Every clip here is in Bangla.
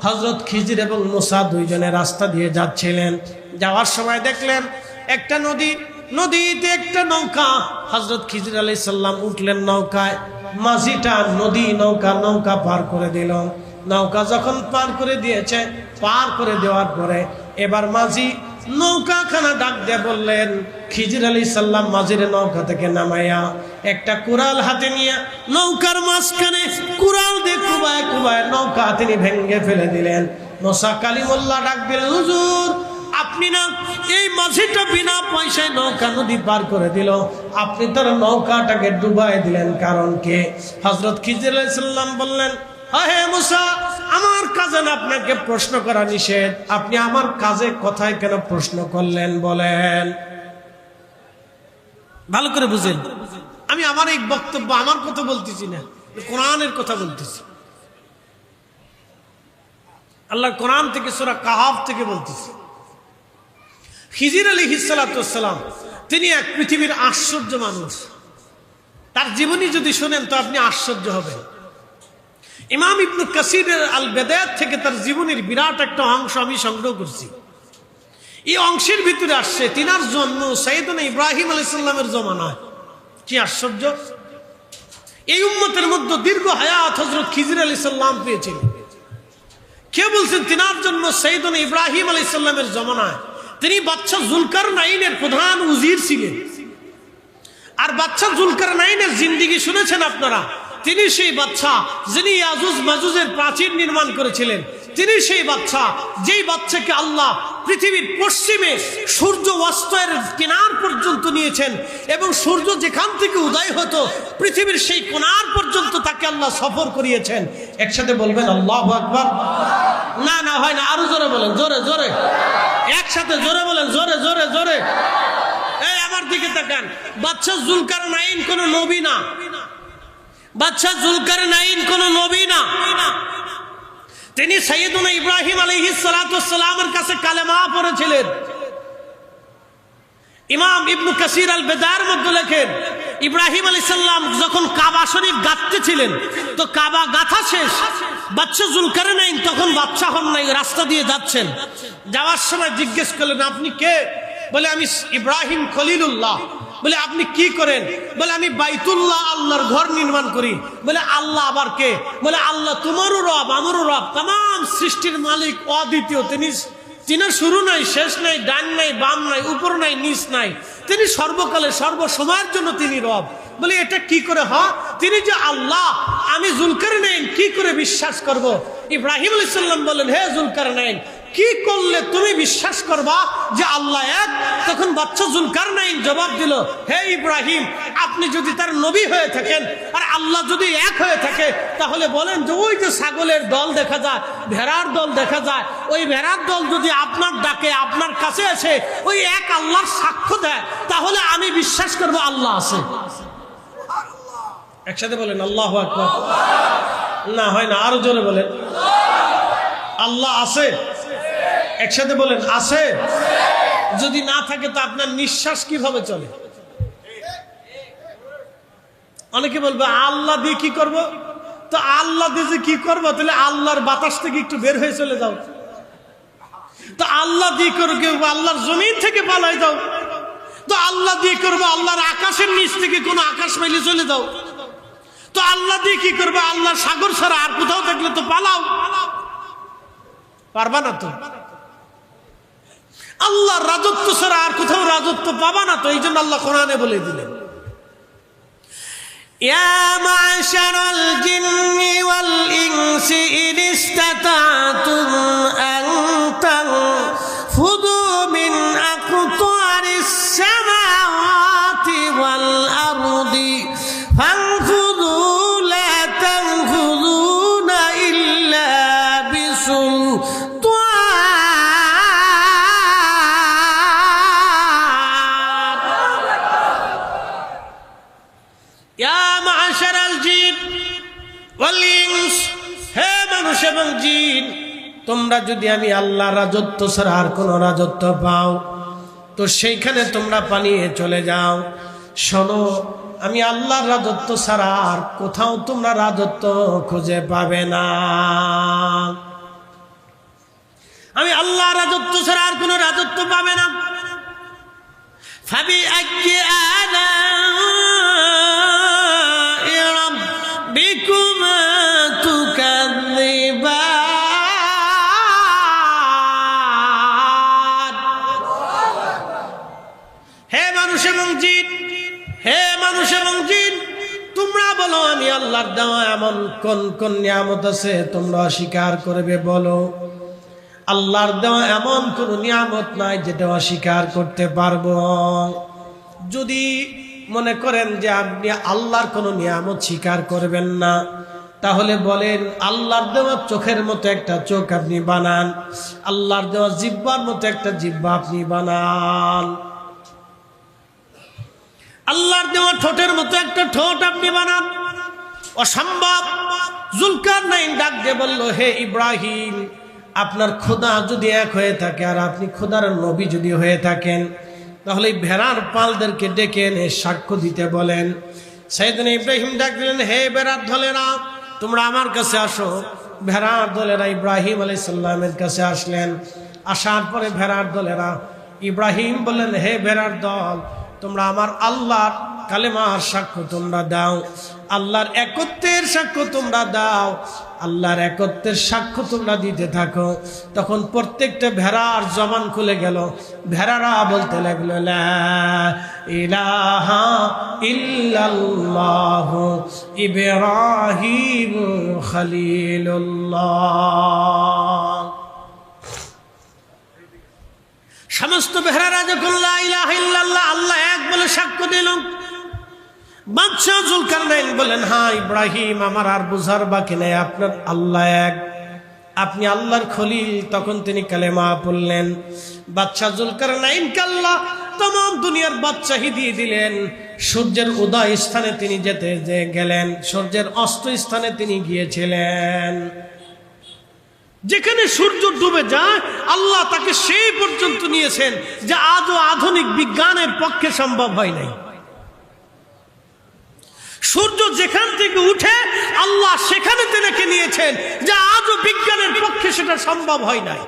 হযরত খিজির এবং মুসা দুইজনে রাস্তা দিয়ে যাচ্ছিলেন। যাওয়ার সময় দেখলেন একটা নদীতে একটা নৌকা। হযরত খিজির আলাইহিস সালাম উঠলেন নৌকায়, মাঝিটা নৌকা পার করে দিল। নৌকা যখন পার করে দিয়েছে, পার করে দেওয়ার পরে এবার মাঝি নৌকাখানা ডাক দিয়ে বললেন, খিজির আলাইহিস সালাম মাঝিরে নৌকা থেকে নামাইয়া একটা কুড়াল হাতে নিয়ে নৌকার মাঝখানে কুড়াল দিয়ে কুবায় নৌকা তিনি ভেঙে ফেলে দিলেন। মুসা কালিমুল্লাহ ডাক দিলেন, হুজুর আপনি না এই মাঝিটা বিনা পয়সায় নৌকা নদী পার করে দিল, আপনি তার নৌকাটাকে ডুবাই দিলেন, কারণ কে? হযরত খিজির আলাইহিস সালাম বললেন, হে মুসা, আমার কাজে না আপনাকে প্রশ্ন করা নিষেধ, আপনি আমার কাজে কথায় কেন প্রশ্ন করলেন বলেন? ভালো করে বুঝেন, আমি আমার এই বক্তব্য আমার কথা বলতেছি না, কোরআনের কথা বলতেছি। আল্লাহ কোরআন থেকে সূরা কাহাফ থেকে বলতেছি। খিজির আলাইহিস সালাম তিনি এক পৃথিবীর আশ্চর্য মানুষ। তার জীবনী যদি শুনেন তো আপনি আশ্চর্য হবেন। ইমাম ইবনে কাসির আল বেদায়াত থেকে তার জীবনের বিরাট একটা অংশ আমি সংগ্রহ করছি। এই অংশের ভিতরে আসছে তিনার জন্ম সাইয়েদনা ইব্রাহিম আলাইহিস সালামের জমানায়। কি আশ্চর্য! এই উম্মতের মধ্যে দীর্ঘ হায়াত হযরত খিজির আলাইহিস সালাম পেয়েছিলেন। কে বলছেন তিনার জন্ম সাইয়েদনা ইব্রাহিম আলাইহিস সালামের জমানায়? তিনি বাদশা যুলকারনাইনের প্রধান উজির ছিলেন। আর বাদশা যুলকারনাইনের জিন্দেগি শুনেছেন আপনারা? তিনি সেই বাদশা যিনি ইয়াজুজ মাজুজের প্রাচীর নির্মাণ করেছিলেন। তিনি সেই বাদশা যেই বাদশাকে আল্লাহ পৃথিবীর পশ্চিমে সূর্য অস্তের কিনার পর্যন্ত নিয়েছেন, এবং সূর্য যেখান থেকে উদয় হতো পৃথিবীর সেই কোণার পর্যন্ত তাকে আল্লাহ সফর করিয়েছেন। একসাথে বলবেন আল্লাহু আকবার। না হয় না, আরো জোরে বলেন, জোরে একসাথে জোরে বলেন, জোরে। এই আমার দিকে তাকান। বাদশা যুলকারনাইন কোন নবী না, বাদশা যুলকারনাইন কোন নবী না। তিনি সাইয়েদনা ইব্রাহিম আলাইহিস সালামের কাছে কালেমা পড়েছিলেন। ইমাম ইবনে কাসির আল বেদার মধ্যে লেখেন, ইব্রাহিম আলাইহিস সালাম যখন কাবা শরীফ গাঁথতেছিলেন, তো কাবা গাঁথা শেষ, বাদশা যুলকারনাইন তখন বাদশা হন নাই, রাস্তা দিয়ে যাচ্ছেন। যাওয়ার সময় জিজ্ঞেস করলেন, আপনি কে? বলে, আমি ইব্রাহিম খলিলুল্লাহ। বলে, আপনি কি করেন? বলে, আমি বাইতুল্লাহ আল্লাহর ঘর নির্মাণ করি। বলে, আল্লাহ আবার কে? বলে, আল্লাহ তোমারও রব, আমারও রব, তাম সৃষ্টির মালিক অদ্বিতীয়। তিনি শুরু নাই, শেষ নাই, ডান নাই, বাম নাই, উপর নাই, নিচ নাই, তিনি সর্বকালে সর্বসময়ের জন্য তিনি রব। বলে, এটা কি করে হয়? তিনি যে আল্লাহ, আমি যুলকারনাইন কি করে বিশ্বাস করব? ইব্রাহিম আলাইহিস সালাম বলেন, হে যুলকারনাইন, কি করলে তুমি বিশ্বাস করবা যে আল্লাহ এক? তখন বাদশা যুলকারনাইন জবাব দিল, হে ইব্রাহিম, আপনি যদি তার নবী হয়ে থাকেন আর আল্লাহ যদি এক হয়ে থাকে, তাহলে বলেন যে ওই যে ছাগলের দল দেখা যায়, ভেড়ার দল দেখা যায়, ওই ভেড়ার দল যদি আপনার ডাকে আপনার কাছে এসে ওই এক আল্লাহর সাক্ষ্য দেয়, তাহলে আমি বিশ্বাস করব আল্লাহ আছে। একসাথে বলেন আল্লাহু আকবার। না হয় না, আরো জোরে বলেন আল্লাহ আছে। একসাথে বলেন আছে। যদি না থাকে তো আপনার নিঃশ্বাস কিভাবে চলে? অনেকে বলবে আল্লাহ দিয়ে কি করব? তো আল্লাহ দিয়ে যে কি করবো, তাহলে আল্লাহর বাতাস থেকে একটু বের হয়ে চলে যাও। তো আল্লাহ দিয়ে করবো আল্লাহর জমিন থেকে পালাই যাও। তো আল্লাহ দিয়ে করবো আল্লাহর আকাশের নিচ থেকে কোনো আকাশ পাইলে চলে যাও। তো আল্লাহ দিয়ে কি করবো? আল্লাহর সাগর ছাড়া আর কোথাও থাকলে তো পালাও। পারবা না তো। আল্লাহর রাজত্ব ছাড়া আর কোথাও রাজত্ব পাবা না তো। এই জন্য আল্লাহ কোরআনে বলে দিলেন, ইয়া মা'শারাল জিন্নি ওয়াল ইনসি ইন ইসতাতা'তুম আন তানফুযু মিন আকতারিস সামাওয়াতি ওয়াল আরদি ফানফুযু লা তানফুযুনা ইল্লা বিসুলতান। হে মানুষ এবং জিন, তোমরা যদি আমি আল্লাহ রাজত্ব ছাড়া আর কোন রাজত্ব পাও, তো সেইখানে তোমরা পালিয়ে চলে যাও। শোনো, আমি আল্লাহর রাজত্ব ছাড়া আর কোথাও তোমরা রাজত্ব খুঁজে পাবে না। আমি আল্লাহ রাজত্ব ছাড়া আর কোনো রাজত্ব পাবে না। ফাবি আইয়ি আলাই রাব্বিকুমা তুকাযিবান। হে মানুষ এবং জিন, হে মানুষ এবং জিন, তোমরা বলো আমি আল্লাহর দেওয়া এমন কোন কোন নিয়ামত আছে তোমরা অস্বীকার করবে? বলো। আল্লাহর দেওয়া এমন কোন নিয়ামত নাই যেটা অস্বীকার করতে পারবো। যদি মনে করেন যে আপনি আল্লাহর কোনো নিয়ামত স্বীকার করবেন না, তাহলে বলেন আল্লাহর দেওয়া চোখের মতো একটা চোখ আপনি বানান, আল্লাহর দেওয়া জিহ্বার মতো একটা জিহ্বা আপনি বানান, আল্লাহর দেওয়া ঠোঁটের মতো একটা ঠোঁট আপনি বানান। অসম্ভব। জুলকারনাইন ডাক দিয়ে বলল, হে ইব্রাহিম, আপনার খোদা যদি এক হয়ে থাকে আর আপনি খোদার নবী যদি হয়ে থাকেন, তাহলে ভেড়ার পালদেরকে ডেকে এনে সাক্ষ্য দিতে বলেন। সাইয়েদনা ইব্রাহিম ডাক দিলেন, হে ভেড়ার দলেরা, তোমরা আমার কাছে আসো। ভেড়ার দলেরা ইব্রাহিম আলাইহিস সালামের কাছে আসলেন। আসার পরে ভেড়ার দলেরা ইব্রাহিম বললেন, হে ভেড়ার দল, তোমরা আমার আল্লাহর কালেমার সাক্ষ্য তোমরা দাও, আল্লাহর একত্বের সাক্ষ্য তোমরা দাও, আল্লাহর একত্বের সাক্ষ্য তোমরা দিতে থাকো। তখন প্রত্যেকটা ভেড়ার জবান খুলে গেল। ভেড়ারা বলতে লাগলো, লা ইলাহা ইল্লাল্লাহু ইব্রাহিম খলিলুল্লাহ। সমস্ত ভেড়ারা যখন লা ইলাহা ইল্লাল্লাহ আল্লাহ এক বলে সাক্ষ্য দিল, বাদশাহ জুলকারনাইন বলেন, হ্যাঁ ইব্রাহিম, আমার আর বুঝার বাকি নেই, আপনার আল্লাহ এক, আপনি আল্লাহর খলিল। তখন তিনি কালেমা পড়লেন। বাদশাহ জুলকারনাইনকে আল্লাহ তমাম দুনিয়ার বাদশাহী দিয়ে দিলেন। সূর্যের উদয় স্থানে তিনি যেতে গেলেন, সূর্যের অস্ত স্থানে তিনি গিয়েছিলেন। যেখানে সূর্য ডুবে যায় আল্লাহ তাকে সেই পর্যন্ত নিয়েছেন যা আজও আধুনিক বিজ্ঞানের পক্ষে সম্ভব হয় নাই। সূর্য যেখান থেকে উঠে আল্লাহ সেখানে তেনেকে নিয়েছেন যা আজও বিজ্ঞানের পক্ষে সেটা সম্ভব হয় নাই।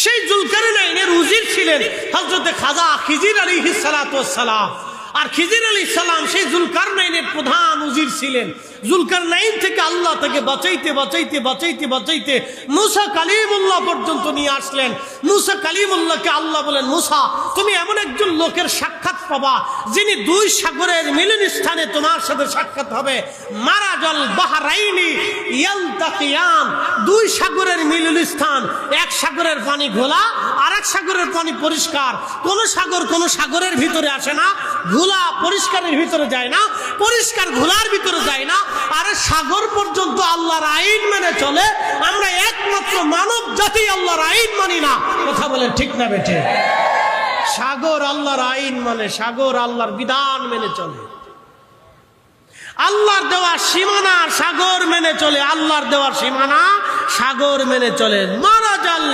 সেই জুলকারনাইনের উজির ছিলেন হযরত খাজা খিজির আলাইহিস সালাতু ওয়াস সালাম। আর খিজির আলাইহিস সালাম সেই জুলকারনাইনের প্রধান উজির ছিলেন। জুলকারনাইন থেকে আল্লাহ তাকে বাঁচাইতে বাঁচাইতে বাঁচাইতে বাঁচাইতে মুসা কালিমুল্লাহ পর্যন্ত নিয়ে আসলেন। মুসা কালিমুল্লাহকে আল্লাহ বলেন, মুসা, তুমি এমন একজন লোকের সাক্ষাৎ পাবা যিনি দুই সাগরের মিলন স্থানে তোমার সাথে সাক্ষাৎ হবে। মারাজাল বাহরাইনি ইয়ালতাকিয়ান, দুই সাগরের মিলন স্থান, এক সাগরের পানি ঘোলা আর এক সাগরের পানি পরিষ্কার। কোন সাগর কোন সাগরের ভিতরে আসে না, ঘোলা পরিষ্কারের ভিতরে যায় না, পরিষ্কার ঘোলার ভিতরে যায় না। আরে সাগর পর্যন্ত আল্লাহর আইন মেনে চলে, আমরা একমাত্র মানব জাতি আল্লাহর আইন মানি না। কথা বলেন ঠিক না বেঠে? সাগর আল্লাহর আইন মানে, সাগর আল্লাহর বিধান মেনে চলে, আল্লাহর দেওয়া সীমানা সাগর মেনে চলে, আল্লাহর দেওয়ার সীমানা সাগর মেনে চলে। মারাজাল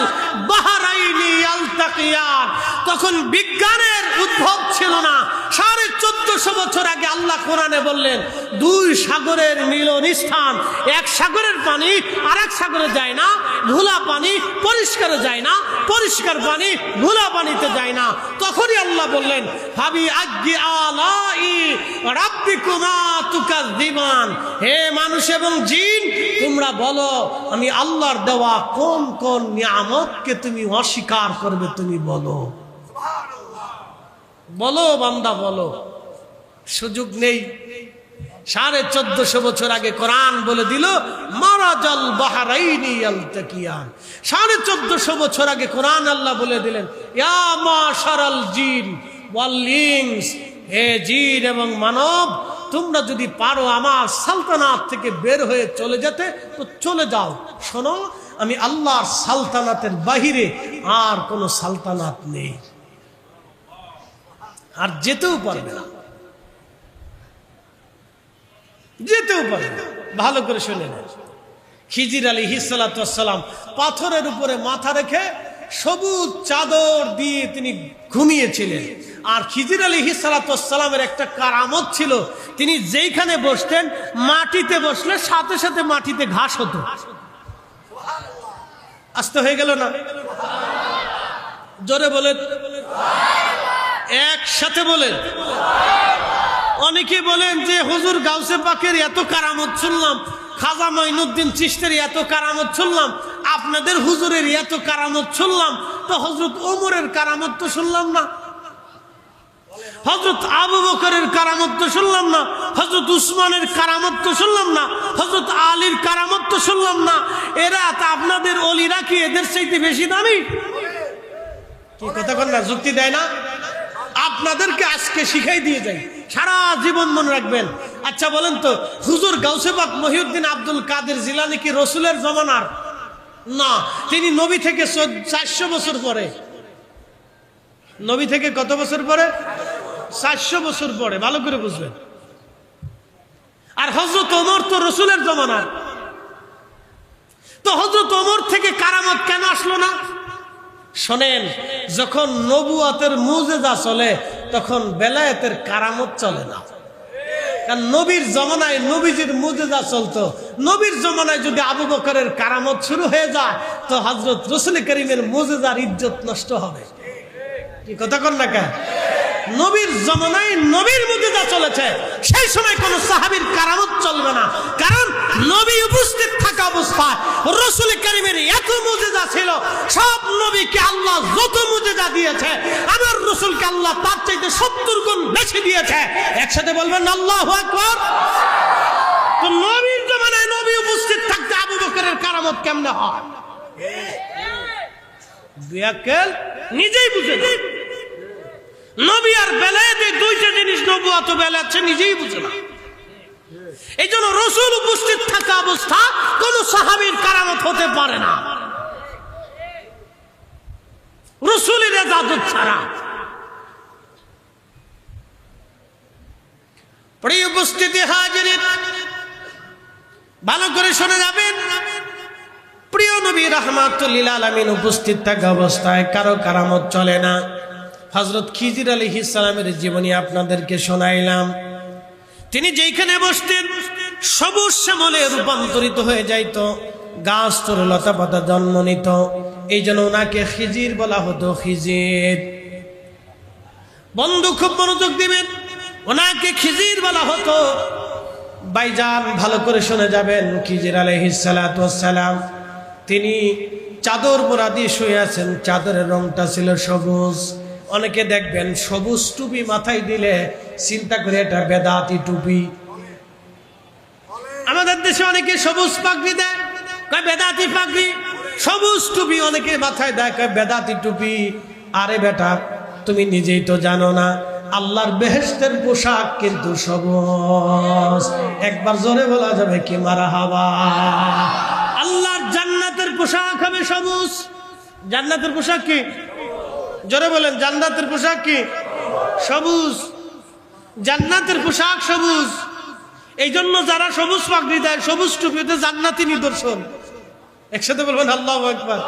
বাহরাইনি ইয়ালতাকিয়ান, তখন বিজ্ঞানের উদ্ভব ছিল না। 1450 বছর আগে আল্লাহ কোরআনে বললেন, দুই সাগরের মিলন স্থান, এক সাগরের পানি আর এক সাগরে যায় না, ঘোলা পানি পরিষ্কারে যায় না, পরিষ্কার পানি ঘোলা পানিতে যায় না। তখনই আল্লাহ বললেন, ফাবি আইয়ি আলাই রাব্বিকুমা তুকাযিবান, হে মানুষ এবং জিন, তোমরা বলো আমি আল্লাহর দেওয়া কোন কোন নিয়ামতকে তুমি অস্বীকার করবে? তুমি বলো, বলো বান্দা বলো। সুযোগ নেই। 1450 বছর আগে কোরআন বলে দিল, মারাজাল বাহরাইনি ইয়ালতাকিয়ান। 1450 বছর আগে কোরআন আল্লাহ বলে দিলেন, ইয়া মাশারাল জিন ওয়াল ইনস, হে জিন এবং মানব, তোমরা যদি পারো আমার সালতানাত থেকে বের হয়ে চলে যেতে তো চলে যাও। শোনো, আমি আল্লাহর সালতানাতের বাহিরে আর কোনো সালতানাত নেই, আর যেতেও পারবে না, যেতেও পারবে না। ভালো করে শুনে নেন। খিজির আলাইহিস সালাতু ওয়াস সালাম পাথরের উপরে মাথা রেখে সবুজ চাদর দিয়ে তিনি ঘুমিয়েছিলেন। আর খিজির আলাইহিস সালাতু ওয়াস সালামের একটা কারামত ছিল, তিনি যেইখানে বসতেন মাটিতে বসলে সাথে সাথে মাটিতে ঘাস হতো। আস্তে হয়ে গেল না? জোরে বলেন, একসাথে বলেন। অনেকে বলেন যে হুজুর গাউসে পাকের এত কারামত শুনলাম, খাজা মাইনুদ্দিন চিশতির এত কারামত শুনলাম, আপনাদের হুজুরের এত কারামত শুনলাম, তো হযরত ওমরের কারামত তো শুনলাম না, হযরত আবু বকরের কারামত তো শুনলাম না, হযরত উসমানের কারামত তো শুনলাম না, হযরত আলীর কারামত তো শুনলাম না। এরা তা আপনাদের ওলিরা কি এদের চাইতে বেশি দামি? কি কথা বল না, যুক্তি দেয় না? আপনাদেরকে আজকে শিখাই দিয়ে যাই, সারা জীবন মনে রাখবেন। আচ্ছা বলেন তো, হুজুর গাউসে পাক মহিউদ্দিন আব্দুল কাদের জিলানী কি রসুলের জমানার? না, তিনি নবী থেকে 400 বছর পরে। নবী থেকে কত বছর পরে? 400 বছর পরে, ভালো করে বুঝবেন। আর হযরত ওমর তো রসুলের জমানার। তো হযরত ওমর থেকে কারামত কেন আসলো না? শোনেন, যখন নবুয়তের মুজিজা চলে তখন বেলায়েতের কারামত চলে না। কারণ নবীর জমানায় নবীজির মুজিজা চলতো। নবীর জমানায় যদি আবু বকরের কারামত শুরু হয়ে যায় তো হযরত রাসূল করিমের মুজিজার ইজ্জত নষ্ট হবে। কি কথা কন না কেন? নবীর জমানায় নবীর মুজিজা চলেছে, সেই সময় কোন সাহাবীর কারামত চলবে না। কারণ নবী উপস্থিত থাকা অবস্থায় রাসূল করিমের এত মুজিজা ছিল, সব নবীকে আল্লাহ যত মুজিজা দিয়েছে আমার রাসূলকে আল্লাহ তার চাইতে 70 গুণ বেশি দিয়েছে। একসাথে বলবেন আল্লাহু আকবার। তো নবীর জমানায় নবী উপস্থিত থাকতে আবু বকরের কারামত কেমনে হয়? বিয়াকেল নিজেই বুঝে না। নবী আর বেলায়েতে দুইটা জিনিস, নবুয়ত ও বেলায়েত সে নিজেই বুঝে না। এই জন্য রাসূল উপস্থিত থাকা অবস্থা কোন সাহাবীর কারামত হতে পারে না রাসূলের ইজাজত ছাড়া। প্রিয় উপস্থিতি হাজিরিন, ভালো করে শুনে যাবেন। প্রিয় নবী রাহমাতুল লিল আলামিন উপস্থিত থাকা অবস্থায় কারো কারামত চলে না। হযরত খিজির আলাইহিস সালামের জীবনী আপনাদেরকে শোনাইলাম। তিনি যেখানে বসতেন সবুজ শ্যামলে রূপান্তরিত হয়ে যাইত, গাছ তরুলতা পাতা জন্ম নিত। এই জন্য ওনাকে খিজির বলা হতো, খিজির। বন্ধু খুব মনোযোগ দিবেন, ওনাকে খিজির বলা হতো। ভাইজান ভালো করে শুনে যাবেন, খিজির আলাইহিস সালাতু ওয়াস সালাম তিনি চাদর মোড়া দিয়ে শুয়ে আছেন, চাদরের রংটা ছিল সবুজ। অনেকে দেখবেন সবুজ টুপি মাথায় দিলে চিন্তা করে এটা বেদাতি টুপি। আমাদের দেশে অনেকে সবুজ পাগড়ি দেয়, কয় বেদাতি পাগড়ি। সবুজ টুপি অনেকে মাথায় দেয়, কয় বেদাতি টুপি। আরে বেটা, তুমি নিজেই তো জানো না আল্লাহর বেহেশতের পোশাক কিন্তু সবুজ। একবার জোরে বলা যাবে কি মারহাবা? আল্লাহর জান্নাতের পোশাক হবে সবুজ। জান্নাতের পোশাক কি? জোরে বলেন, জান্নাতের পোশাক কি? সবুজ। জান্নাতের পোশাক সবুজ। এই জন্য যারা সবুজ পাগড়ি দেয়, সবুজ টুপিতে জান্নাতি নিদর্শন। একসাথে বলবেন আল্লাহু আকবার।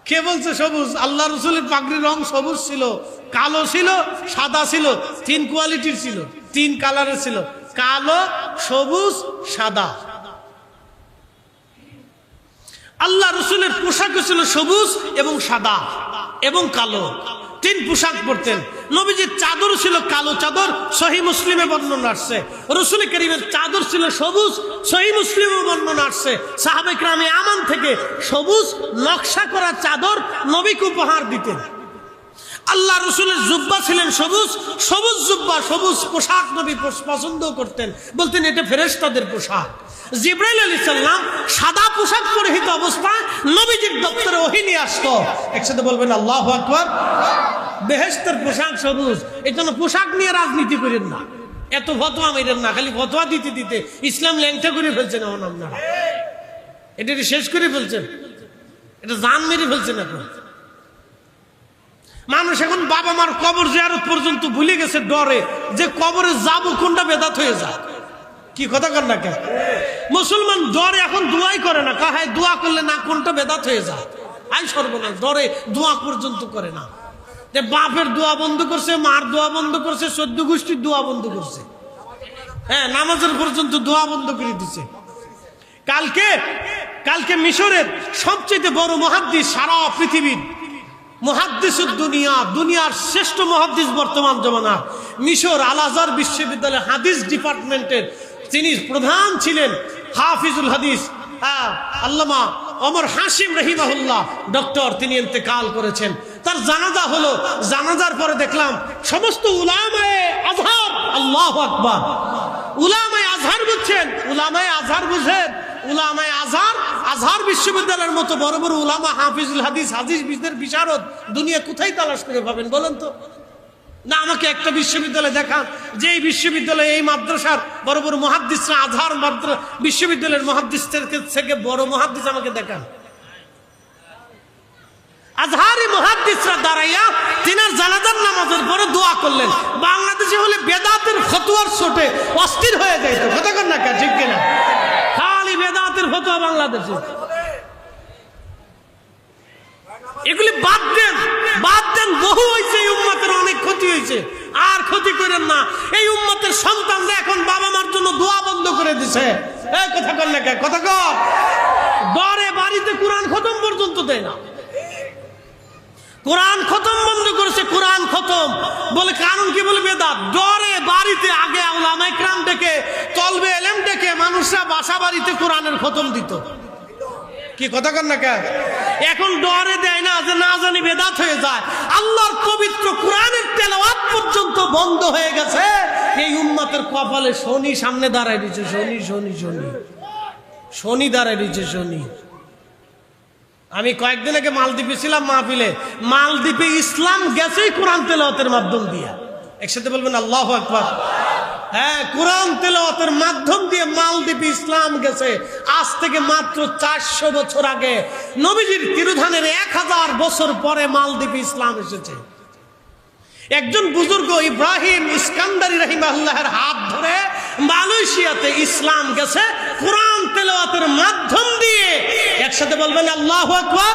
কে বলছে সবুজ? আল্লাহ রাসূলের পাগড়ির রং সবুজ ছিল, কালো ছিল, সাদা ছিল। 3 কোয়ালিটির ছিল, 3 কালারের ছিল, কালো, সবুজ, সাদা। আল্লাহ রাসূলের পোশাক ছিল সবুজ এবং সাদা এবং কালো, 3 পোশাক পরতেন। নবীজির চাদর ছিল কালো চাদর, সহিহ মুসলিমে বর্ণনা আসছে। রাসূল করিমের চাদর ছিল সবুজ, সহিহ মুসলিমে বর্ণনা আসছে। সাহাবায়ে কেরামে আমান থেকে সবুজ নকশা করা চাদর নবীকে উপহার দিতেন। আল্লাহ রাসূলের জুব্বা ছিলেন সবুজ, সবুজ জুব্বা, সবুজ পোশাক নবী পছন্দ করতেন, বলতেন এটা ফেরেশতাদের পোশাক। জিবরাইল আলাইহিস সালাম সাদা পোশাক পরিহিত অবস্থায় নবীজির দপ্তরে ওহী নিয়ে আসতো। একসাথে বলবেন আল্লাহু আকবার। বেহেশতের পোশাক সবুজ। এই জন্য পোশাক নিয়ে রাজনীতি করেন না, এত ফতোয়া মেরেন না। খালি ফতোয়া দিতে দিতে ইসলাম ল্যাংটা করে ফেলছেন এখন আপনারা, এটা শেষ করে ফেলছেন, এটা জান মেরে ফেলছেন এখন। মানুষ এখন বাবা মার কবর জিয়ারত পর্যন্ত ভুলে গেছে ডরে, যে কবরে যাব কোনটা বেদাত হয়ে যায়। কি কথা কর না কেন? মুসলমান ডরে এখন দোয়াই করে না, কাহায় দোয়া করলে না কোনটা বেদাত হয়ে যায়। আই সর্বনাশ, ডরে দোয়া পর্যন্ত করে না। যে বাপের দোয়া বন্ধ করছে, মার দোয়া বন্ধ করছে, 14 গোষ্ঠীর দোয়া বন্ধ করছে। হ্যাঁ, নামাজের পর্যন্ত দোয়া বন্ধ করে দিছে। কালকে মিশরের সবচেয়ে বড় মুহাদ্দিস সারা পৃথিবীর, মুহাদ্দিসুদ দুনিয়া, দুনিয়ার শ্রেষ্ঠ মুহাদ্দিস বর্তমান জমানা, মিশর আল আজহার বিশ্ববিদ্যালয়ের হাদিস ডিপার্টমেন্টের তিনি প্রধান ছিলেন, হাফিজুল হাদিস আল্লামা ওমর হাশিম রাহিমাহুল্লাহ ডক্টর, তিনি ইন্তেকাল করেছেন। তার জানাজা হলো, জানাজার পরে দেখলাম সমস্ত উলামায়ে আজহার, আল্লাহু আকবার, উলামায়ে আজহার বুঝছেন, উলামায়ে আজহার বুঝেন, উলামায়ে আজহার, আজহার বিশ্ববিদ্যালয়ের মতো বড় বড় উলামা, হাফিজুল হাদিস, হাদিস বিশারদ দুনিয়া কোথায় তালাশ করে পাবেন বলেন তো? না, আমাকে একটা বিশ্ববিদ্যালয় দেখান যে এই বিশ্ববিদ্যালয়ে এই মাদ্রাসার বড় বড় মুহাদ্দিসরা, আজহার বিশ্ববিদ্যালয়ের মুহাদ্দিসদের থেকে বড় মুহাদ্দিস আমাকে দেখান। আজহারি মুহাদ্দিসরা দাঁড়াইয়া তিনার জানাজার নামাজের পরে দোয়া করলেন। বাংলাদেশে হলে বেদাতের ফতোয়ার ছোটে অস্থির হয়ে যাইতো, কথা কর না কে, ঠিক কিনা? খালি বেদাতের ফতোয়া বাংলাদেশে। এগুলি বাদ দেন, বাদ দেন, বহু হয়েছে এই উম্মতের, অনেক ক্ষতি হয়েছে, আর ক্ষতি করেন না। এই উম্মতের সন্তানরা এখন বাবা মার জন্য দোয়া বন্ধ করে দিছে। এই কথা কর না কে, কথা কর। ডরে বাড়িতে কোরআন খতম পর্যন্ত দেয় না, কোরআন খতম বন্ধ করেছে, কোরআন খতম বলে কারণ কি বলে বেদাত। ডরে বাড়িতে আগে উলামায়ে কেরাম ডেকে, তলবে এলেম ডেকে মানুষরা বাসা বাড়িতে কোরআনের খতম দিত, কি কথা কর না কে? এখন ডরে দেয় না যে না জানি বেদাত হয়ে যায়। আল্লাহর পবিত্র কোরআনের তেলাওয়াত পর্যন্ত বন্ধ হয়ে গেছে। এই উম্মতের কপালে শনি সামনে দাঁড়ায় দিয়েছে, শনি শনি শনি শনি দাঁড়ায় দিয়েছে, শনি। আমি কয়েকদিন আগে মালদ্বীপে ছিলাম মাহফিলে, মালদ্বীপে ইসলাম গেছেই কোরআন তেলাওয়াতের মাধ্যম দিয়ে। একসাথে বলবেন আল্লাহু আকবার। হ্যাঁ, কোরআন তেলাওয়াতের মাধ্যম দিয়ে মালদ্বীপে ইসলাম গেছে। আজ থেকে মাত্র 400 বছর আগে, নবীজির তিরোধানের 1000 বছর পরে মালদ্বীপে ইসলাম এসেছে। একজন বুজুর্গ ইব্রাহিম ইস্কান্দারি রাহিমাহুল্লাহর হাত ধরে মালয়েশিয়াতে ইসলাম গেছে কোরআন তেলাওয়াতের মাধ্যম দিয়ে। একসাথে বলবেন আল্লাহু আকবার।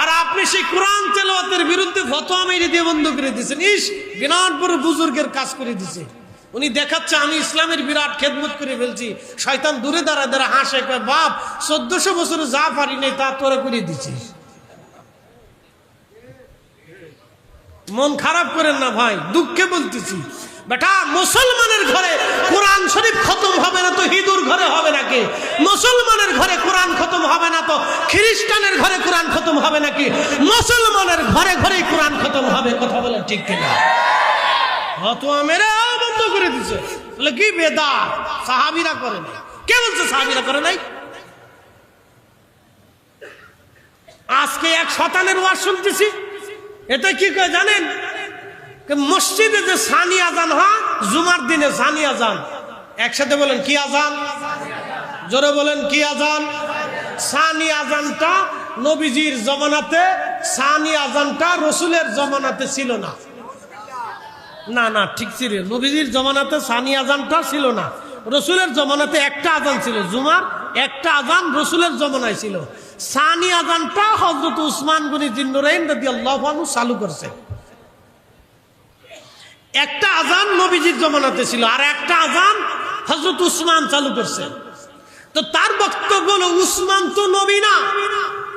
আর আপনি সেই কোরআন তেলাওয়াতের বিরুদ্ধে ফতোয়া মেরে দিয়ে বন্ধ করে দিয়েছেন। ইস, বিরাট বড় বুজুর্গের কাজ করে দিয়েছে। উনি দেখাচ্ছে আমি ইসলামের বিরাট খেদমত করে ফেলছি। শয়তান দূরে দাঁড়া দাঁড়া হাসে, কয় বাপ 1400 বছরে যা পারি নাই তা তোরা করে দিছিস। মন খারাপ করেন না ভাই, দুঃখে বলতেছি। বেটা, মুসলমানের ঘরে কোরআন শরীফ খতম হবে না তো হিন্দুর ঘরে হবে নাকি? মুসলমানের ঘরে কোরআন খতম হবে না তো খ্রিস্টানের ঘরে কোরআন খতম হবে নাকি? মুসলমানের ঘরে ঘরেই কোরআন খতম হবে, কথা বলেন ঠিক কিনা? ফতোয়া মেরে বন্ধ করে দিছে, বলে কি বেদাত, সাহাবীরা করে নাই। কে বলছে সাহাবীরা করে নাই? আজকে এক শতানের ওয়াজ শুনতেছি, এটা কি কয় জানেন? মসজিদে যে সানি আজান হয় জুমার দিনে, সানি আজান, একসাথে বলেন কি আজান, জোরে বলেন কি আজান? সানি আজানটা নবীজির জমানাতে, সানি আজানটা রসুলের জমানাতে ছিল না। না না, ঠিক ছিল, নবীজির জমানাতে সানি আজানটা ছিল না। রসুলের জমানাতে একটা আজান ছিল জুমার, একটা আজান রসুলের জমানায় ছিল। সানি আজানটা হযরত উসমান গনি জিন্নুরাইন রাদিয়াল্লাহু আনহু চালু করছে। একটা আজান নবীজির জমানাতে ছিল, আর একটা আজান হযরত উসমান চালু করছে। তো তার বক্তব্য হলো উসমান তো নবী না,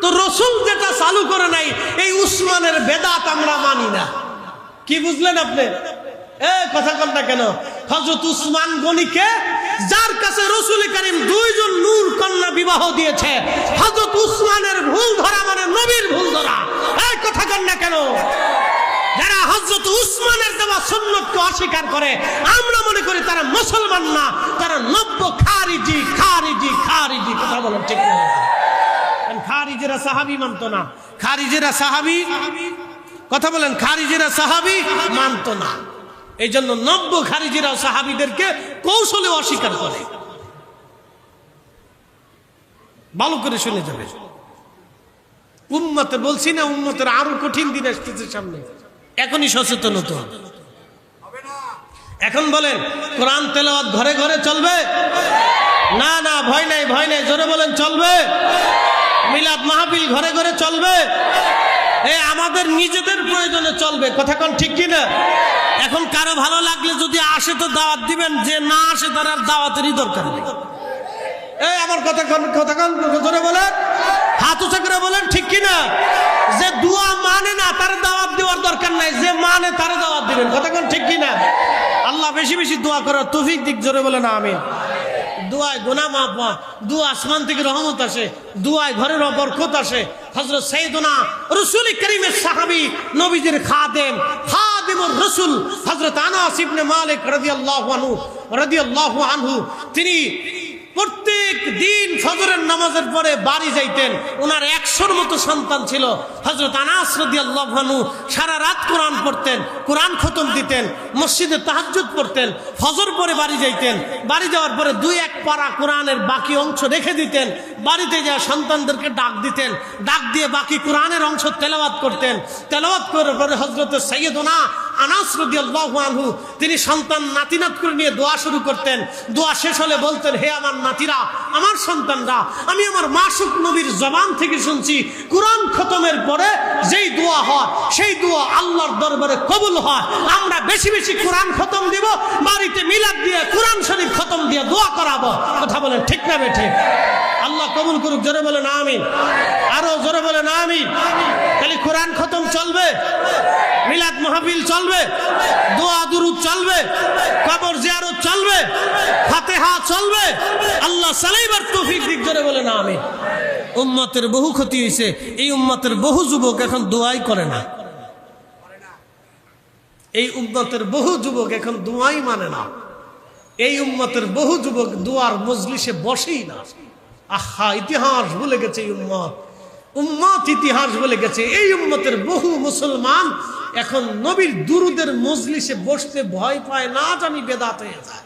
তো রসুল যেটা চালু করে নাই এই উসমানের বেদাত আমরা মানি না। কি বুঝলেন আপনি? কথা কন না কেন? হযরত উসমান গনিকে, যার কাছে রাসূল করিম 2 জন নূর কন্যা বিবাহ দিয়েছে, হযরত উসমানের ভুল ধরা মানে নবীর ভুল ধরা। কথা কন না কেন? যারা হযরত উসমানের দেওয়া সুন্নতকে অস্বীকার করে, আমরা মনে করি তারা মুসলমান না, তারা নব্য খারিজি, খারিজি, খারিজি। কথা বলেন ঠিক না? খারিজিরা সাহাবী মানত না, খারিজিরা সাহাবী, কথা বলেন, খারিজিরা সাহাবী মানত না। এই জন্য নব্য খারিজিরা সাহাবীদেরকে কৌশলে অস্বীকার করে। ভালো করে শুনে যাবে। উম্মতে বলছি না, উম্মতের আরো কঠিন দিন আসতেছে সামনে, এখনই সচেতন হতে হবে। এখন বলেন কোরআন তেলাওয়াত ঘরে ঘরে চলবে? না না, ভয় নাই, ভয় নাই, জোরে বলেন চলবে। মিলাদ মাহফিল ঘরে ঘরে চলবে, আমাদের নিজেদের প্রয়োজনে চলবে। কথা কোন ঠিক কিনা? এখন কারো ভালো লাগলে যদি আসে তো দাওয়াত দিবেন, যে না আসে তার আর দাওয়াতেরই দরকার নেই। আমার কথা জোরে বলেন, হাত উঁচা করে বলেন ঠিক কিনা? যে দোয়া মানে না দরকার নাই, যে মানে তারে দাওয়াত দিবেন। কথা কোন ঠিক কিনা? আল্লাহ বেশি বেশি দোয়া করার তৌফিক দিক, জোরে বলে না আমিন। দুয়ায় গুনাহ মাফ হয়, দুয়া আসমান থেকে রহমত আসে, দুয়ায় ঘরের বরকত আসে। হযরত সাইয়েদুনা রাসূল করিমের সাহাবী, নবীজির খাদিমুর রাসূল হযরত আনাস ইবনে মালিক রাদিয়াল্লাহু আনহু তিনি প্রত্যেক দিন ফজরের নামাজের পরে বাড়ি যাইতেন। ওনার 100-র মতো সন্তান ছিল। হযরত আনাস রাদিয়াল্লাহু আনহু সারা রাত কোরআন পড়তেন, কোরআন খতম দিতেন, মসজিদে তাহাজ্জুদ পড়তেন, ফজর পরে বাড়ি যাইতেন। বাড়ি যাওয়ার পরে 2-1 পারা কোরআনের বাকি অংশ রেখে দিতেন। বাড়িতে যা সন্তানদেরকে ডাক দিতেন, ডাক দিয়ে বাকি কোরআনের অংশ তেলাওয়াত করতেন। তেলাওয়াত করার পরে হযরত সাইয়েদুনা আনাস রাদিয়াল্লাহু আনহু তিনি সন্তান নাতিনাত করে নিয়ে দোয়া শুরু করতেন। দোয়া শেষ হলে বলতেন, হে আমার নাতিরা, আমার সন্তানরা, আমি আমার মাসুক নবীর জবান থেকে শুনছি কোরআন খতমের পরে যেই দোয়া হয় সেই দোয়া আল্লাহর দরবারে কবুল হয়। আমরা বেশি বেশি কোরআন খতম দিব, বাড়িতে মিলাদ দিয়ে কোরআন শরীফ খতম দিয়ে দোয়া করাবো। কথা বলেন ঠিক না বেঠিক? আল্লাহ কবুল করুক, জোরে বলে না আমিন। আরো জোরে বলে না আমিন। খালি কোরআন খতম চলবে, মিলাদ মাহফিল চলবে, দোয়া দুরুদ চলবে, কবর জিয়ারত চলবে, ফাতিহা চলবে, আল্লাহ চালাইবার তৌফিক দিক, জোরে বলে না আমিন। উম্মতের বহু ক্ষতি হয়েছে। এই উম্মতের বহু যুবক এখন দোয়াই করে না। এই উম্মতের বহু যুবক এখন দোয়াই মানে না। এই উম্মতের বহু যুবক দোয়ার মজলিসে বসেই না। আহা, ইতিহাস ভুলে গেছে এই উম্মত ইতিহাস বলে গেছে। এই উম্মতের বহু মুসলমান এখন নবীর দুরুদের মজলিসে বসতে ভয় পায়, না জানি বেদাত হয়ে যায়।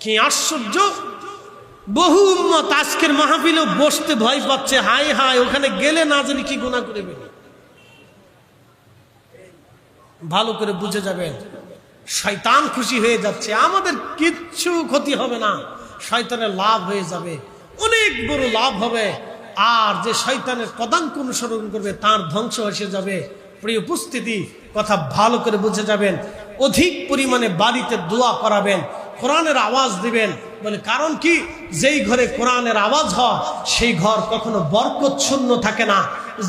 কি আশ্চর্য! বহু উম্মত আজকের মাহফিলে বসতে ভয় পাচ্ছে। হায় হায়, ওখানে গেলে না জানি কি গুনাহ করে ফেলি। ভালো করে বুঝে যাবেন, শয়তান খুশি হয়ে যাচ্ছে। আমাদের কিচ্ছু ক্ষতি হবে না, শয়তানের লাভ হয়ে যাবে, অনেক বড় লাভ হবে। আর যে শয়তানের পদাঙ্ক অনুসরণ করবে তার ধ্বংস এসে যাবে। প্রিয় উপস্থিতি, কথা ভালো করে বুঝে যাবেন। অধিক পরিমাণে বাড়িতে দোয়া করাবেন, কোরআনের আওয়াজ দিবেন। বলে কারণ কি? যেই ঘরে কোরআনের আওয়াজ হয় সেই ঘর কখনো বরকত শূন্য থাকে না।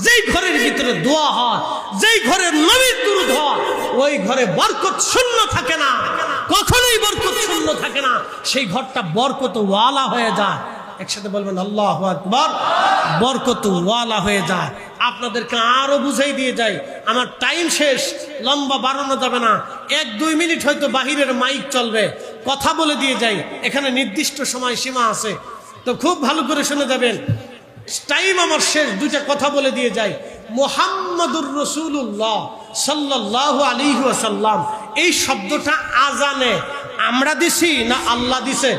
যেই ঘরের ভিতরে দোয়া হয়, যেই ঘরে নবীর দুরূদ হয়, ওই ঘরে বরকত শূন্য থাকে না, কখনোই বরকত শূন্য থাকে না। সেই ঘরটা বরকত ওয়ালা হয়ে যায়। একসাথে বলবেন আল্লাহু আকবার। বরকত ওয়ালা হয়ে যায়। আপনাদেরকে আরো বুঝাই দিয়ে যাই, আমার টাইম শেষ, লম্বা বাড়ানো যাবে না। 1-2 মিনিট হয়তো বাহিরের মাইক চলবে, কথা বলে দিয়ে যাই। এখানে নির্দিষ্ট সময় সীমা আছে, তো খুব ভালো করে শুনে যাবেন। টাইম আমার শেষ, 2টা কথা বলে দিয়ে যাই। মুহাম্মাদুর রাসূলুল্লাহ সাল্লাল্লাহু আলাইহি ওয়াসাল্লাম, এই শব্দটা আজানে আমরা দিছি না আল্লাহ দিছে?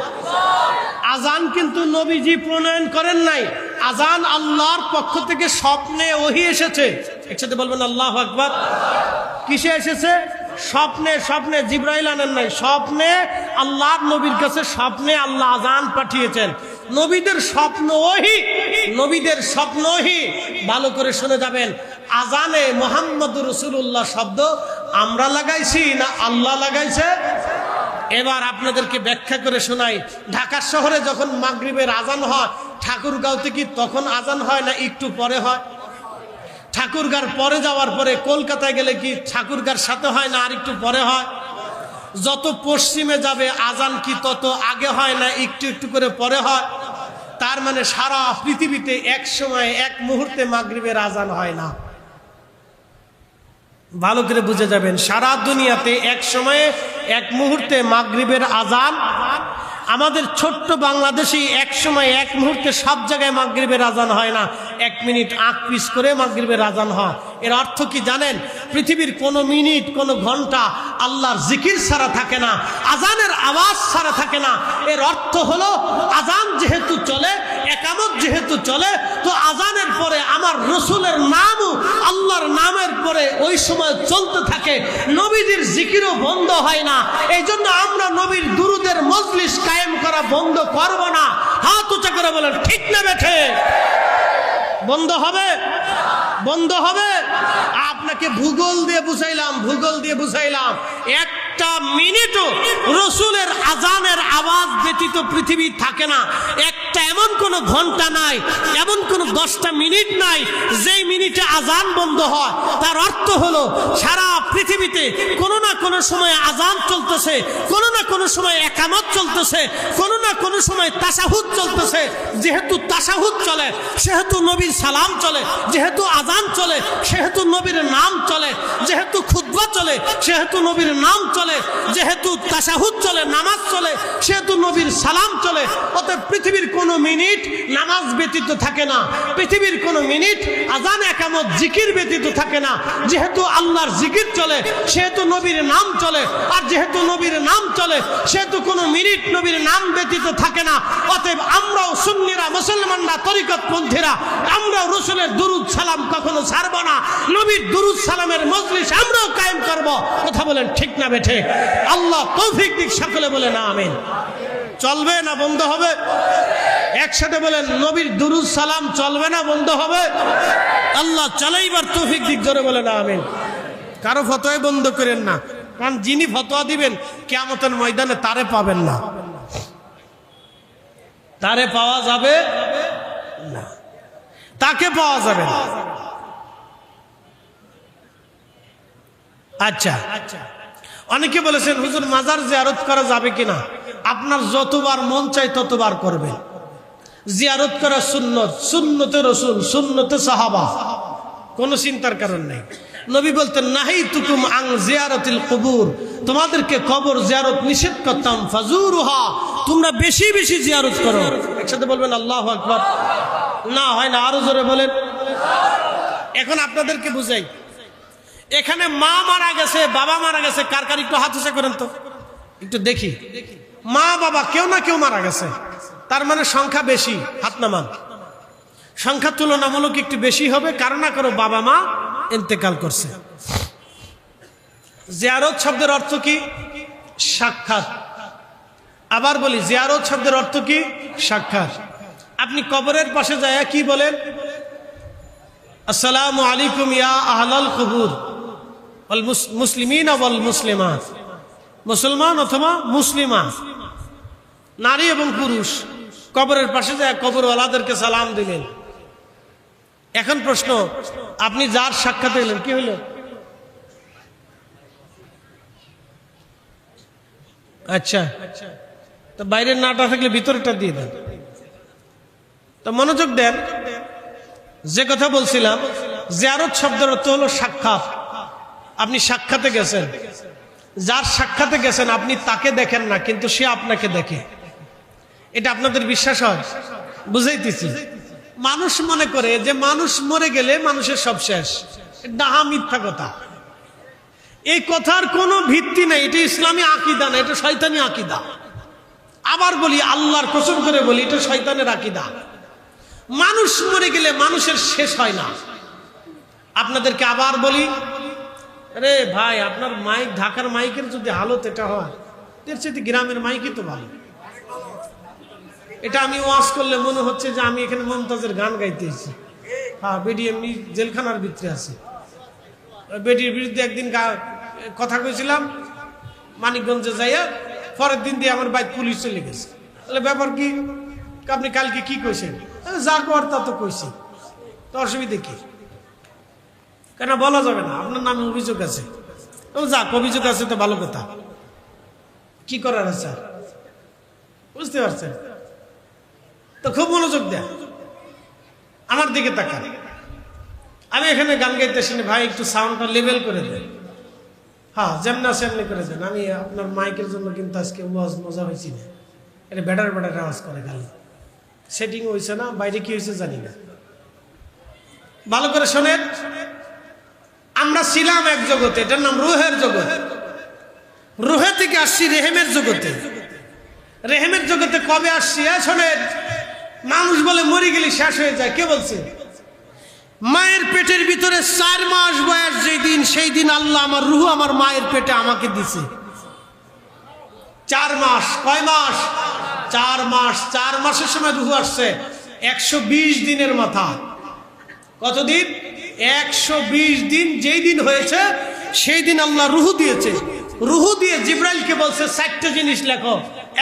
আজান কিন্তু নবীজি প্রণয়ন করেন নাই। আজান আল্লাহর পক্ষ থেকে স্বপ্নে ওহী এসেছে। একসাথে বলবেন আল্লাহু আকবার। কিসে এসেছে? স্বপ্নে। স্বপ্নে জিবরাইল আনেন নাই, স্বপ্নে আল্লাহর নবীর কাছে স্বপ্নে আল্লাহ আজান পাঠিয়েছেন। নবীদের স্বপ্ন ওহী, নবীদের স্বপ্ন ওহী। ভালো করে শুনে যাবেন। আজানে মুহাম্মদুর রাসূলুল্লাহ শব্দ আমরা লাগাইছি না আল্লাহ লাগাইছে? এবার আপনাদেরকে ব্যাখ্যা করে শোনাই। ঢাকা শহরে যখন মাগরিবের আজান হয়, ঠাকুরগাঁওতে কি তখন আজান হয় না একটু পরে হয়? ঠাকুরগাঁর পরে যাওয়ার পরে কলকাতায় গেলে কি ঠাকুরগাঁর সাথে হয় না আর একটু পরে হয়? যত পশ্চিমে যাবে আজান কি তত আগে হয় না একটু একটু করে পরে হয়? তার মানে সারা পৃথিবীতে এক সময় এক মুহূর্তে মাগরিবের আজান হয় না। ভালো করে বুঝে যাবেন, সারা দুনিয়াতে এক সময়ে এক মুহূর্তে মাগরিবের আজান। আমাদের ছোট্ট বাংলাদেশে এক সময় এক মুহূর্তে সব জায়গায় মাগরিবের আজান হয় না, 1 মিনিট আগ পিছ করে মাগরিবের আজান হয়। এর অর্থ কি জানেন? পৃথিবীর কোনো মিনিট কোনো ঘন্টা আল্লাহর জিকির ছাড়া থাকে না, আজানের আওয়াজ ছাড়া থাকে না। এর অর্থ হলো আজান যেহেতু চলে, একামত যেহেতু চলে, তো আজানের পরে আমার রসুলের নামও আল্লাহর নামের পরে ওই সময় চলতে থাকে। নবীজির জিকিরও বন্ধ হয় না। এই জন্য আমরা নবীর দুরুদের মজলিস কায়েম করা বন্ধ করব না। হাত উঁচা করে বলেন ঠিক না বেঠে? বন্ধ হবে? বন্ধ হবে? আপনাকে ভূগোল দিয়ে বুঝাইলাম, ভূগোল দিয়ে বুঝাইলাম। একটা মিনিটও রসুলের আজানের আওয়াজ ব্যতীত পৃথিবী থাকে না। একটা এমন কোনো ঘন্টা নাই, এমন কোনো 10টা মিনিট নাই যেই মিনিটে আজান বন্ধ হয়। তার অর্থ হলো সারা পৃথিবীতে কোনো না কোনো সময় আজান চলতেছে, কোনো না কোনো সময় একামত চলতেছে, কোনো না কোনো সময় তাশাহুদ চলতেছে। যেহেতু তাশাহুদ চলে সেহেতু নবীর সালাম চলে, যেহেতু আজান চলে সেহেতু নবীর নাম চলে, যেহেতু খুতবা চলে সেহেতু নবীর নাম চলে, যেহেতু তাশাহুদ চলে নামাজ চলে সেহেতু নবীর সালাম চলে। অতএব পৃথিবীর কোনো মিনিট নামাজ ব্যতীত থাকে না, পৃথিবীর কোনো মিনিট আজান একামত জিকির ব্যতীত থাকে না। যেহেতু আল্লাহর জিকির চলে সেহেতু নবীর নাম চলে, আর যেহেতু নবীর নাম চলে সেহেতু কোনো মিনিট নবীর নাম ব্যতীত থাকে না। অতএব আমরাও সুন্নিরা, মুসলমানরা, তরিকতপন্থীরা আমরাও রসুলের দুরুদ সালাম কখনো ছাড়ব না। নবীর দুরুদ সালামের মজলিস আমরাও কায়েম করব। কথা বলেন ঠিক না বেঠে? আল্লাহ তৌফিক দিক, সকলে বলে না আমিন। চলবে না বন্ধ হবে? একসাথে বলেন, নবীর দুরুদ সালাম চলবে না বন্ধ হবে? আল্লাহ চালাইবার তৌফিক দিক, জোরে বলে না আমিন। কারো ফতোয়া বন্ধ করেন না, কারণ যিনি ফতোয়া দিবেন কিয়ামতের ময়দানে তারে পাবেন না, তারে পাওয়া যাবে না, তাকে পাওয়া যাবে না। আচ্ছা, অনেকে বলেছেন হুজুর মাজার জিয়ারত করা যাবে কিনা? আপনার যতবার মন চাই ততবার করবেন। জিয়ারত করা সুন্নত, সুন্নতে রসুল, সুন্নতে সাহাবা, কোনো চিন্তার কারণ নেই। নবী বলতেন নাহি তুকুম আং জিয়ারতিল কুবুর, তোমাদেরকে কবর জিয়ারত নিষেধ করতাম, ফাজুরুহা, তোমরা বেশি বেশি জিয়ারত করো। একসাথে বলবেন আল্লাহু আকবার। না হয় না, আরো জোরে বলেন। এখন আপনাদেরকে বুঝাই, এখানে মা মারা গেছে, বাবা মারা গেছে, কার কার একটু হাত উঁচা করেন তো, একটু দেখি। মা বাবা কেউ না কেউ মারা গেছে, তার মানে সংখ্যা বেশি। হাত নামান। সংখ্যা তুলনামূলক একটু বেশি হবে, কারো না কারো বাবা মা ইন্তেকাল করছে। জিয়ারত শব্দের অর্থ কি? সাক্ষাৎ। আবার বলি, জিয়ারত শব্দের অর্থ কি? সাক্ষাৎ। আপনি কবরের পাশে যায় কি বলেন? আসসালামু আলাইকুম ইয়া আহলাল কুবুর ওয়াল মুসলিমিন ওয়াল মুসলিমাত, মুসলমান অথবা মুসলিমা, নারী এবং পুরুষ কবরের পাশে যায় কবরওয়ালাদেরকে সালাম দিলেন। এখন প্রশ্ন, আপনি যার সাক্ষাৎ এলেন কি হইল? আচ্ছা, তো বাইরের নাটা থাকলে ভিতরেটা দিয়ে দেন। তো মনোযোগ দেন, যে কথা বলছিলাম, জিয়ারত শব্দের অর্থ হলো সাক্ষাৎ। আপনি সাক্ষাতে গেছেন, যার সাক্ষাতে গেছেন আপনি তাকে দেখেন না, কিন্তু সে আপনাকে দেখে। এটা আপনাদের বিশ্বাস হয়? বুঝাইতেছি। মানুষ মনে করে যে মানুষ মরে গেলে মানুষের সব শেষ। ডাহা মিথ্যা কথা। এই কথার কোনো ভিত্তি নেই। এটা ইসলামী আকীদা না, এটা শয়তানি আকীদা। আবার বলি, আল্লাহর কসম করে বলি, এটা শয়তানের আকীদা। মানুষ মরে গেলে মানুষের শেষ হয় না। আপনাদেরকে আবার বলি, আরে ভাই, আপনার মাইক, ঢাকার মাইকের যদি হালত এটা হয়, এর চেয়ে গ্রামের মাইকই তো ভালো। এটা আমি ওয়াজ করলে মনে হচ্ছে যে আমি এখানে মমতাজের গান গাইতেছি। হ্যাঁ, বেডি এমনি জেলখানার ভিতরে আছে। বেডির বিরুদ্ধে একদিন কথা কইছিলাম, মানিকগঞ্জে যাইয়া, পরের দিন দিয়ে আমার বাইক পুলিশ চলে গেছে। তাহলে ব্যাপার কি? আপনি কালকে কি কইছেন? যা কর তা তো কইছি, তো অসুবিধা কি? কেন বলা যাবে না? আপনার নামে অভিযোগ আছে। যাক, অভিযোগ আছে তো ভালো কথা, কি করার আছে? বুঝতে পারছেন তো? খুব মনোযোগ দেন, আমার দিকে তাকান। আমি এখানে গান গাইতেছি না ভাই, একটু সাউন্ডটা লেভেল করে দেন। হ্যাঁ, যেমনি আছে এমনি করে দেন। আমি আপনার মাইকের জন্য কিন্তু আজকে মজা হয়েছি না। এটা ব্যাটার ব্যাটার আওয়াজ করে, খালি সেটিং হয়েছে না, বাইরে কি হয়েছে জানি না। ভালো করে শোনেন, আমরা ছিলাম এক জগতে, এটার নাম রুহের জগৎ। রুহে থেকে আসছি রেহেমের জগতে। রেহেমের জগতে কবে আসছি? শোনেন, মানুষ বলে মরে গেলে শেষ হয়ে যায়। কে বলছে? মায়ের পেটের ভিতরে 4 মাস বয়স যেই দিন, সেই দিন আল্লাহ আমার রুহ আমার মায়ের পেটে আমাকে দিছে। 4 মাস। কয় মাস? 4 মাস। 4 মাসের সময় রুহ আসছে। 120 দিনের মাথা। কতদিন? 120 দিন। যেই দিন হয়েছে সেই দিন আল্লাহ রুহ দিয়েছে। রুহ দিয়ে জিব্রাইলকে বলছে 4টা জিনিস লেখো।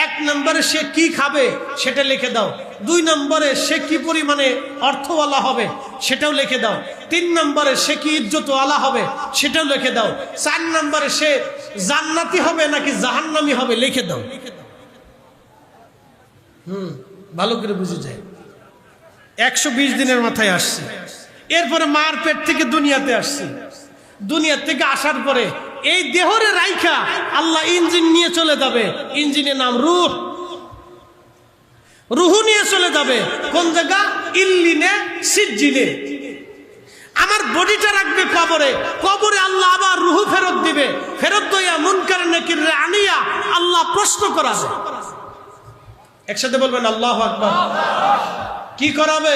এক নম্বরে সে কি খাবে সেটা লিখে দাও, 2 নম্বরে সে কি পরিমাণে অর্থওয়ালা হবে সেটাও লিখে দাও, 3 নম্বরে সে কি ইজ্জতওয়ালা হবে সেটাও লিখে দাও, 4 নম্বরে সে জান্নাতি হবে নাকি জাহান্নামী হবে লিখে দাও। ভালো করে বুঝে যায়। 120 দিনের মাথায় আসছে, এরপরে মার পেট থেকে দুনিয়াতে আসছে। দুনিয়া থেকে আসার পরে এই দেহরে রাইখা আল্লাহ ইঞ্জিন নিয়ে চলে যাবে, ইঞ্জিনের নাম রূহ। রূহ নিয়ে চলে যাবে কোন জায়গা? ইল্লিনে, সিজ্জিনে। আমার বডিটা রাখবে কবরে, কবরে আল্লাহ আবার রূহ ফেরত দিবে, ফেরত দইয়া মুনকার নাকির আনিয়া আল্লাহ প্রশ্ন করাবে। একসাথে বলবেন আল্লাহু আকবার। কি করাবে?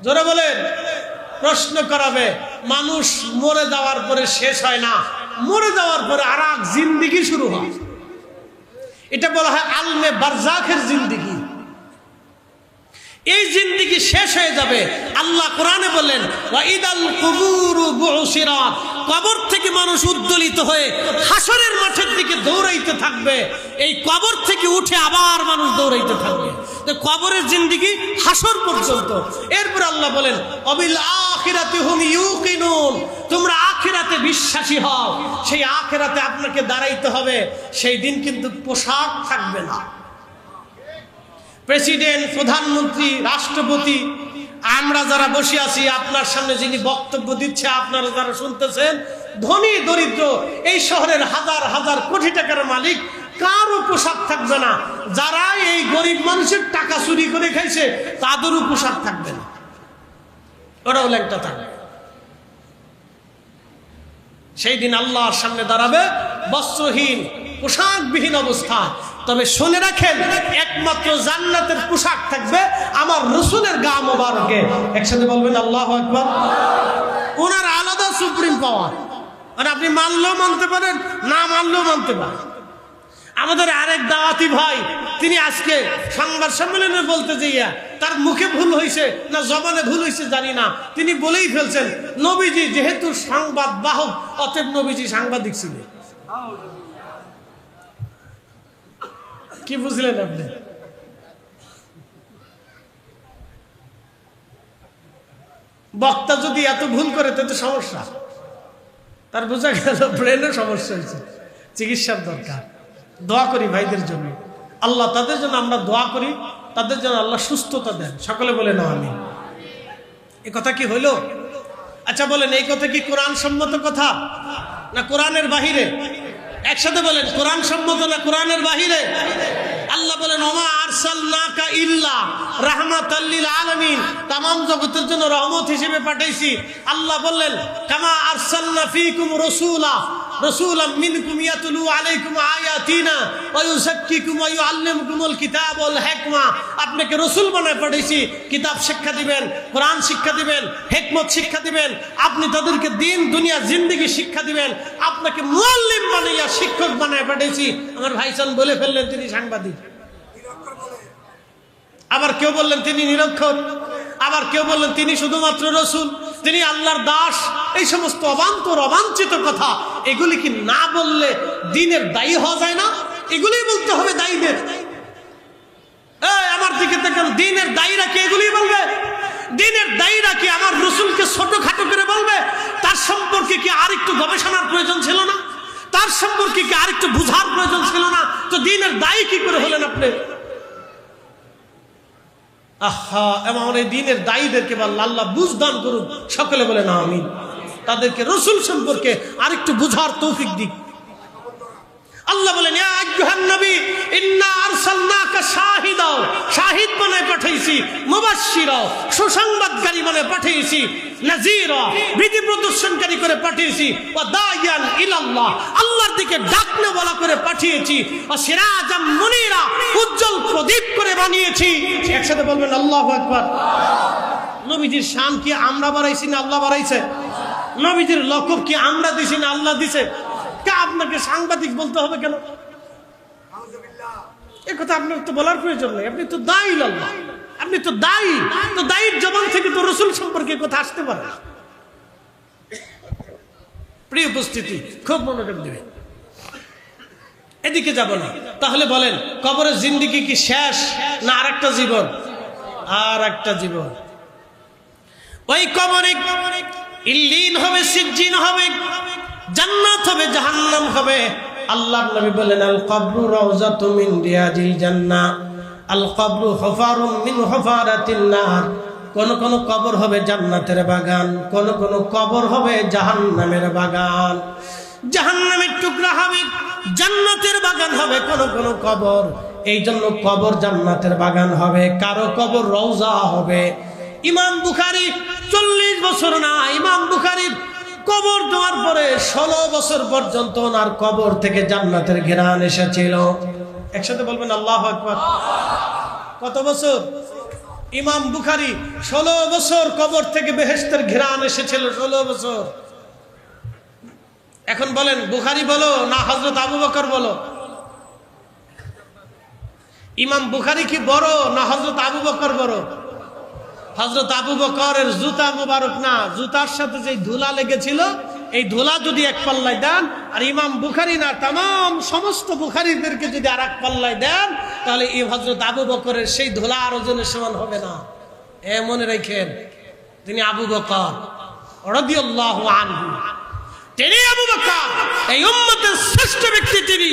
জোরে বলেন। প্রশ্ন করাবে। মানুষ মরে যাওয়ার পরে শেষ হয় না, মরে যাওয়ার পরে আর এক জিন্দেগি শুরু হয়। এটা বলা হয় আলমে বারজাখের জিন্দেগি। এই জিন্দেগি শেষ হয়ে যাবে। আল্লাহ কোরআনে বলেন ওয়াইদাল কুবুরু বুসিরাত, কবর থেকে মানুষ উদ্দোলিত হয়ে হাসরের মাঠের দিকে দৌড়াইতে থাকবে। এই কবর থেকে উঠে আবার মানুষ দৌড়াইতে থাকবে। তো কবরের জিন্দেগি হাসর পর্যন্ত। এরপর আল্লাহ বলেন অবিল আখিরাতি হুম ইউকিনুন, তোমরা আখিরাতে বিশ্বাসী হও। সেই আখিরাতে আপনাকে দাঁড়াইতে হবে। সেই দিন কিন্তু পোশাক থাকবে না। প্রেসিডেন্ট, প্রধানমন্ত্রী, রাষ্ট্রপতি, আমরা যারা বসে আছি, আপনার সামনে যিনি বক্তব্য দিচ্ছে, আপনারা যারা শুনতেছেন, ধনী দরিদ্র, এই শহরের হাজার হাজার কোটি টাকার মালিক, কারো পোশাক থাকবে না। যারা এই গরিব মানুষের টাকা চুরি করে খাইছে তাদেরও পোশাক থাকবে না, ওরাও ল্যাংটা থাকবে। সেই দিন আল্লাহর সামনে দাঁড়াবে বস্ত্রহীন, পোশাকবিহীন অবস্থা। তবে শুনে রাখেন, একমাত্র জান্নাতের পোশাক থাকবে আমার রাসূলের গা মোবারকে। একসাথে বলবেন আল্লাহু আকবার। ওনার আলাদা সুপ্রিম পাওয়ার, আর আপনি মানলেও মানতে পারেন, না মানলেও মানতে পারেন। আমাদের আরেক দাওয়াতি ভাই, তিনি আজকে সংবাদ সম্মেলনে বলতে যাইয়া তার মুখে ভুল হয়েছে না জবানে ভুল হয়েছে জানি না, তিনি বলেই ফেলছেন নবীজি যেহেতু সংবাদ বাহক, অতএব নবীজি সাংবাদিক ছিলেন। কি বুঝলেন আপনি? বক্তা যদি এত ভুল করে তাতে সমস্যা, তার বোঝা গেল ব্রেনে সমস্যা হয়েছে, চিকিৎসার দরকার। দোয়া করি ভাইদের জন্য, আল্লাহ তাদের জন্য আমরা দোয়া করি, তাদের জন্য আল্লাহ সুস্থতা দেন। সকলে বলে না আমিন। এ কথা কি হইল? আচ্ছা বলেন, এই কথা কি কোরআন সম্মত কথা না কোরআনের বাহিরে? একসাথে বলেন, কোরআন সম্মত না কোরআনের বাহিরে? আল্লাহ বলেন ওমা আরসালনাকা ইল্লা রাহমাতাল লিল আলামিন, तमाम জগতের জন্য রহমত হিসেবে পাঠাইছি। আল্লাহ বললেন কামা আরসালনা ফীকুম রাসূলা রাসূলাম মিনকুম ইয়াতলু আলাইকুম আয়াতিনা ওয়া ইউযাক্কিকুম ওয়া ইউআল্লিমুকুমুল কিতাব ওয়াল হিকমা। আপনাকে রাসূল বানায় পাঠাইছি, কিতাব শিক্ষা দিবেন, কোরআন শিক্ষা দিবেন, হিকমত শিক্ষা দিবেন, আপনি তাদেরকে দিন দুনিয়া জিন্দেগি শিক্ষা দিবেন। আপনাকে মুআল্লিম বানাইয়া শিক্ষক বানায় পাঠাইছি। আমার ভাইজান বলে ফেললেন তিনি সাংবাদিক। আবার কেউ বললেন তিনি নিরক্ষর, আবার কেউ বললেন তিনি শুধুমাত্র রাসূল, তিনি আল্লাহর দাস। এই সমস্ত অবান্তর অবাঞ্ছিত কথা, এগুলি কি না বললে দ্বীনের দায়ী হওয়া যায় না? এগুলি বলতে হবে দায়ীদের। আমার দিকে দেখেন, দ্বীনের দায়ীরা কি এগুলি বলবে? দ্বীনের দায়ীরা কি আমার রাসূলকে ছোটখাটো করে বলবে? তার সম্পর্কে কি আরেকটু গবেষণার প্রয়োজন ছিল না? তার সম্পর্কে কি আরেকটু বুঝার প্রয়োজন ছিল না? তো দ্বীনের দায়ী কি করে হলেন আপনি? আহা, এমন এই দ্বীনের দায়ীদেরকে আল্লাহ বুঝ দান করুন। সকলে বলে না আমিন। তাদেরকে রাসূল সম্পর্কে আরেকটু বুঝার তৌফিক দিক। আল্লাহ বলেন ইয়া আইয়ুহান নবী ইন্না আরসালনাকা শাহিদা, শাহিদ বানায় পাঠাইছি, মুবাশশিরা, সুসংবাদকারী বানায় পাঠিয়েছি, নাযীরা, বিধি প্রদর্শনকারী করে পাঠিয়েছি, ওয়া দাইয়ান ইলাল্লাহ, আল্লাহর দিকে ডাকনে বলা করে পাঠিয়েছি, ওয়া সিরাজাম মুনীরা, উজ্জ্বল প্রদীপ করে বানিয়েছি। একসাথে বলবেন আল্লাহু আকবার। নবীজির শান কি আমরা বাড়াইছি না আল্লাহ বাড়াইছে? নবীজির লকব কি আমরা দিছি না আল্লাহ দিছে? আপনাকে সাংবাদিক বলতে হবে কেন? এ কথা আপনার তো বলার প্রয়োজন নেই। আপনি তো দায়ী আল্লাহ, আপনি তো দায়ী। তো দায়ীর জবান থেকে তো রাসূল সম্পর্কে কথা আসতে পারে। প্রিয় উপস্থিতি, খুব মনোযোগ দেবে। এদিকে যাব না। তাহলে বলেন কবরের জিন্দেগি কি শেষ না আরেকটা জীবন? আর একটা জীবন। ওই কবরে ইল্লিন হবে, সিজ্জিন হবে, জান্নাত হবে, জাহান্নাম হবে। আল্লাহর নবী বলেন আল কবরু রাউযাতুম মিন রিয়াজিল জান্নাহ, আল কবরু হুফারুম মিন হুফারাতিন নার। কোন কোন কবর হবে জান্নাতের বাগান, কোন কোন কবর হবে জাহান্নামের বাগান। জাহান্নামের টুকরা হবে, জান্নাতের বাগান হবে কোন কোন কবর। এই জন্য কবর জান্নাতের বাগান হবে, কারো কবর রওজা হবে। ইমাম বুখারী 40 বছর না, ইমাম বুখারীর কবর দেওয়ার পরে 16 বছর পর্যন্ত ওনার কবর থেকে জান্নাতের ঘ্রাণ এসেছিল। একসাথে বলবেন আল্লাহু আকবার। কত বছর? ইমাম বুখারী 16 বছর কবর থেকে বেহেশতের ঘ্রাণ এসেছিল, 16 বছর। এখন বলেন বুখারী বলো না হযরত আবু বকর বলো? ইমাম বুখারী কি বড় না হযরত আবু বকর বড়? হযরত আবু বকরের জুতা মোবারক না, জুতার সাথে যে ধুলা লেগেছিল এই ধুলা যদি এক পাল্লায় দেন, আর ইমাম বুখারী না তামাম সমস্ত বুখারীদেরকে যদি আর এক পাল্লায় দেন, তাহলে এই হযরত আবু বকরের সেই ধুলা আর ওজনের সমান হবে না। মনে রাখেন, তিনি আবু বকর রাদিয়াল্লাহু আনহু, তিনি আবু বকর, এই উম্মতের শ্রেষ্ঠ ব্যক্তি তিনি।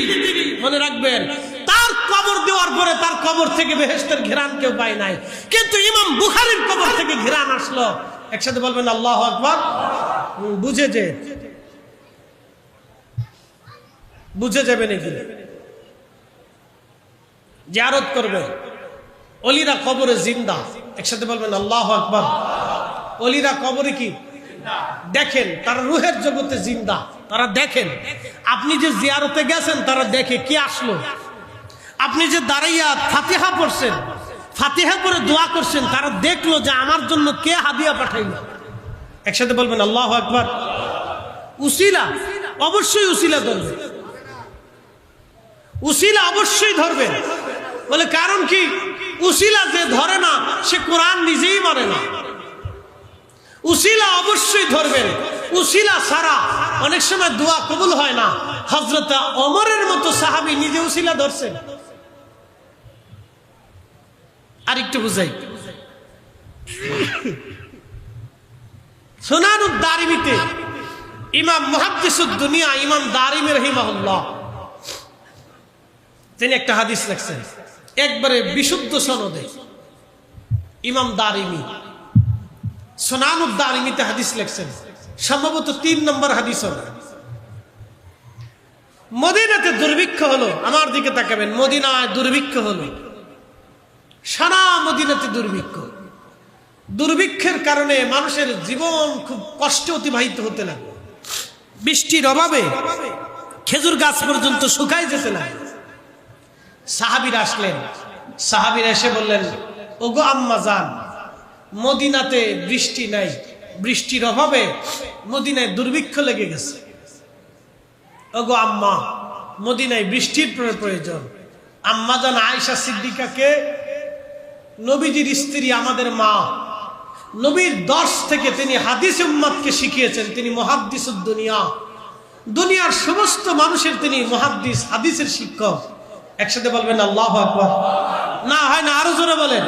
মনে রাখবেন, তার কবর দেওয়ার পরে তার কবর থেকে বেহেশতের ঘ্রাণ কেউ পায় নাই, কিন্তু ইমাম বুখারীর কবর থেকে ঘ্রাণ আসলো। একসাথে বলবেন আল্লাহু আকবার। বুঝে যাবে নাকি? জিয়ারত করবে, ওলিরা কবরে জিন্দা। একসাথে বলবেন আল্লাহু আকবার। ওলিরা কবরে কি দেখেন? তারা রূহের জগতে জিন্দা, তারা দেখেন। আপনি যে জিয়ারতে গেছেন তারা দেখে কি আসলো। আপনি যে দাঁড়াইয়া ফাতিহা পড়ছেন, ফাতিহা পড়ে দোয়া করছেন, তারা দেখলো যে আমার জন্য কে হাদিয়া পাঠাইল। একসাথে বলবেন আল্লাহু আকবার। উসিলা, অবশ্যই উসিলা ধরবে, উসিলা অবশ্যই ধরবে। বলে কারণ কি? উসিলা যে ধরে না সে কোরআন নিজেই মানে না। উসিলা অবশ্যই ধরবেন। উসিলা ছাড়া অনেক সময় দোয়া কবুল হয় না। হযরত ওমরের মতো সাহাবী নিজে উসিলা ধরছেন। আর একটু বুঝাই, সুনানুদ দারিমিতে ইমাম মুহাদ্দিসুদ দুনিয়া ইমাম দারিমি রাহিমাহুল্লাহ তিনি একটা হাদিস লিখছেন, একবারে বিশুদ্ধ সনদে। ইমাম দারিমি সুনানুদ দারিমিতে হাদিস লিখছেন, সম্ভবত 3 নম্বর হাদিস হবে। মদিনাতে দুর্ভিক্ষ হলো, আমার দিকে তাকাবেন, মদিনায় দুর্ভিক্ষ হলো, সারা মদিনাতে দুর্ভিক্ষ। দুর্ভিক্ষের কারণে মানুষের জীবন খুব কষ্টে অতিবাহিত হতে লাগলো। বৃষ্টির অভাবে খেজুর গাছ পর্যন্ত শুকায় যেতে লাগলো। সাহাবীরা আসলেন, সাহাবীরা এসে বললেন, ওগো আম্মা জান, মদিনাতে বৃষ্টি নাই, বৃষ্টির অভাবে মদিনায় দুর্ভিক্ষ লেগে গেছে। ওগো আম্মা, মদিনায় বৃষ্টির প্রয়োজন। আম্মা জান আয়েশা সিদ্দিকাকে, নবীজির স্ত্রী, আমাদের মা, নবীর দর্শ থেকে তিনি হাদিস উম্মতকে শিখিয়েছেন। তিনি মুহাদ্দিসুদ দুনিয়া, দুনিয়ার সমস্ত মানুষের তিনি মুহাদ্দিস, হাদিসের শিক্ষক। একসাথে বলবেন আল্লাহু আকবার। না হয় না, আরো জোরে বলেন।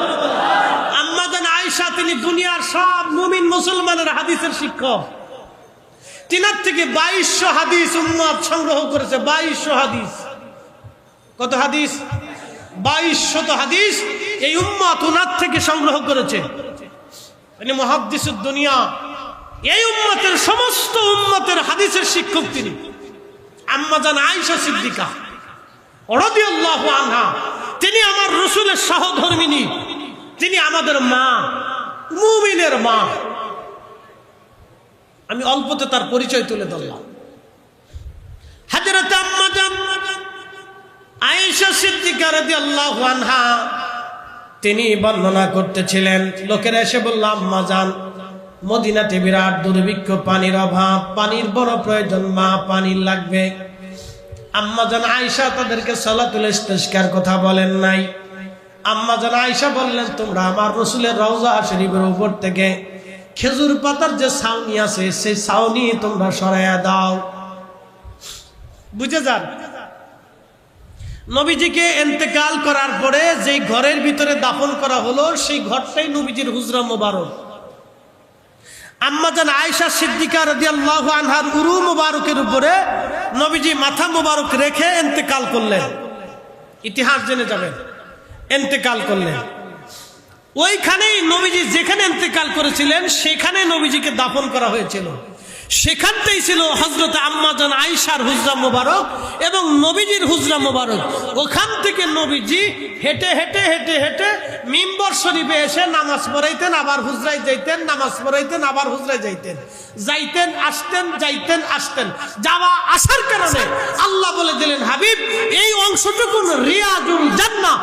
আম্মা জান আয়েশা তিনি দুনিয়ার সব মুমিন মুসলমানের হাদিসের শিক্ষক। তিনার থেকে 2200 হাদিস উম্মত সংগ্রহ করেছে। 2200 হাদিস। কত হাদিস? 2200 হাদিস এই উম্মত উনার থেকে সংগ্রহ করেছে। তিনি মুহাদ্দিসুদ দুনিয়া, এই উম্মতের সমস্ত উম্মতের হাদিসের শিক্ষক তিনি। আম্মা জান আয়েশা সিদ্দিকা রাদিয়াল্লাহু আনহা, তিনি আমার রাসূলের সহধর্মিনী, তিনি আমাদের মা, মুমিনের মা। আমি অল্পতে তার পরিচয় তুলে ধরলাম। হযরত আম্মা জান আয়েশা সিদ্দিকা রাদিয়াল্লাহু আনহা তিনি বর্ণনা করতেছিলেন। লোকেরা এসে বলল, আম্মা জান, মদিনাতে বিরাট দুর্ভিক্ষ, পানির অভাব, পানির বড় প্রয়োজন, মা পানি লাগবে। আম্মা জান আয়েশা তাদেরকে সালাতুল ইস্তিসকার কথা বলেন নাই। আম্মা জান আয়েশা বললেন, তোমরা আমার রাসূলের রওজা শরীফের উপর থেকে খেজুর পাতার যে ছাউনি আছে সেই ছাউনি তোমরা সরাইয়া দাও। বুঝে যান, নবীজিকে ইন্তেকাল করার পরে যেই ঘরের ভিতরে দাফন করা হলো সেই ঘরটাই নবীজির হুজরা মোবারক। আম্মা জান আয়েশা সিদ্দিকা রাদিয়াল্লাহু আনহার উরু মোবারকের উপরে নবীজি মাথা মোবারক রেখে ইন্তেকাল করলেন। ইতিহাস জেনে যাবেন, ইন্তেকাল করলেন। ওইখানেই নবীজি যেখানে ইন্তেকাল করেছিলেন সেখানে নবীজিকে দাফন করা হয়েছিল। সেখানটাই ছিল হযরত আম্মা জান আয়েশার হুজরা মোবারক এবং নবীজির হুজরা মোবারক। ওখান থেকে নবীজি হেঁটে হেঁটে হেঁটে হেঁটে মিম্বর শরীফে এসে নামাজ পড়াইতেন, আবার হুজরায় যাইতেন, নামাজ পড়াইতেন, আবার হুজরায় যাইতেন, যাইতেন আসতেন, যাইতেন আসতেন। যাওয়া আসার কারণে আল্লাহ বলে দিলেন, হাবিব এই অংশটুকু রিয়াজুল জান্নাহ,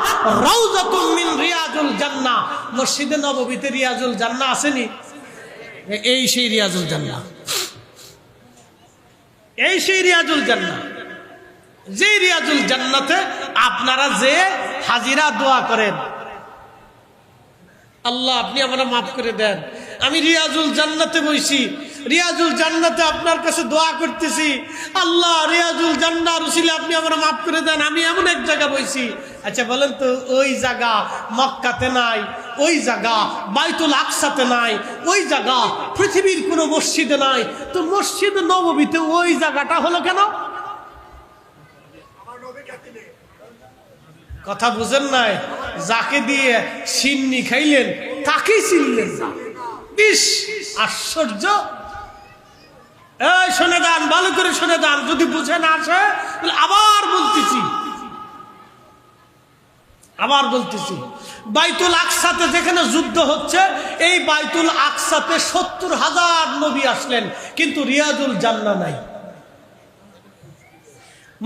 রাউযাতুম মিন রিয়াজুল জান্নাহ। মসজিদে নববীতে রিয়াজুল জান্নাহ আসেনি? এই সেই রিয়াজুল জান্নাহ, এই সেই রিয়াজুল জান্নাহ, যে রিয়াজুল জান্নাতে আপনারা যে হাজিরা দোয়া করেন, আল্লাহ আপনি আমরা মাফ করে দেন, আমি রিয়াজুল জান্নাতে বইছি, রিয়াজুল জান্নাতে আপনার কাছে দোয়া করতেছি, আল্লাহ রিয়াজুল জান্নাহর উসিলা আপনি আমরা মাফ করে দেন, আমি এমন এক জায়গা বইছি। আচ্ছা বলেন তো, ওই জায়গা মক্কাতে নাই, ওই জায়গা বাইতুল আকসাতে নাই, ওই জায়গা পৃথিবীর কোনো মসজিদে নাই, তো মসজিদ নববীতে ওই জায়গাটা হলো কেন? কথা বুঝেন নাই? যাকে দিয়ে সিন্নি খাইলেন তাকেই চিনলেন না। ইস আশ্চর্য! এই শুনে যান, ভালো করে শুনে যান, যদি বুঝে না আসে আবার বলতেছি, আবার বলতেছি। বাইতুল আকসাতে যেখানে যুদ্ধ হচ্ছে, এই বাইতুল আকসাতে ৭০,০০০ নবী আসলেন, কিন্তু রিয়াজুল জান্নাহ নাই।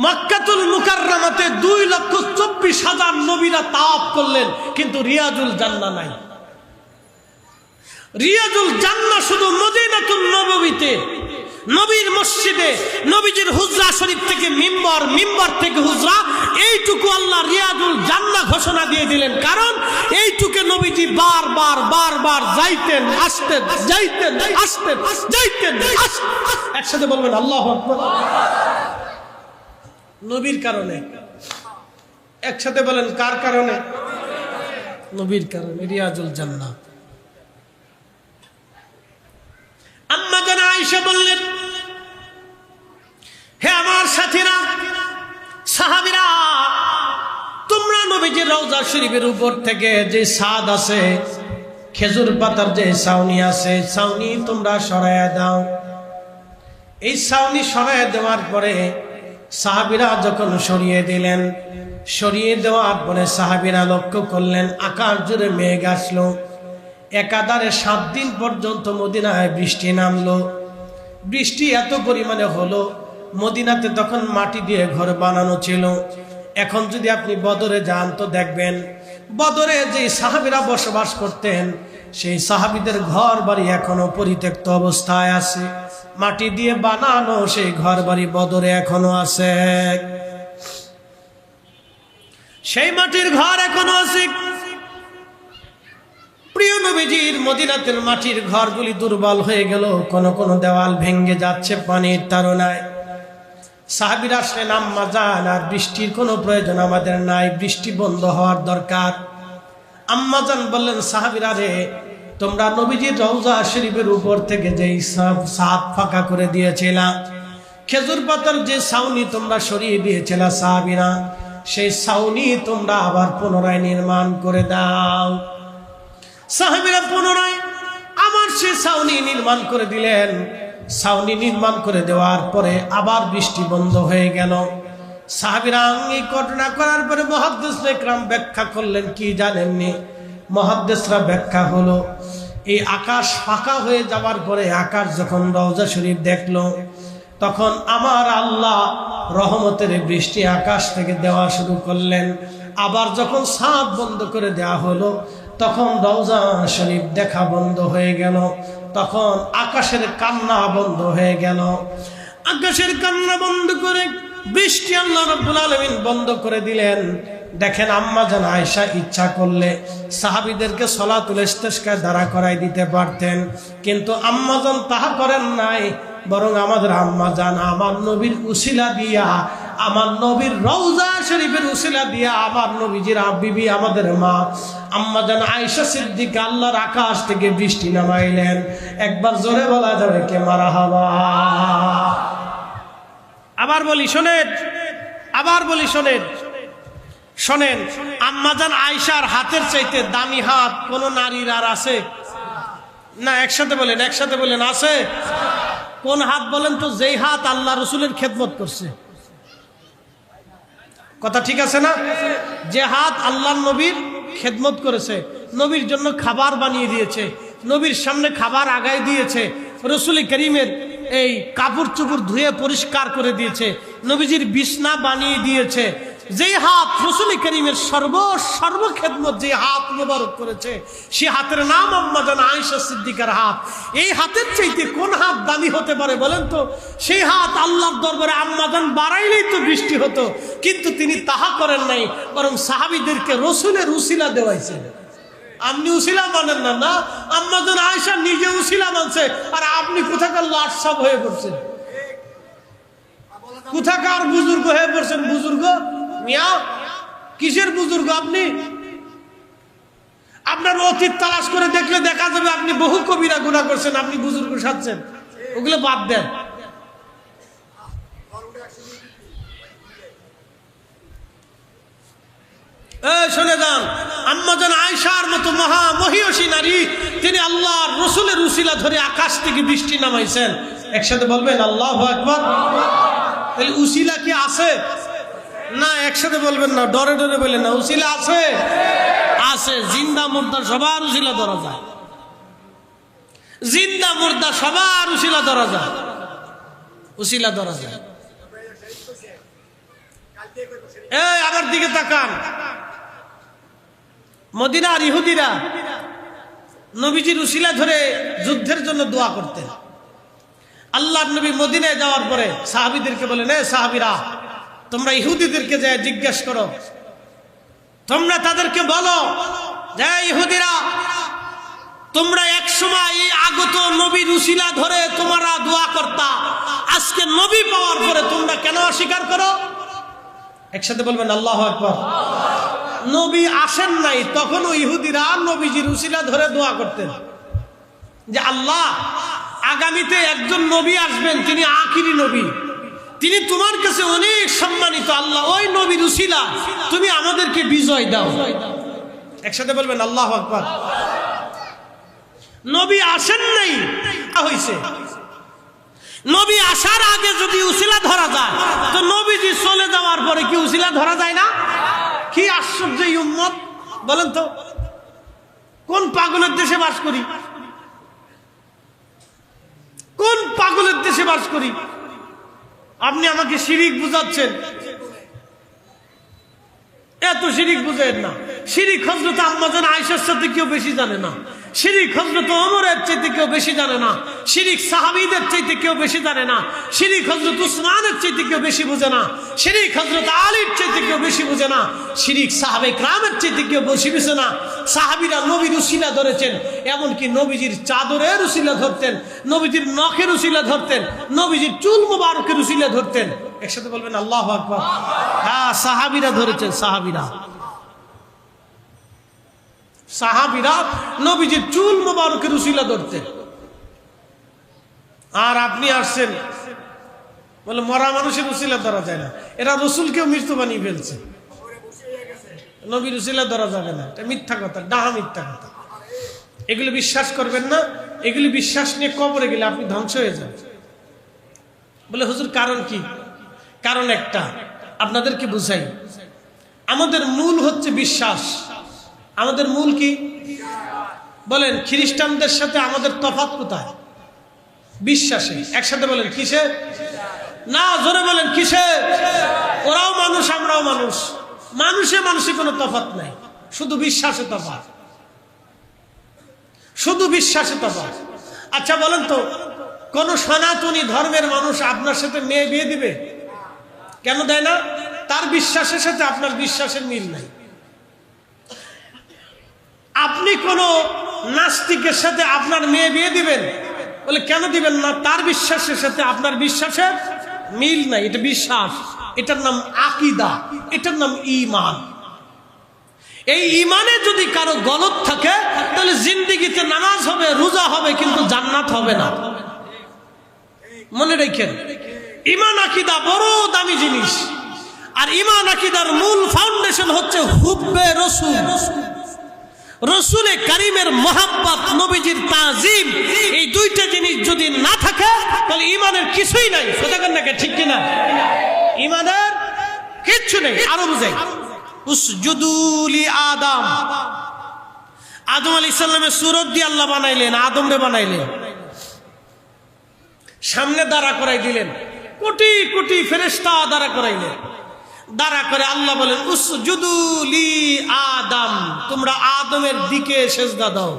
মক্কাতুল মুকাররমাতে ২,২৪,০০০ নবীরা তাওয়াফ করলেন, কিন্তু রিয়াজুল জান্নাহ নাই। রিয়াজুল জান্নাহ শুধু মদিনাতুন নববীতে, নবীর মসজিদে, নবীজির হুজরা শরীফ থেকে মিম্বর, মিম্বর থেকে হুজরা, এইটুকু আল্লাহ রিয়াজুল জান্নাহ ঘোষণা দিয়ে দিলেন। কারণ এইটুকে নবীজি বারবার বারবার যাইতেন আসতেন, যাইতেন আসতেন, যাইতেন আসতেন। একসাথে বলবেন আল্লাহু আকবার। নবীর কারণে। একসাথে বলেন কার কারণে? নবীর কারণে। রিয়াজুল জান্নাহ। আম্মা জান আয়েশা বললেন, হে আমার সাথীরা, সাহাবীরা, তোমরা নবীজির রওজা শরীফের উপর থেকে যে ছাদ আছে, খেজুর পাতার যে ছাউনি আছে, ছাউনি তোমরা সরাইয়া দাও। এই ছাউনি সরাইয়া দেওয়ার পরে সাহাবীরা যখন সরিয়ে দিলেন, সরিয়ে দেওয়ার পরে সাহাবীরা লক্ষ্য করলেন আকাশ জুড়ে মেঘ আসলো। একাধারে ৭ দিন পর্যন্ত মদিনায় বৃষ্টি নামলো। বৃষ্টি এত পরিমাণে হলো, মদিনাতে তখন মাটি দিয়ে ঘর বানানো ছিল। এখন যদি আপনি বদরে যান তো দেখবেন, বদরে যে সাহাবীরা বসবাস করতেন, সেই সাহাবীদের ঘর বাড়ি এখনো পরিত্যক্ত অবস্থায় আছে। মাটি দিয়ে বানানো সেই ঘর বাড়ি বদরে এখনো আছে, সেই মাটির ঘর এখনো আছে। প্রিয় নবীজির মদিনাতের মাটির ঘরগুলি দুর্বল হয়ে গেল, কোন কোন দেওয়াল ভেঙে যাচ্ছে পানির তাড়নায়। সাহাবীরা আসলেন, আম্মা জান আর বৃষ্টির কোনো প্রয়োজন আমাদের নাই, বৃষ্টি বন্ধ হওয়ার দরকার। আম্মা জান বললেন, সাহাবীরা রে, তোমরা নবীজির রওজা শরীফের উপর থেকে যেই ছাদ ফাঁকা করে দিয়েছিলা, খেজুর পাতার যে ছাউনি তোমরা সরিয়ে দিয়েছিলা সাহাবীরা, সেই ছাউনি তোমরা আবার পুনরায় নির্মাণ করে দাও। সাহাবীরা পুনরায় আবার সেই ছাউনি নির্মাণ করে দিলেন। ছাউনি নির্মাণ করে দেওয়ার পরে আবার বৃষ্টি বন্ধ হয়ে গেল। সাহাবীরা এই ঘটনা করার পরে মুহাদ্দিসরা ইকরাম ব্যাখ্যা করলেন, কি জানেননি? মুহাদ্দিসরা ব্যাখ্যা হলো, এই আকাশ ফাঁকা হয়ে যাওয়ার পরে আকাশ যখন রওজা শরীফ দেখলো, তখন আমার আল্লাহ রহমতের বৃষ্টি আকাশ থেকে দেওয়া শুরু করলেন। আবার যখন ছাদ বন্ধ করে দেওয়া হলো, তখন রওজা শরীফ দেখা বন্ধ হয়ে গেল। তখন আকাশের কান্না বন্ধ হয়ে গেল। আকাশের কান্না বন্ধ করে বৃষ্টি আল্লাহ রাব্বুল আলামিন বন্ধ করে দিলেন। দেখেন, আম্মা জান আয়েশা ইচ্ছা করলে সাহাবীদেরকে সলাতুল ইস্তিসকায় দাঁড়া করাই দিতে পারতেন, কিন্তু আম্মা জান তাহা করেন নাই। বরং আমাদের আম্মা জান আমার নবীর উসিলা দিয়া আমার নবীর রওজা শরীফের উসিলা দিয়া আমার নবীজির বিবি আমাদের মা আম্মা জান আয়েশা সিদ্দিকা আল্লাহর আকাশ থেকে বৃষ্টি নামাইলেন। একবার জোরে বলা যাবে কে মারহাবা। আবার বলি শোনেন, আবার বলি শোনেন, শোনেন, আম্মা জান আয়েশার হাতের চাইতে দামি হাত কোন নারীর আর আছে না? একসাথে বলেন, একসাথে বলেন, আছে? কোন হাত বলেন তো? যেই হাত আল্লাহ রসুলের খেদমত করছে। কথা ঠিক আছে না? যে হাত আল্লাহ নবীর খেদমত করেছে, নবীর জন্য খাবার বানিয়ে দিয়েছে, নবীর সামনে খাবার আগায় দিয়েছে, রসুল করিমের এই কাপড় চোপড় ধুয়ে পরিষ্কার করে দিয়েছে, নবীজির বিছনা বানিয়ে দিয়েছে, যেই হাত রসুল করিমের সর্ব খেদমত যে হাত মোবারক করেছে, সে হাতের নাম আম্মা জান আয়েশা সিদ্দিকার হাত। এই হাতের চাইতে কোন হাত দামি হতে পারে বলেন তো? সেই হাত আল্লাহর দরবারে আম্মা জান বাড়াইলেই তো বৃষ্টি হতো, কিন্তু তিনি তাহা করেন নাই, বরং সাহাবীদেরকে রসুলের উসিলা দেওয়াইছেন। আপনি উসিলা মানেন না? না, আম্মা জান আয়েশা নিজে উসিলা মানছে, আর আপনি কোথাকার লাটসাপ হয়ে পড়ছেন, কোথাকার বুজুর্গ হয়ে পড়ছেন। বুজুর্গ মিয়া, কিসের বুজুর্গ আপনি? আপনার অতীত তালাশ করে দেখলে দেখা যাবে আপনি বহু কবিরা গুনাহ করছেন, আপনি বুজুর্গ সাজছেন। ওগুলো বাদ দেন। শুনে যান, আম্মা জান আয়েশার মতো মহা মহিয়সী নারী, তিনি আল্লাহর রসুলের উসিলা ধরে আকাশ থেকে বৃষ্টি নামাইছেন। একসাথে বলবেন আল্লাহু আকবার। তাহলে উসিলা কি আছে না? একসাথে বলবেন না, ডরে ডরে বললেন না। উসিলা আছে, আছে। জিন্দা মুর্দা সবার উসিলা ধরা যায়, জিন্দা মুর্দা সবার উসিলা ধরা যায়, উসিলা ধরা যায়। এই আমার দিকে তাকান, মদিনার ইহুদিরা নবীজির উসিলা ধরে যুদ্ধের জন্য দোয়া করতেন। আল্লাহর নবী মদিনায় যাওয়ার পরে সাহাবীদেরকে বলেন, এ সাহাবীরা, তোমরা ইহুদিদেরকে যায় জিজ্ঞেস করো, তোমরা তাদেরকে বলো যে ইহুদিরা, তোমরা এক সময় আগত নবীর উসিলা ধরে তোমরা দোয়া করতা, আজকে নবী পাওয়ার পরে তোমরা কেন অস্বীকার করো? একসাথে বলবেন আল্লাহু আকবার। নবী আসেন নাই, তখনও ইহুদিরা নবীজির উসিলা ধরে দোয়া করতেন যে আল্লাহ, আগামীতে একজন নবী আসবেন, তিনি আখিরি নবী, তিনি তোমার কাছে অনেক সম্মানিত, আল্লাহ ওই নবীর উসিলা তুমি আমাদেরকে বিজয় দাও। একসাথে বলবেন আল্লাহু আকবার। নবী আসেন নাই হইছে, নবী আসার আগে যদি উসিলা ধরা যায়, তো নবীজি চলে যাওয়ার পরে কি উসিলা ধরা যায় না? কি আশ্চর্য উম্মত বলেন তো। কোন পাগলের দেশে বাস করি, কোন পাগলের দেশে বাস করি? আপনি আমাকে শিরিক বুঝাচ্ছেন, এত শিরিক বুঝেন না। শিরিক হযরত আম্মা জান আয়েশার সাথে কেউ বেশি জানে না, শিরিক হযরত ওমরের চাইতে কেউ বেশি জানে না, শিরিক সাহাবীদের চাইতে কেউ বেশি জানে না, শিরিক হযরত উসমানের চাইতে কেউ বেশি বুঝে না, শিরিক হযরত আলীর চাইতে কেউ বেশি বুঝে না, শিরিক সাহাবে কিরামের চাইতে কেউ বেশি বুঝে না। সাহাবীরা নবীর উসিলা ধরেছেন, এমনকি নবীজির চাদরের উসিলা ধরতেন, নবীজির নখের উসিলা ধরতেন, নবীজির চুল মুবারকের উসিলা ধরতেন। একসাথে বলবেন আল্লাহু আকবার। হ্যাঁ, সাহাবীরা ধরেছেন, সাহাবীরা, সাহাবীরা নবীজির চুল মুবারকের উসিলা ধরতেন। আর আপনি আসছেন বলে মরা মানুষের উসিলা ধরা যায় না, এরা রসুলকেও মৃত্যু বানিয়ে ফেলছে, নবীর উসিলা ধরা যাবে না। এটা মিথ্যা কথা, ডাহা মিথ্যা কথা। এগুলো বিশ্বাস করবেন না, এগুলি বিশ্বাস নিয়ে কবরে গেলে আপনি ধ্বংস হয়ে যাবেন। বলে হুজুর কারণ কি? কারণ একটা, আপনাদেরকে বুঝাই। আমাদের মূল হচ্ছে বিশ্বাস। আমাদের মূল কি বলেন? খ্রিস্টানদের সাথে আমাদের তফাৎ কোথায়? বিশ্বাসে। একসাথে বলেন কিসে? না, জোরে বলেন কিসে? ওরাও মানুষ, আমরাও মানুষ, মানুষে মানুষে কোনো তফাৎ নাই, শুধু বিশ্বাসে তফাৎ, শুধু বিশ্বাসে তফাৎ। আচ্ছা বলেন তো, কোন সনাতনী ধর্মের মানুষ আপনার সাথে মেয়ে বিয়ে দিবে? কেন দেয় না? তার বিশ্বাসের সাথে আপনার বিশ্বাসের মিল নাই। আপনি কোন নাস্তিকের সাথে আপনার মেয়ে বিয়ে দিবেন? বলে কেন দিবেন না? তার বিশ্বাসের সাথে আপনার বিশ্বাসের মিল নাই, এটা বিশ্বাস। এটার নাম আকীদা, এটার নাম ঈমান। এই ঈমানে যদি কারো গলত থাকে তাহলে জিন্দেগিতে নামাজ হবে, রোজা হবে, কিন্তু জান্নাত হবে না। মনে রাখেন, ঈমান আকীদা বড় দামি জিনিস। আর ঈমান আকীদার মূল ফাউন্ডেশন হচ্ছে হুব্বে রাসূল, রাসূলে কারীমের মুহাব্বত, নবীজির তাজিম। এই দুইটা জিনিস যদি না থাকে তাহলে ঈমানের কিছুই নাই। সোজাগান নাকি, ঠিক কিনা? ঈমানের কিচ্ছু নেই। আরো বুঝাই, উসজুদু লি আদম। আদম আলাইহিস সালামের সুরত দিয়ে আল্লাহ বানাইলেন, আদমরে বানাইলেন, সামনে দাঁড়া করাই দিলেন, কোটি কোটি ফেরেশতা দাঁড়া করাইলেন। দাঁড়া করে আল্লাহ বলেন, উসজুদু লি আদম, তোমরা আদমের দিকে সেজদা দাও।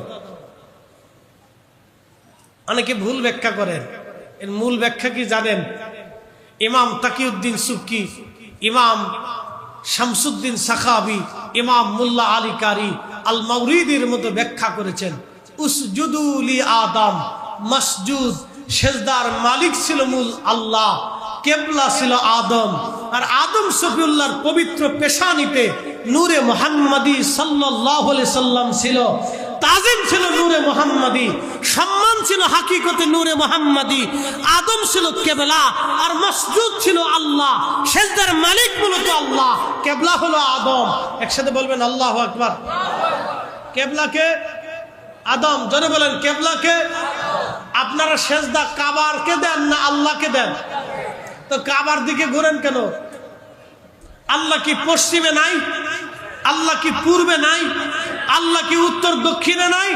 অনেকে ভুল ব্যাখ্যা করেন। এর মূল ব্যাখ্যা কি জানেন? ইমাম তাকিউদ্দিন সুবকি, ইমাম শামসুদ্দিন সাখাবি, ইমাম মুল্লা আলী কারি আল মাওরিদির মতো ব্যাখ্যা করেছেন। উসজুদু লি আদম, মসজুদ, সেজদার মালিক ছিল মূল আল্লাহ, কেবলা ছিল আদম। আর আদম সফিউল্লাহর পবিত্র পেশানিতে নূরে মুহাম্মাদি সাল্লাল্লাহু আলাইহি সাল্লাম ছিল, তাজিম ছিল নূরে মুহাম্মাদি, সম্মান ছিল হাকিকতে নূরে মুহাম্মাদি। আদম ছিল কেবলা আর মসজুদ ছিল আল্লাহ, সেজদার মালিক মূলত আল্লাহ, কেবলা হলো আদম। একসাথে বলবেন আল্লাহু আকবার। কেবলাকে আদম, জোরে বলেন কেবলাকে। আপনারা সেজদা কাবারকে দেন না আল্লাহকে দেন? তো কাবার দিকে ঘুরেন কেন? আল্লাহ কি পশ্চিমে নাই? আল্লাহ কি পূর্বে নাই? আল্লাহ কি উত্তর দক্ষিণে নাই?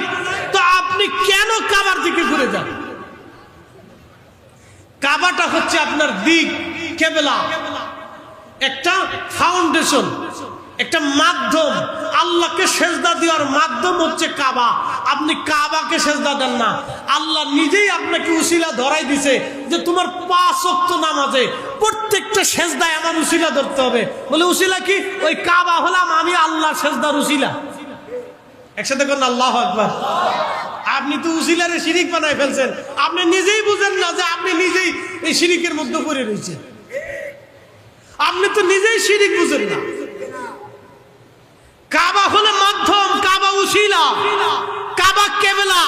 তো আপনি কেন কাবার দিকে ঘুরে যান? কাবাটা হচ্ছে আপনার দিক, কেবলা একটা ফাউন্ডেশন, একটা মাধ্যম। আল্লাহকে সেজদা দেওয়ার মাধ্যম হচ্ছে কাবা। আপনি কাবাকে সেজদা দেন না, আল্লাহ নিজেই আপনাকে উসিলা ধরাই দিছে যে তোমার 5 ওয়াক্ত নামাজে প্রত্যেকটা সেজদায় আমার উসিলা ধরতে হবে। বলে উসিলা কি? ওই কাবা হলাম আমি, আল্লাহ সেজদার উসিলা। একসাথে কোন আল্লাহু আকবার। আপনি তো উসিলারে শিরিক বানাই ফেলছেন, আপনি নিজেই বুঝেন না যে আপনি নিজেই এই শিরিকের মধ্যে পড়ে রয়েছেন। আপনি তো নিজেই শিরিক বুঝেন না। কাবা হলো মাধ্যম, কাবা উসিলা, কাবা কেবলা,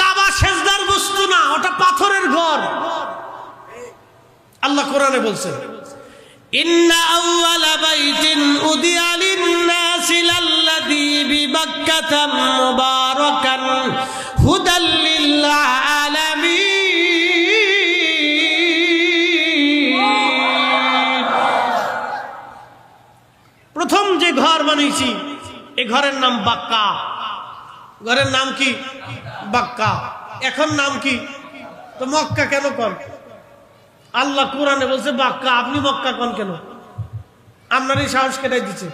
কাবা সেজদার বস্তু না, ওটা পাথরের ঘর। আল্লাহ কোরআনে বলছেন, ইন্না আউওয়ালা বাইতিন উদিয়া লিন-নাসি লাল্লাযী বিবাক্কাতা মুবারাকান হুদাল লিল আলামিন। প্রথম যে ঘর বানিয়েছি এই ঘরের নাম বাক্কা। ঘরের নাম কি? বাক্কা। এখন নাম কি? তো মক্কা কেন কন? আল্লাহ কোরআনে বলছে বাক্কা, আপনি মক্কা কন কেন? আপনার এই সাহস কেটে দিচ্ছে।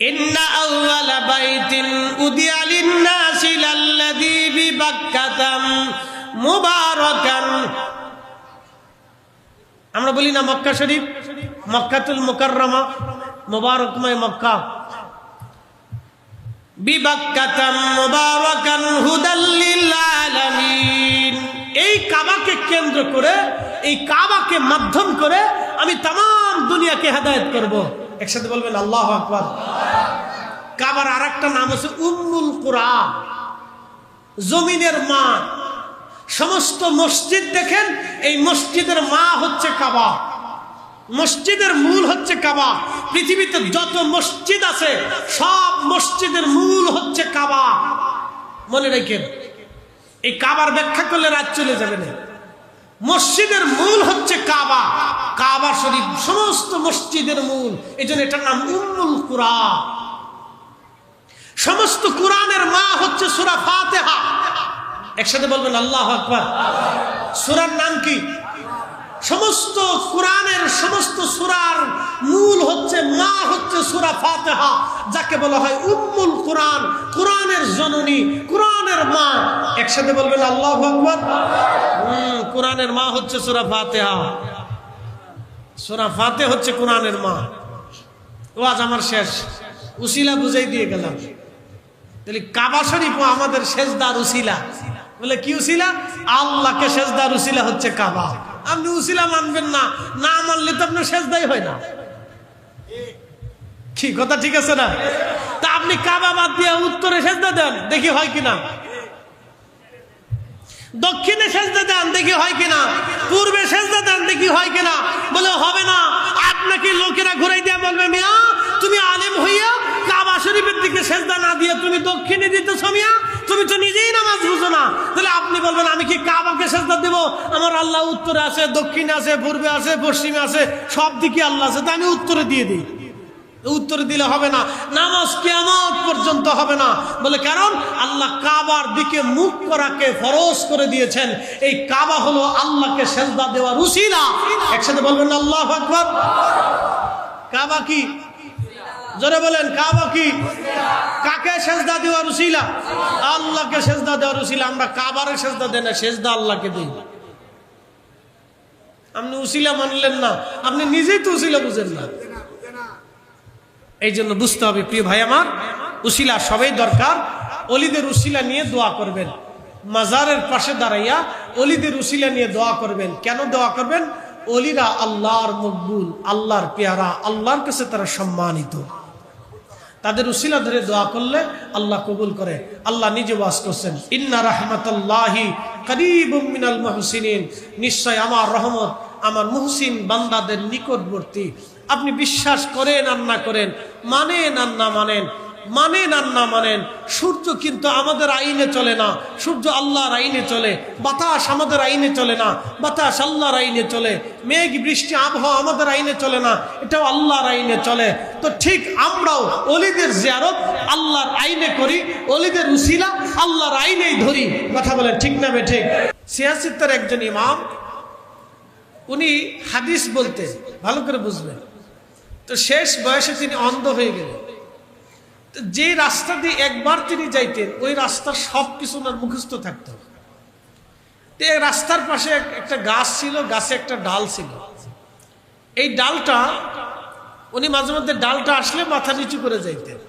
ইন্না আউওয়ালা বাইতিন উদিয়া লিন-নাসি লাল্লাযী বিবাক্কাতা মুবারাকান। আমরা বলি না মক্কা শরীফ, মক্কাতুল মুকাররমা, মুবারকময় মক্কা। বিবাক্কাতা মুবারাকান হুদাল লিল আলামিন। এই কাবাকে কেন্দ্র করে, এই কাবাকে মাধ্যম করে আমি তামাম দুনিয়াকে হেদায়েত করব। একসাথে বলবেন আল্লাহু আকবার। কাবার আরেকটা নাম আছে উম্মুল কুরা, জমিনের মা। সমস্ত মসজিদ দেখেন, এই মসজিদের মা হচ্ছে কাবা, মসজিদের মূল হচ্ছে কাবা। পৃথিবীতে যত মসজিদ আছে সব মসজিদের মূল হচ্ছে কাবা। মনে রাখেন, এই কাবার ব্যাখ্যা করলে রাত চলে যাবে না। মসজিদের মূল হচ্ছে কাবা, কাবা শরীফ সমস্ত মসজিদের মূল। এই জন্য এটার নাম উম্মুল কুরা। সমস্ত কুরআনের মা হচ্ছে সূরা ফাতিহা। একসাথে বলবেন আল্লাহু আকবার। সূরার নাম কি? সমস্ত কুরআনের সমস্ত সূরার মূল হচ্ছে, মা হচ্ছে সূরা ফাতিহা, যাকে বলা হয় উম্মুল কুরআন, কুরআনের জননী, কুরআনের মা। একসাথে বলবেন আল্লাহু আকবার। কুরআনের মা হচ্ছে সূরা ফাতিহা। সূরা ফাতিহা হচ্ছে কুরআনের মা। ওয়াজ আমার শেষ, উসিলা বুঝাই দিয়ে গেলাম। তাহলে কাবা শরীফ আমাদের সেজদার উসিলা। বলে কি উসিলা? আল্লাহকে সেজদার উসিলা হচ্ছে কাবা। আপনি উসিলা মানবেন না, না মানলে তো আপনার সেজদাই হয় না। কি কথা ঠিক আছে না? তা আপনি কাবা বাদ দিয়ে উত্তরে সেজদা দেন, দেখি হয় কিনা। দক্ষিণে সেজদা দেন, দেখি হয় কিনা। পূর্বে সেজদা দেন, দেখি হয় কিনা। বলে হবে না। আপনাকে লোকেরা ঘুরাই দিয়ে বলবে, মিয়া তুমি আলেম হইয়া কাবা শরীফের দিকে সেজদা না দিয়ে তুমি দক্ষিণে দিতেছো মিয়া, তুমি তো নিজেই নামাজ বুঝো না। তাহলে আপনি বলবেন আমি কি কাবাকে সেজদা দেব? আমার আল্লাহ উত্তরে আছে, দক্ষিণে আছে, পূর্বে আছে, পশ্চিমে আছে, সব দিকে আল্লাহ আছে, তা আমি উত্তরে দিয়ে দিই। উত্তর দিলে হবে না, নামাজ কিয়ামত পর্যন্ত হবে না। বলে কারণ আল্লাহ কাবার দিকে মুখ করাকে ফরজ করে দিয়েছেন। এই কাবা হলো আল্লাহকে সেজদা দেওয়ার উসিলা। একসাথে বলবেন আল্লাহু আকবার। কাবা কি? জোরে বলেন, কাবা কি? কাকে সেজদা দেওয়ার উসিলা? আল্লাহকে সেজদা দেওয়ার উসিলা। আমরা কাবারে সেজদা দেই না, সেজদা আল্লাহকে দেই। আপনি উসিলা মানলেন না, আপনি নিজেই তো উসিলা বুঝেন না। এই জন্য বুঝতে হবে প্রিয় ভাই আমার, উসিলা সবাই দরকার। অলিদের উসিলা নিয়ে দোয়া করবেন, মাজারের পাশে দাঁড়াইয়া অলিদের উসিলা নিয়ে দোয়া করবেন। কেন দোয়া করবেন? অলিরা আল্লাহর মকবুল, আল্লাহর পেয়ারা, আল্লাহর কাছে তারা সম্মানিত। তাদের উসিলা ধরে দোয়া করলে আল্লাহ কবুল করে। আল্লাহ নিজে ওয়াজ করছেন, ইন্না রাহমাতাল্লাহি করিবুম মিনাল মুহসিনিন, নিশ্চয় আমার রহমত আমার মুহসিন বান্দাদের নিকটবর্তী। আপনি বিশ্বাস করেন আর না করেন, মানেন আর না মানেন, মানেন আর না মানেন, সূর্য কিন্তু আমাদের আইনে চলে না, সূর্য আল্লাহর আইনে চলে। বাতাস আমাদের আইনে চলে না, বাতাস আল্লাহর আইনে চলে। মেঘ বৃষ্টি আবহাওয়া আমাদের আইনে চলে না, এটাও আল্লাহর আইনে চলে। তো ঠিক আমরাও অলিদের জিয়ারত আল্লাহর আইনে করি, অলিদের উসিলা আল্লাহর আইনেই ধরি। কথা বলেন ঠিক না বেঠিক? সিয়াসিত্তার একজন ইমাম, উনি হাদিস বলতেন, ভালো করে বুঝবেন। তো শেষ বয়সে তিনি অন্ধ হয়ে গেলেন। তো যে রাস্তা দিয়ে একবার তিনি যাইতেন, ওই রাস্তার সব কিছু ওনার মুখস্থ থাকতো। তো এই রাস্তার পাশে একটা গাছ ছিল, গাছে একটা ডাল ছিল। এই ডালটা উনি মাঝে মধ্যে ডালটা আসলে মাথা নিচু করে যাইতেন।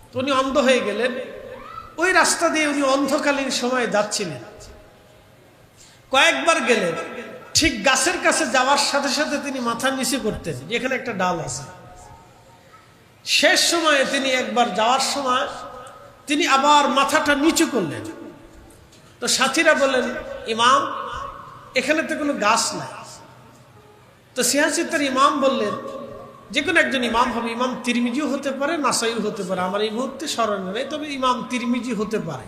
তো উনি অন্ধ হয়ে গেলেন। ওই রাস্তা দিয়ে উনি অন্ধকালীন সময়ে যাচ্ছিলেন। কয়েকবার গেলেন, ঠিক গাছের কাছে যাওয়ার সাথে সাথে তিনি মাথা নিচু করতেন, যেখানে একটা ডাল আছে। শেষ সময়ে তিনি একবার যাওয়ার সময় তিনি আবার মাথাটা নিচু করলেন। তো সাথীরা বললেন, ইমাম এখানে তো কোনো গাছ নাই। তো সিয়াসিত্তার ইমাম বললেন, যে কোনো একজন ইমাম হবে, ইমাম তিরমিজিও হতে পারে, নাসাইও হতে পারে, আমার এই মুহূর্তে স্মরণে নেই, তবে ইমাম তিরমিজি হতে পারে।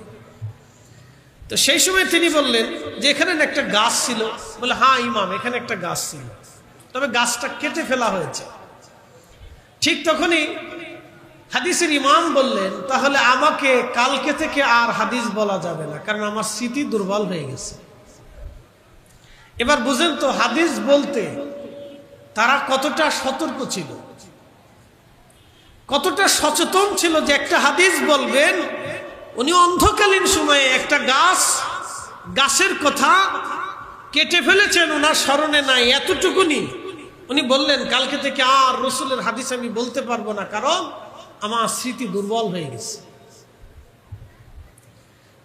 তো সেই সময় তিনি বললেন যে এখানে একটা গাছ ছিল। বলে হ্যাঁ ইমাম, এখানে একটা গাছ ছিল, তবে গাছটা কেটে ফেলা হয়েছে। ঠিক তখনই হাদিসের ইমাম বললেন, তাহলে আমাকে কালকে থেকে আর হাদিস বলা যাবে না, কারণ আমার স্মৃতি দুর্বল হয়ে গেছে। এবার বুঝেন তো হাদিস বলতে তারা কতটা সতর্ক ছিল, কতটা সচেতন ছিল যে একটা হাদিস বলবেন। উনি অন্ধকালীন সময়ে একটা গাছের কথা কেটে ফেলেছেন, ওনার স্মরণে নাই, এতটুকুনি। উনি বললেন কালকে থেকে আর রসুলের হাদিস আমি বলতে পারবো না, কারণ আমার স্মৃতি দুর্বল হয়ে গেছে।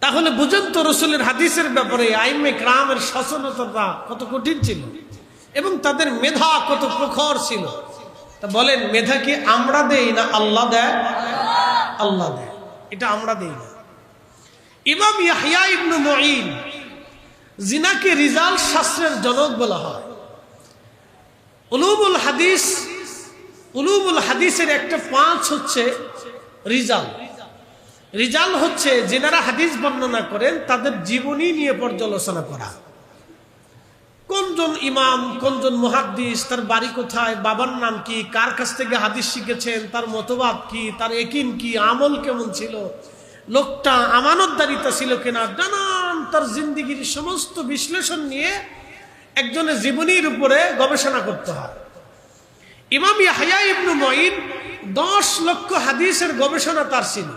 তাহলে বুঝেন তো রসুলের হাদিসের ব্যাপারে আইমে কেরামের সচেতনতা কত কঠিন ছিল এবং তাদের মেধা কত প্রখর ছিল। তা বলেন, মেধা কি আমরা দেই না আল্লাহ দেয়? আল্লাহ দেয়, এটা আমরা দেই না। ইমাম ইয়াহইয়া ইবনে মুঈন, জিনাকে রিজাল শাস্ত্রের জনক বলা হয়। উলুমুল হাদিসের একটা পাঁচ হচ্ছে রিজাল। রিজাল হচ্ছে যিনারা হাদিস বর্ণনা করেন তাদের জীবনী নিয়ে পর্যালোচনা করা। কোনজন ইমাম, কোনজন মুহাদ্দিস, তার বাড়ি কোথায়, বাবার নাম কি, কার কাছ থেকে হাদিস শিখেছেন, তার মতবাদ কি, তার একিন কি, আমল কেমন ছিল, লোকটা আমানতদারিতা ছিল কিনা, নানান তার জিন্দিগির সমস্ত বিশ্লেষণ নিয়ে একজনের জীবনীর উপরে গবেষণা করতে হয়। ইমাম ইয়াহইয়া ইবনে মুঈন 10 লক্ষ হাদিসের গবেষণা তার ছিল।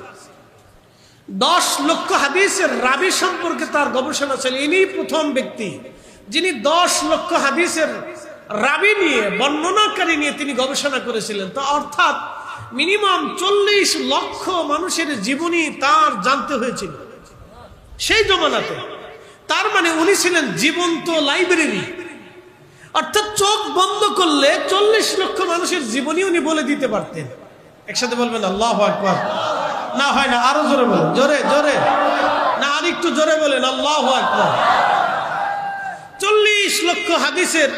10 লক্ষ হাদিসের রাবি সম্পর্কে তার গবেষণা ছিল। ইনি প্রথম ব্যক্তি যিনি 10 লক্ষ হাদিসের রাবি নিয়ে, বর্ণনাকারী নিয়ে তিনি গবেষণা করেছিলেন। তো অর্থাৎ মিনিমাম 40 লক্ষ মানুষের জীবনী তার জানতে হয়েছিল সেই জমানাতে। তার মানে উনি ছিলেন জীবন্ত লাইব্রেরি। অর্থাৎ চোখ বন্ধ করলে 40 লক্ষ মানুষের জীবনী উনি বলে দিতে পারতেন। একসাথে বলবেন আল্লাহু আকবার। না হয় না, আরো জোরে বলেন, জোরে জোরে না, আর একটু জোরে বলেন আল্লাহু আকবার। 40 লক্ষ হাদিসের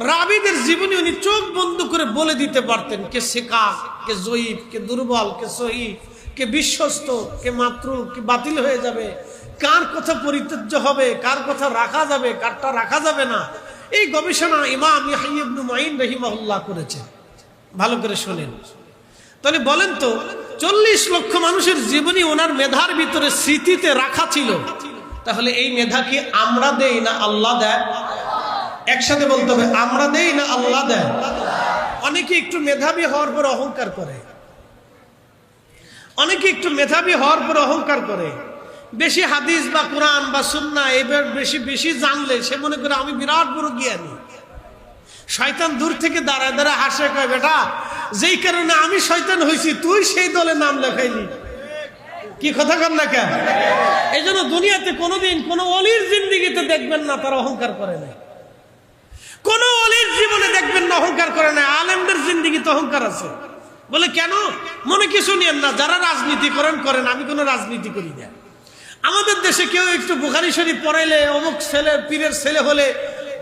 রাবীদের জীবনী উনি চোখ বন্ধ করে বলে দিতে পারতেন। কে সিকা, কে জয়ীফ, কে দুর্বল, কে সহিহ, কে বিশ্বস্ত, কে মাত্রু, কে বাতিল হয়ে যাবে, কার কথা পরিত্যাজ্য হবে, কার কথা রাখা যাবে, কারটা রাখা যাবে না। এই গবেষণা ইমাম ইয়াহইয়া ইবনে মাঈন রাহিমাহুল্লাহ করেছেন। ভালো করে শুনেন। তাহলে বলেন তো, 40 লক্ষ মানুষের জীবনী ওনার মেধার ভিতরে স্মৃতিতে রাখা ছিল। তাহলে এই মেধা কি আমরা দেই না আল্লাহ দেয়? একসাথে বলতে হবে, আমরা দেই না আল্লাহ দেয়? অনেকে একটু মেধাবী হওয়ার পর অহংকার করে, অনেকে একটু মেধাবী হওয়ার পর অহংকার করে। বেশি হাদিস বা কোরআন বা সুন্নাহ এবার বেশি বেশি জানলে সে মনে করে আমি বিরাট বড় জ্ঞানী। শয়তান দূর থেকে দাঁড়ায় দাঁড়ায় হাসে, কয় বেটা যেই কারণে আমি শয়তান হয়েছি তুই সেই দলে নাম লেখাইলি। কি কথা কর না কেন? এই জন্য দুনিয়াতে কোনোদিন কোনো অলির জিন্দিগিতে দেখবেন না তারা অহংকার করে না। কোনো অলির জীবনে দেখবেন না অহংকার করে না। আলেমদের জিন্দিগিতে অহংকার আছে। বলে কেন? মনে কিছু নিয়েন না, যারা রাজনীতি করেন করেন, আমি কোনো রাজনীতি করি না। আমাদের দেশে কেউ একটু বুখারী শরীফ পড়াইলে, অমুক ছেলে পীরের ছেলে হলে,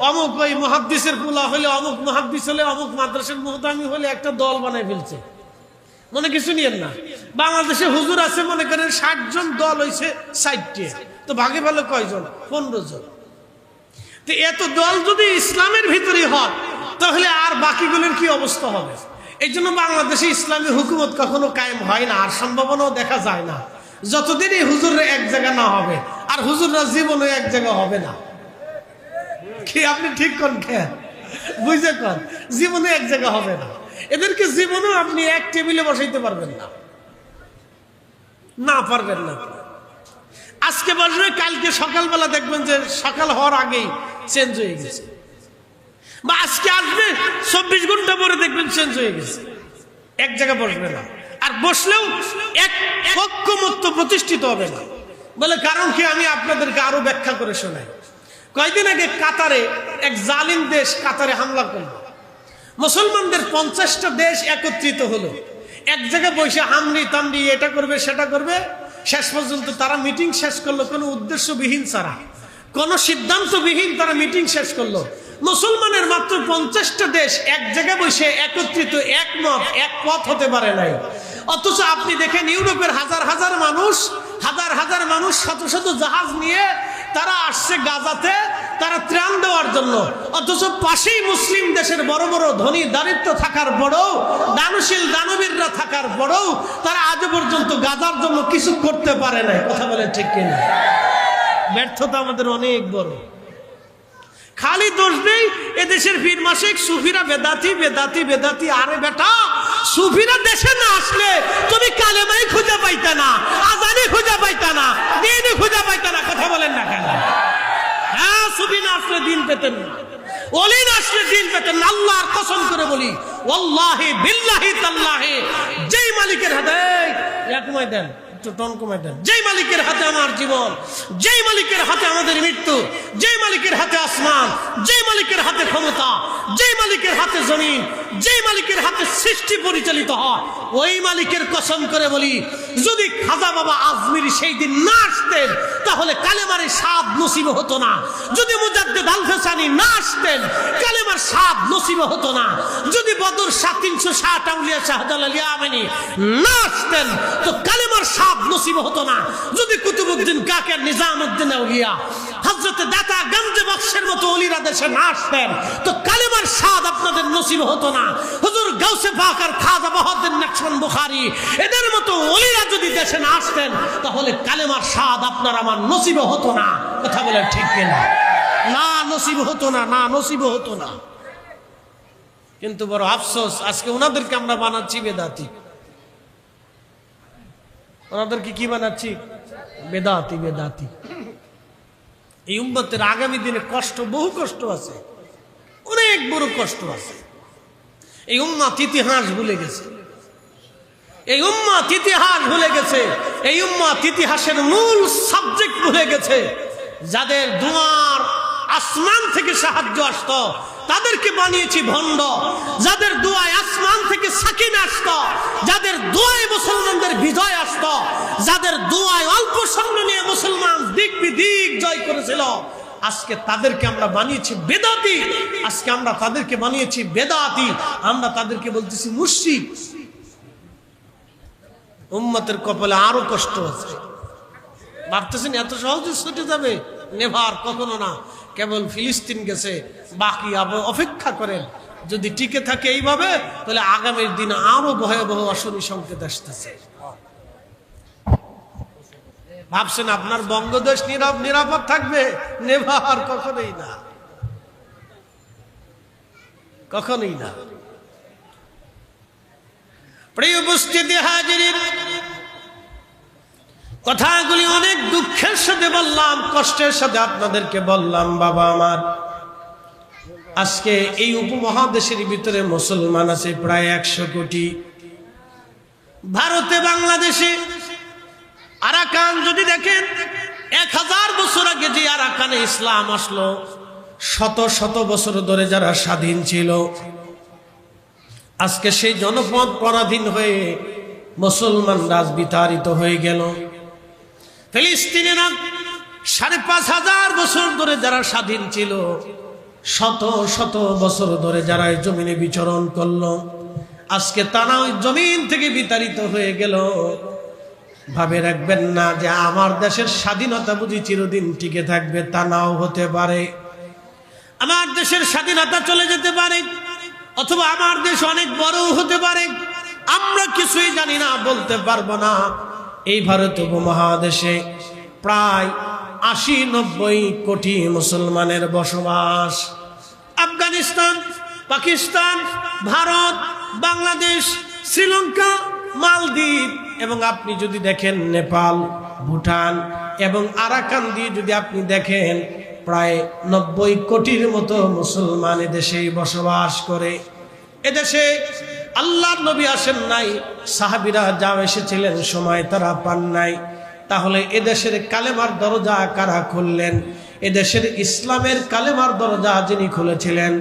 অমুক ওই মুহাদ্দিসের পোলা হলে, অমুক মুহাদ্দিস হলে, অমুক মাদ্রাসার মুহতামি হলে একটা দল বানায় ফেলছে। মনে কিছু নিয়েন না। বাংলাদেশে হুজুর আছে মনে করেন 60 জন, দল হয়েছে 60টে, তো ভাগে ভালো কয়জন? 15 জন। তো এত দল যদি ইসলামের ভিতরে হয় তাহলে আর বাকিগুলোর কি অবস্থা হবে? এই জন্য বাংলাদেশে ইসলামী হুকুমত কখনো কায়েম হয় না, আর সম্ভাবনাও দেখা যায় না যতদিন এই হুজুররা এক জায়গা না হবে। আর হুজুররা জীবনে এক জায়গা হবে না। কি আপনি ঠিক কোন খেয়াল বুঝে কন, জীবনে এক জায়গা হবে না। এদেরকে জীবনেও আপনি এক টেবিলে বসাইতে পারবেন না, না পারবেন না। আজকে বসবে, কালকে সকালবেলা দেখবেন যে সকাল হওয়ার আগেই চেঞ্জ হয়ে গেছে, বা আজকে আসবে 24 ঘন্টা পরে দেখবেন চেঞ্জ হয়ে গেছে। এক জায়গায় বসবে না, আর বসলেও এক ঐক্যমত্য প্রতিষ্ঠিত হবে না। বলে কারণ কি? আমি আপনাদেরকে আরো ব্যাখ্যা করে শোনাই। কয়েকদিন আগে কাতারে এক জালিম দেশ কাতারে হামলা করলো। মুসলমানদের 50টা দেশ একত্রিত হলো, এক জায়গায় বসে হামলি তামলি এটা করবে সেটা করবে। শেষ পর্যন্ত তারা মিটিং শেষ করলো কোনো উদ্দেশ্যবিহীন ছাড়া, কোনো সিদ্ধান্তবিহীন তারা মিটিং শেষ করলো। মুসলমানের মাত্র 50টা দেশ এক জায়গায় বসে একত্রিত একমত এক পথ হতে পারে নাই। অথচ আপনি দেখেন ইউরোপের হাজার হাজার মানুষ শত শত জাহাজ নিয়ে তারা আসছে গাজাতে, তারা ত্রাণ দেওয়ার জন্য। অথচ পাশেই মুসলিম দেশের বড় বড় ধনী দারিদ্র থাকার পরেও, দানশীল দানবীররা থাকার পরেও তারা আজ পর্যন্ত গাজার জন্য কিছু করতে পারে নাই। কথা বলেন ঠিক কিনা? ব্যর্থতা আমাদের অনেক বড়। খালি দোষ নেই এদেশের পীর মাসিক সুফিরা বেদাতি বেদাতি বেদাতি। আরে বেটা, সুফিরা দেশে না আসলে তুমি কালেমাই খুঁজে পাইতা না, আজানি খুঁজে পাইতা না, দিনই খুঁজে পাইতা না। কথা বলেন না কেন? হ্যাঁ, সুফি না আসলে দিন পেতেন না, ওলি না আসলে দিন পেতেন না। আল্লাহর কসম করে বলি, ওয়াল্লাহি বিল্লাহি তাল্লাহি, যেই মালিকের হাতে কমাই দেন, টন কমাই দেন, যেই মালিকের হাতে আমার জীবন, যেই মালিকের হাতে আমাদের মৃত্যু, যেই মালিকের হাতে আসমান, যেই মালিকের হাতে ক্ষমতা, যেই মালিকের হাতে জমিন, যেই মালিকের হাতে সৃষ্টি পরিচালিত হয়, ওই মালিকের কসম করে বলি, যদি খাজা বাবা আজমিরি সেই দিন না আসতেন তাহলে কালেমার স্বাদ নসিব হতো না। যদি মুজাদ্দেদ আল ফেসানি না আসতেন কালেমার স্বাদ নসিব হতো না। যদি বদর 360 আউলিয়া শাহজালাল ইয়ামানি না আসতেন তো কালেমার স্বাদ নসিব হতো না। যদি কুতুবউদ্দিন কাকের, নিজামউদ্দিন আউলিয়া, হযরতে দাতা গঞ্জে বখশের মতো ওলিরা দেশে না আসতেন তো কালেমার স্বাদ আপনাদের নসিব হতো না। হুজুর গাউসে পাক আর খাজা বাহাউদ্দিন নকশবন্দ বুখারী এদের মতো ওলিরা যদি দেশে না আসতেন তাহলে কালেমার স্বাদ আপনার আমার নসিব হতো না। কথা বলেন ঠিক কিনা? না, নসিব হতো না, না নসিব হতো না। কিন্তু বড় আফসোস, আজকে ওনাদেরকে আমরা বানাচ্ছি বেদাতি। ওনাদেরকে কি বানাচ্ছি? বেদাতি বেদাতি। এই উম্মতের আগামী দিনে কষ্ট, বহু কষ্ট আছে, অনেক বড় কষ্ট আছে। এই উম্মত ইতিহাস ভুলে গেছে, এই উম্মত ইতিহাস ভুলে গেছে, এই উম্মত ইতিহাসের মূল সাবজেক্ট ভুলে গেছে। যাদের দুয়ার আসমান থেকে সাহায্য আসতো তাদেরকে বানিয়েছি ভণ্ড। যাদের দোয়ায় আসমান থেকে সাকিনা আসতো, যাদের দোয়ায় মুসলমানদের বিজয় আসতো, যাদের দোয়ায় অল্প সময় নিয়ে মুসলমান দিক বিদিক জয় করেছিল, আজকে তাদেরকে আমরা বানিয়েছি বেদাতি। আজকে আমরা তাদেরকে বানিয়েছি বেদাতি, আমরা তাদেরকে বলতেছি মুশরিক। উম্মতের কপালে আরো কষ্ট আছে। ভাবতেছেন এত সহজে ছুটে যাবে? নেভার, কখনো না। কেবল ফিলিস্তিন গেছে, বাকি অপেক্ষা করেন। যদি টিকে থাকে এইভাবে, তাহলে আগামীর দিনে আরো ভয়াবহ অশনি সংকেত আসতেছে। ভাবছেন আপনার বঙ্গদেশ নিরাপদ থাকবে? নেভার, কখনোই না, কখনোই না। প্রিয় উপস্থিতি হাজির, কথাগুলি অনেক দুঃখের সাথে বললাম, কষ্টের সাথে আপনাদেরকে বললাম। বাবা আমার, আজকে এই উপমহাদেশের ভিতরে মুসলমান আছে প্রায় 100 কোটি। ভারতে, বাংলাদেশে আরাকান যদি দেখেন, 1000 বছর আগে যে আরাকানে ইসলাম আসলো, শত শত বছর ধরে যারা স্বাধীন ছিল, আজকে সেই জনপদ পরাধীন হয়ে মুসলমান রাজ বিতাড়িত হয়ে গেল। ফিলিস্তিনেরা 5500 বছর ধরে যারা স্বাধীন ছিল, শত শত বছর ধরে যারা এই জমিনে বিচরণ করলো, আজকে তারা ওই জমিন থেকে বিতাড়িত হয়ে গেল। ভাবে রাখবেন না যে আমার দেশের স্বাধীনতা বুঝি চিরদিন টিকে থাকবে, তা নাও হতে পারে। আমার দেশের স্বাধীনতা চলে যেতে পারে, অথবা আমার দেশ অনেক বড় হতে পারে, আমরা কিছুই জানি না, বলতে পারবো না। এই ভারত উপমহাদেশে প্রায় 80-90 কোটি মুসলমানের বসবাস। আফগানিস্তান, পাকিস্তান, ভারত, বাংলাদেশ, শ্রীলঙ্কা, মালদ্বীপ, এবং আপনি যদি দেখেন নেপাল, ভুটান এবং আরাকান দিয়ে যদি আপনি দেখেন, প্রায় 90 কোটির মতো মুসলমান এদেশেই বসবাস করে। এদেশে আল্লাহর নবী আসেন নাই, সাহাবীরা যা এসেছিলেন সময় তারা পান নাই। তাহলে এদেশের কালেমার দরজা কারা খুললেন? এদেশের ইসলামের কালেমার দরজা যিনি খুলেছিলেন,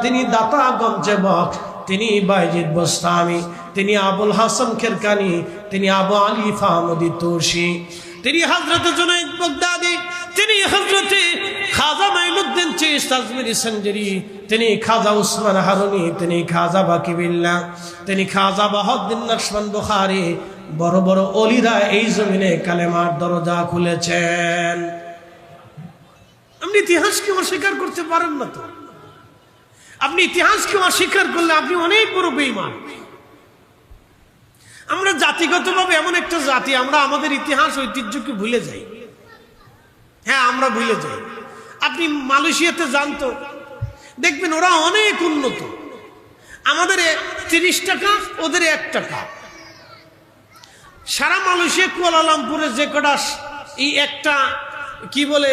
তিনি দাতা গঞ্জেবক, তিনি বাইজিদ বোস্তামি, তিনি আবুল হাসান খেরকানি, তিনি আবু আলী ফাহমদি তুরসি, তিনি হযরত জুনাইদ বাগদাদি, তিনি হযরত খাজা মাইনুদ্দিন চিশতি আজমিরি সঞ্জরি, তিনি খাজা উসমান হারুনি, তিনি খাজা বাকিবিল্লাহ, তিনি খাজা বাহাউদ্দিন নকশবন্দ বুখারী, বড় বড় ওলিরা এই জমিনে কালেমার দরজা খুলেছেন। আপনি ইতিহাসকে অস্বীকার করতে পারেন না তো। আপনি ইতিহাসকে অস্বীকার করলে আপনি অনেক বড় বেঈমান। আমরা জাতিগতভাবে এমন একটা জাতি, আমরা আমাদের ইতিহাস ঐতিহ্যকে ভুলে যাই। হ্যাঁ, আমরা ভুলে যাই। আপনি মালয়েশিয়াতে জানতো, দেখবেন ওরা অনেক উন্নত। আমাদের 30 টাকা, ওদের 1 টাকা। সারা মালয়েশিয়া কুয়ালালামপুরে যে কটা এই একটা কি বলে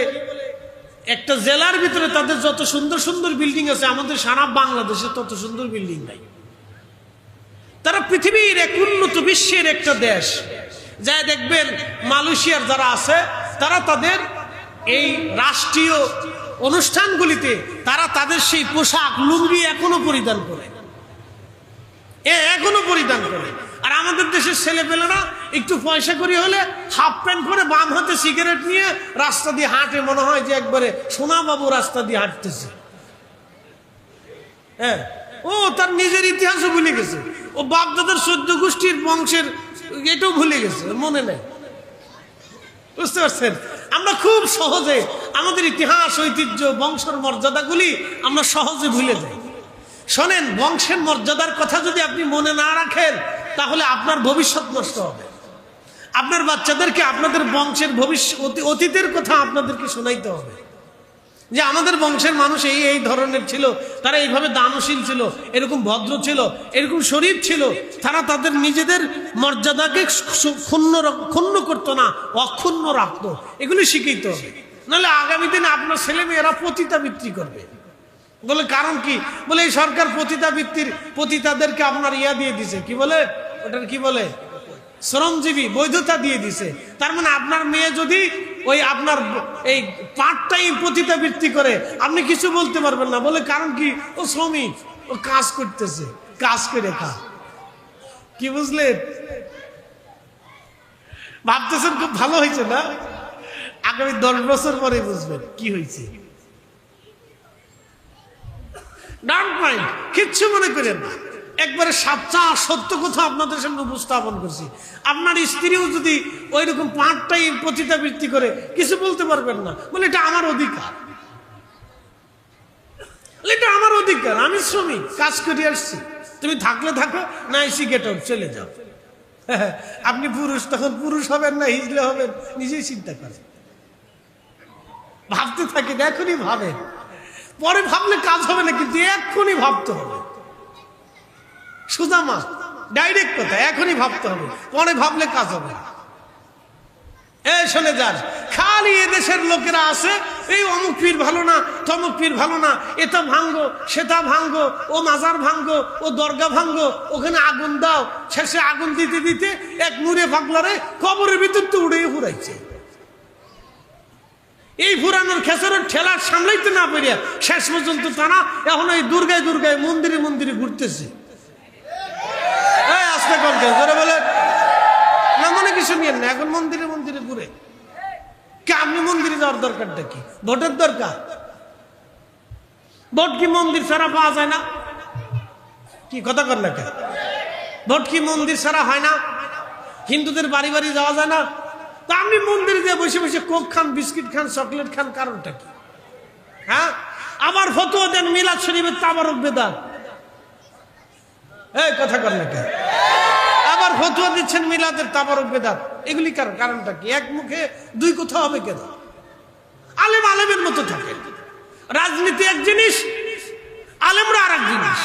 একটা জেলার ভিতরে তাদের যত সুন্দর সুন্দর বিল্ডিং আছে, আমাদের সারা বাংলাদেশে তত সুন্দর বিল্ডিং নাই। তারা পৃথিবীর এক উন্নত বিশ্বের একটা দেশ। যা দেখবেন মালয়েশিয়ার যারা আছে, তারা তাদের এই রাষ্ট্রীয় অনুষ্ঠানগুলিতে তারা তাদের সেই পোশাক লুঙ্গি এখনো পরিধান করে, এখনো পরিধান করে। আর আমাদের দেশের ছেলেপেলেরা একটু পয়সা করি হলে হাফ প্যান্ট পরে বাম হাতে সিগারেট নিয়ে রাস্তা দিয়ে হাঁটে, মনে হয় যে একবারে সোনাবাবু রাস্তা দিয়ে হাঁটতেছে। হ্যাঁ, ও তার নিজের ইতিহাসও ভুলে গেছে, ও বাপদাদার 14 গোষ্ঠীর বংশের এটাও ভুলে গেছে, মনে নেই। বুঝতে পারছেন? আমরা খুব সহজে আমাদের ইতিহাস, ঐতিহ্য, বংশের মর্যাদাগুলি আমরা সহজে ভুলে যাই। শোনেন, বংশের মর্যাদার কথা যদি আপনি মনে না রাখেন, তাহলে আপনার ভবিষ্যৎ নষ্ট হবে। আপনার বাচ্চাদেরকে আপনাদের বংশের অতীতের কথা আপনাদেরকে শোনাইতে হবে, যে আমাদের বংশের মানুষ এই এই ধরনের ছিল, তারা এইভাবে দানশীল ছিল, এরকম ভদ্র ছিল, এরকম শরীফ ছিল, তারা তাদের নিজেদের মর্যাদাকে ক্ষুণ্ণ করতো না, অক্ষুণ্ণ রাখতো। এগুলি শিখাইতে হবে, নাহলে আগামী দিনে আপনার ছেলে মেয়েরা পতিতাবৃত্তি করবে। বলে কারণ কি? বলে এই সরকার পতিতাবৃত্তির পতিতাদেরকে আপনার ইয়া দিয়ে দিছে, কি বলে ওটার, কি বলে শ্রমজীবী, বৈধতা দিয়ে দিছে। তার মানে আপনার মেয়ে যদি ওই আপনার এই পার্ট টাইম পতিতাবৃত্তি করে, আপনি কিছু বলতে পারবেন না। বলে কারণ কি? ও শ্রমিক, ও কাজ করতেছে, কাজ করে খা। কি বুঝলেন? ভাবতেছেন খুব ভালো হয়েছে না? আগামী 10 বছর পরে বুঝবেন কি হয়েছে। ডোন্ট মাইন্ড, কিচ্ছু মনে করেন না। একবারে সাচ্চা সত্য কথা আপনাদের সামনে উপস্থাপন করছি। আপনার স্ত্রীও যদি ওই রকম পার্ট টাইম পতিতাবৃত্তি করে, কিছু বলতে পারবেন না। বলে এটা আমার অধিকার, এটা আমার অধিকার, আমি শ্রমিক, কাজ করে আসছি, তুমি থাকলে থাকো, না এসি গেট আউট, চলে যাও। আপনি পুরুষ, তখন পুরুষ হবেন না হিজলে হবেন, নিজেই চিন্তা করেন। ভাবতে থাকেন, এখনই ভাবেন, পরে ভাবলে কাজ হবে না, কিন্তু এখনই ভাবতে হবে। সোজা মাস, ডাইরেক্ট কথা, এখনই ভাবতে হবে, পরে ভাবলে কাজ হবে না। শুনে যান, খালি এদেশের লোকেরা আছে, এই অমুক পীর ভালো না, তমুক পীর ভালো না, এটা ভাঙ্গো, সেটা ভাঙ্গো, ও মাজার ভাঙ্গো, ও দরগা ভাঙ্গো, ওখানে আগুন দাও। শেষে আগুন দিতে দিতে এক মুড়ে পাগলারে কবরের ভিতর তো উড়ে ফুরাইছে। এই ফুরানোর খেসারের ঠেলা সামলাইতে না পেরিয়া শেষ পর্যন্ত তারা এখন এই দুর্গায় দুর্গায় মন্দিরে মন্দিরে ঘুরতেছে। আসতে কমকে ধরে বলে না, মনে কিছু নিয়েন না, এখন মন্দিরে মন্দিরে ঘুরে। কে আপনি মন্দিরে যাওয়ার দরকারটা কি? ভোটের দরকার? ভোট কি মন্দির ছাড়া পাওয়া যায় না? কি কথা কর না? ভোট কি মন্দির ছাড়া হয় না? হিন্দুদের বাড়ি বাড়ি যাওয়া যায় না? তা আপনি মন্দিরে দিয়ে বসে বসে কোক খান, বিস্কিট খান, চকলেট খান, কারণটা কি? হ্যাঁ, আবার ফতোয়া দেন মিলাদ শরীফের তাবারক বেদাত। এই কথা কর না কে? আবার ফতোয়া দিচ্ছেন মিলাদের তাবারক বেদাত, এগুলি কারণটা কি? এক মুখে দুই কথা হবে কেন? আলেম আলেমের মতো থাকে। রাজনীতি এক জিনিস, আলেমরা আর এক জিনিস।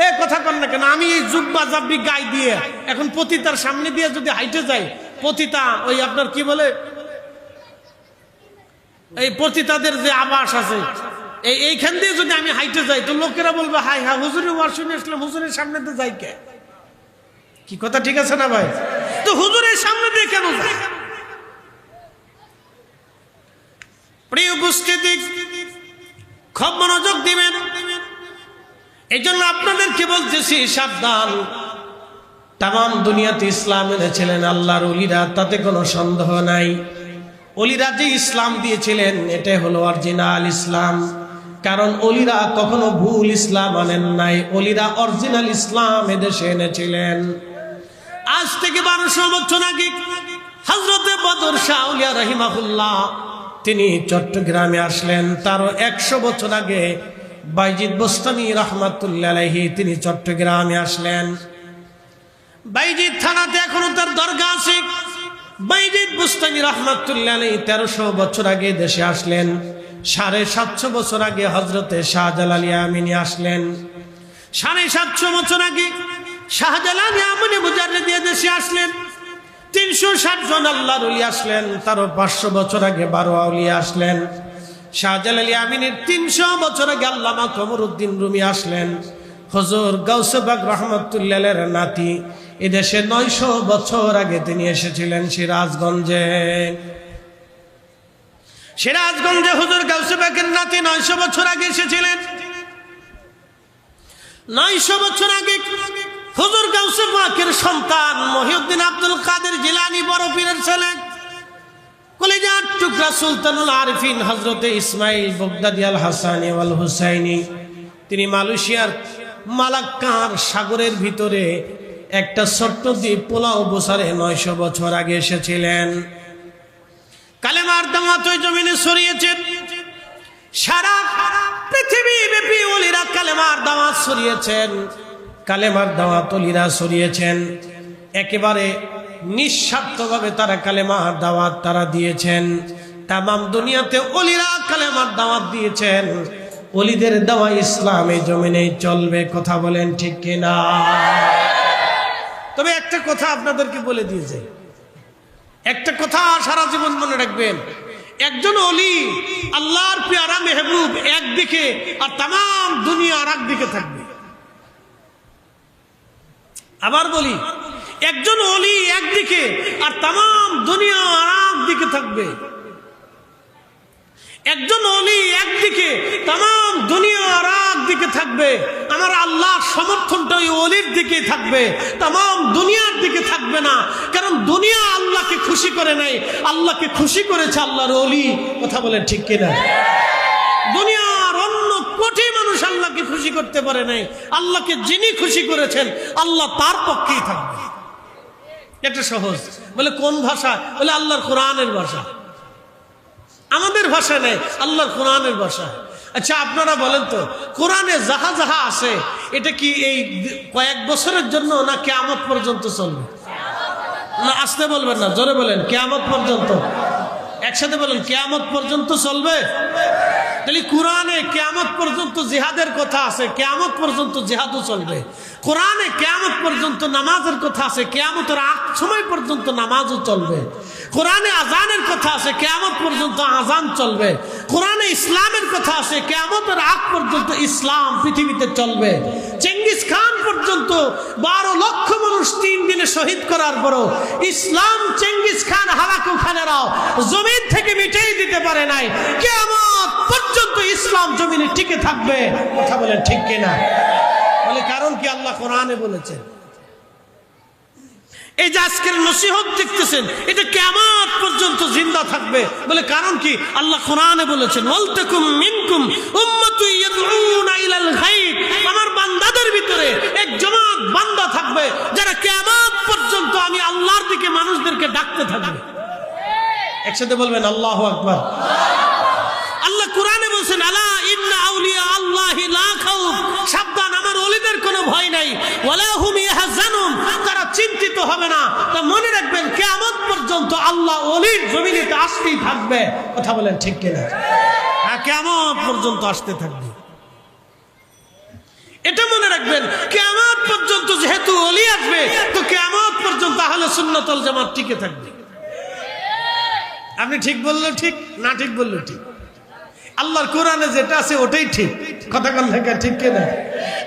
এই কথা কর না কেন? আমি এই জুব্বা জাব্বি গায়ে দিয়ে এখন পতিতার সামনে দিয়ে যদি হাইটে যাই, পতিতা ওই আপনার কি বলে, এই পতিতাদের যে আবাস আছে, এইখান দিয়ে যদি আমি হাইটে যাই, তো লোকেরা বলবে হাই হ্যাঁ হুজুরের ওয়াজ শুনে আসলাম, হুজুরের সামনে তো যাই কে? কি কথা ঠিক আছে না ভাই? তো হুজুরের সামনে দিয়ে কেন যাই? প্রিয় উপস্থিতি, খুব মনোযোগ দিবেন। এই জন্য আপনাদেরকে বলতেছি সাবধান। তাম দুনিয়াতে ইসলাম এনেছিলেন আল্লাহর ওলিরা, তাতে কোনো সন্দেহ নাই। ওলিরা যে ইসলাম দিয়েছিলেন এটাই হলো অরিজিনাল ইসলাম। কারণ ওলিরা কখনো ভুল ইসলাম আনেন নাই, ওলিরা অরিজিনাল ইসলাম এদেশে এনেছিলেন। আজ থেকে 1200 বছর আগে হযরতে বদর শাহ আউলিয়া রাহিমাহুল্লাহ তিনি চট্টগ্রামে আসলেন। তারও 100 বছর আগে বাইজিদ বোস্তামি রাহমাতুল্লাহ আলাইহি তিনি চট্টগ্রামে আসলেন। বাইজিদ থানাতে এখনো তার দরগা আছে। বাইজিদ বোস্তামি রাহমাতুল্লাহ আলাইহি 1300 বছর আগে দেশে আসলেন। 750 বছর আগে হযরতে শাহজালাল ইয়ামিনী আসলেন। 750 বছর আগে শাহজালাল ইয়ামিনী মুজাররিদ দেশে আসলেন। 360 জন আল্লাহর ওলি আসলেন। তারও 500 বছর আগে 12 আউলিয়া আসলেন। শাহজালাল ইয়ামিনীর 300 বছর আগে আল্লামা কমরউদ্দিন রুমি আসলেন। হুজুর গাউসে পাক রাহমাতুল্লাহ আলাইহির নাতি এদেশে 900 বছর আগে তিনি এসেছিলেন সিরাজগঞ্জে। সিরাজগঞ্জে হুজুর গাউসে পাকের নাতি 900 বছর আগে এসেছিলেন। 900 বছর আগে হুজুর গাউসে পাকের সন্তান মহিউদ্দিন আব্দুল কাদের জিলানী বড় পীরের ছেলে, কলিজার টুকরা সুলতানুল আরিফিন হযরতে ইসমাইল বগদাদি আল হাসানি ওয়াল হুসাইনি তিনি মালয়েশিয়ার মালাক্কার সাগরের ভিতরে একটা ছোট্ট দ্বীপ পোলাও বসারে 900 বছর আগে এসেছিলেন। কালেমার দাওয়াত ওই জমিনে ছড়িয়েছেন। সারা পৃথিবী ব্যাপী ওলিরা কালেমার দাওয়াত ছড়িয়েছেন। কালেমার দাওয়াত ওলিরা ছড়িয়েছেন। একেবারে নিঃস্বার্থভাবে তারা কালেমার দাওয়াত তারা দিয়েছেন। তাম দুনিয়াতে ওলিরা কালেমার দাওয়াত দিয়েছেন। ওলিদের দাওয়া ইসলামে জমিনে চলবে। কথা বলেন ঠিক কিনা? তবে একটা কথা আপনাদেরকে বলে দিয়ে যাই, একটা কথা সারা জীবন মনে রাখবেন। একজন ওলি আল্লাহর পেয়ারা মেহবুব একদিকে আর তাম দুনিয়া আর একদিকে থাকবে। আবার বলি, একজন ওলি একদিকে আর তাম দুনিয়া আর একদিকে থাকবে। একজন ওলি একদিকে, তাম দুনিয়া আর একদিকে থাকবে। আমার আল্লাহর সমর্থনটা ওই ওলির দিকে থাকবে, তাম দুনিয়ার দিকে থাকবে না। কারণ দুনিয়া আল্লাহকে খুশি করে নাই, আল্লাহকে খুশি করেছে আল্লাহর ওলি। কথা বলেন ঠিক কিনা? দুনিয়ার অন্য কোটি মানুষ আল্লাহকে খুশি করতে পারে নাই, আল্লাহকে যিনি খুশি করেছেন আল্লাহ তার পক্ষেই থাকবে। এটা সহজ। বলে কোন ভাষা? বলে আল্লাহর কোরআনের ভাষা। আমাদের ভাষা নেই, আল্লাহর কোরআনের ভাষা। আচ্ছা আপনারা বলেন তো, কোরআনে যাহা যাহা আছে এটা কি এই কয়েক বছরের জন্য না কিয়ামত পর্যন্ত চলবে? না আসতে বলবেন না, জোরে বলেন কিয়ামত পর্যন্ত। একসাথে বলেন কিয়ামত পর্যন্ত চলবে। তাহলে কোরআনে কিয়ামত পর্যন্ত জিহাদের কথা আছে, কিয়ামত পর্যন্ত জিহাদও চলবে। কোরআনে কিয়ামত পর্যন্ত নামাজের কথা আছে, কিয়ামতের আগ সময় পর্যন্ত নামাজও চলবে। কোরআনে আজানের কথা আছে, কিয়ামত পর্যন্ত আজান চলবে। কোরআনে ইসলামের কথা আছে, কিয়ামতের আগ পর্যন্ত ইসলাম পৃথিবীতে চলবে। চেঙ্গিস খান পর্যন্ত 12 লক্ষ মানুষ 3 দিনে শহীদ করার পরও ইসলাম চেঙ্গিস খান হালাকু খানেরাও জমিন থেকে মিটিয়ে দিতে পারে নাই। কিয়ামত পর্যন্ত ইসলাম জমিনে টিকে থাকবে। কথা বলেন ঠিক কিনা? বলে কারণ কি? আল্লাহ কোরআনে বলেছেন। এই যে আজকের নসিহত দেখতেছেন এটা কিয়ামত পর্যন্ত জিন্দা থাকবে। বলে কারণ কি? আল্লাহ কোরআনে বলেছেন ওয়ালতাকুম মিনকুম উম্মাতুন ইয়াদউনা ইলাল খায়র। আমার বান্দাদের ভিতরে এক জামাত বান্দা থাকবে যারা কিয়ামত পর্যন্ত আমি আল্লাহর দিকে মানুষদেরকে ডাকতে থাকবে। একসাথে বলবেন আল্লাহু আকবার। আল্লাহ কোরআনে বলেছেন আলা ইন্না আউলিয়া আল্লাহি লা খাউফ। সাবধান, আমার ওলিদের কোনো ভয় নাই। ওয়ালা হুম ইয়াহজানুন, তারা চিন্তিত হবে না। তা মনে রাখবেন কিয়ামত পর্যন্ত আল্লাহ ওলির জমিনে আসতেই থাকবে। কথা বলেন ঠিক কিনা? হ্যাঁ, কিয়ামত পর্যন্ত আসতে থাকবে। এটা মনে রাখবেন, কিয়ামত পর্যন্ত যেহেতু ওলি আসবে তো কিয়ামত পর্যন্ত আহলে সুন্নাত ওয়াল জামাত টিকে থাকবে। আপনি ঠিক বললেন ঠিক, না ঠিক বললেন ঠিক। আল্লাহর কোরআনে যেটা আছে ওটাই ঠিক। কথা কোন থেকে ঠিক কিনা?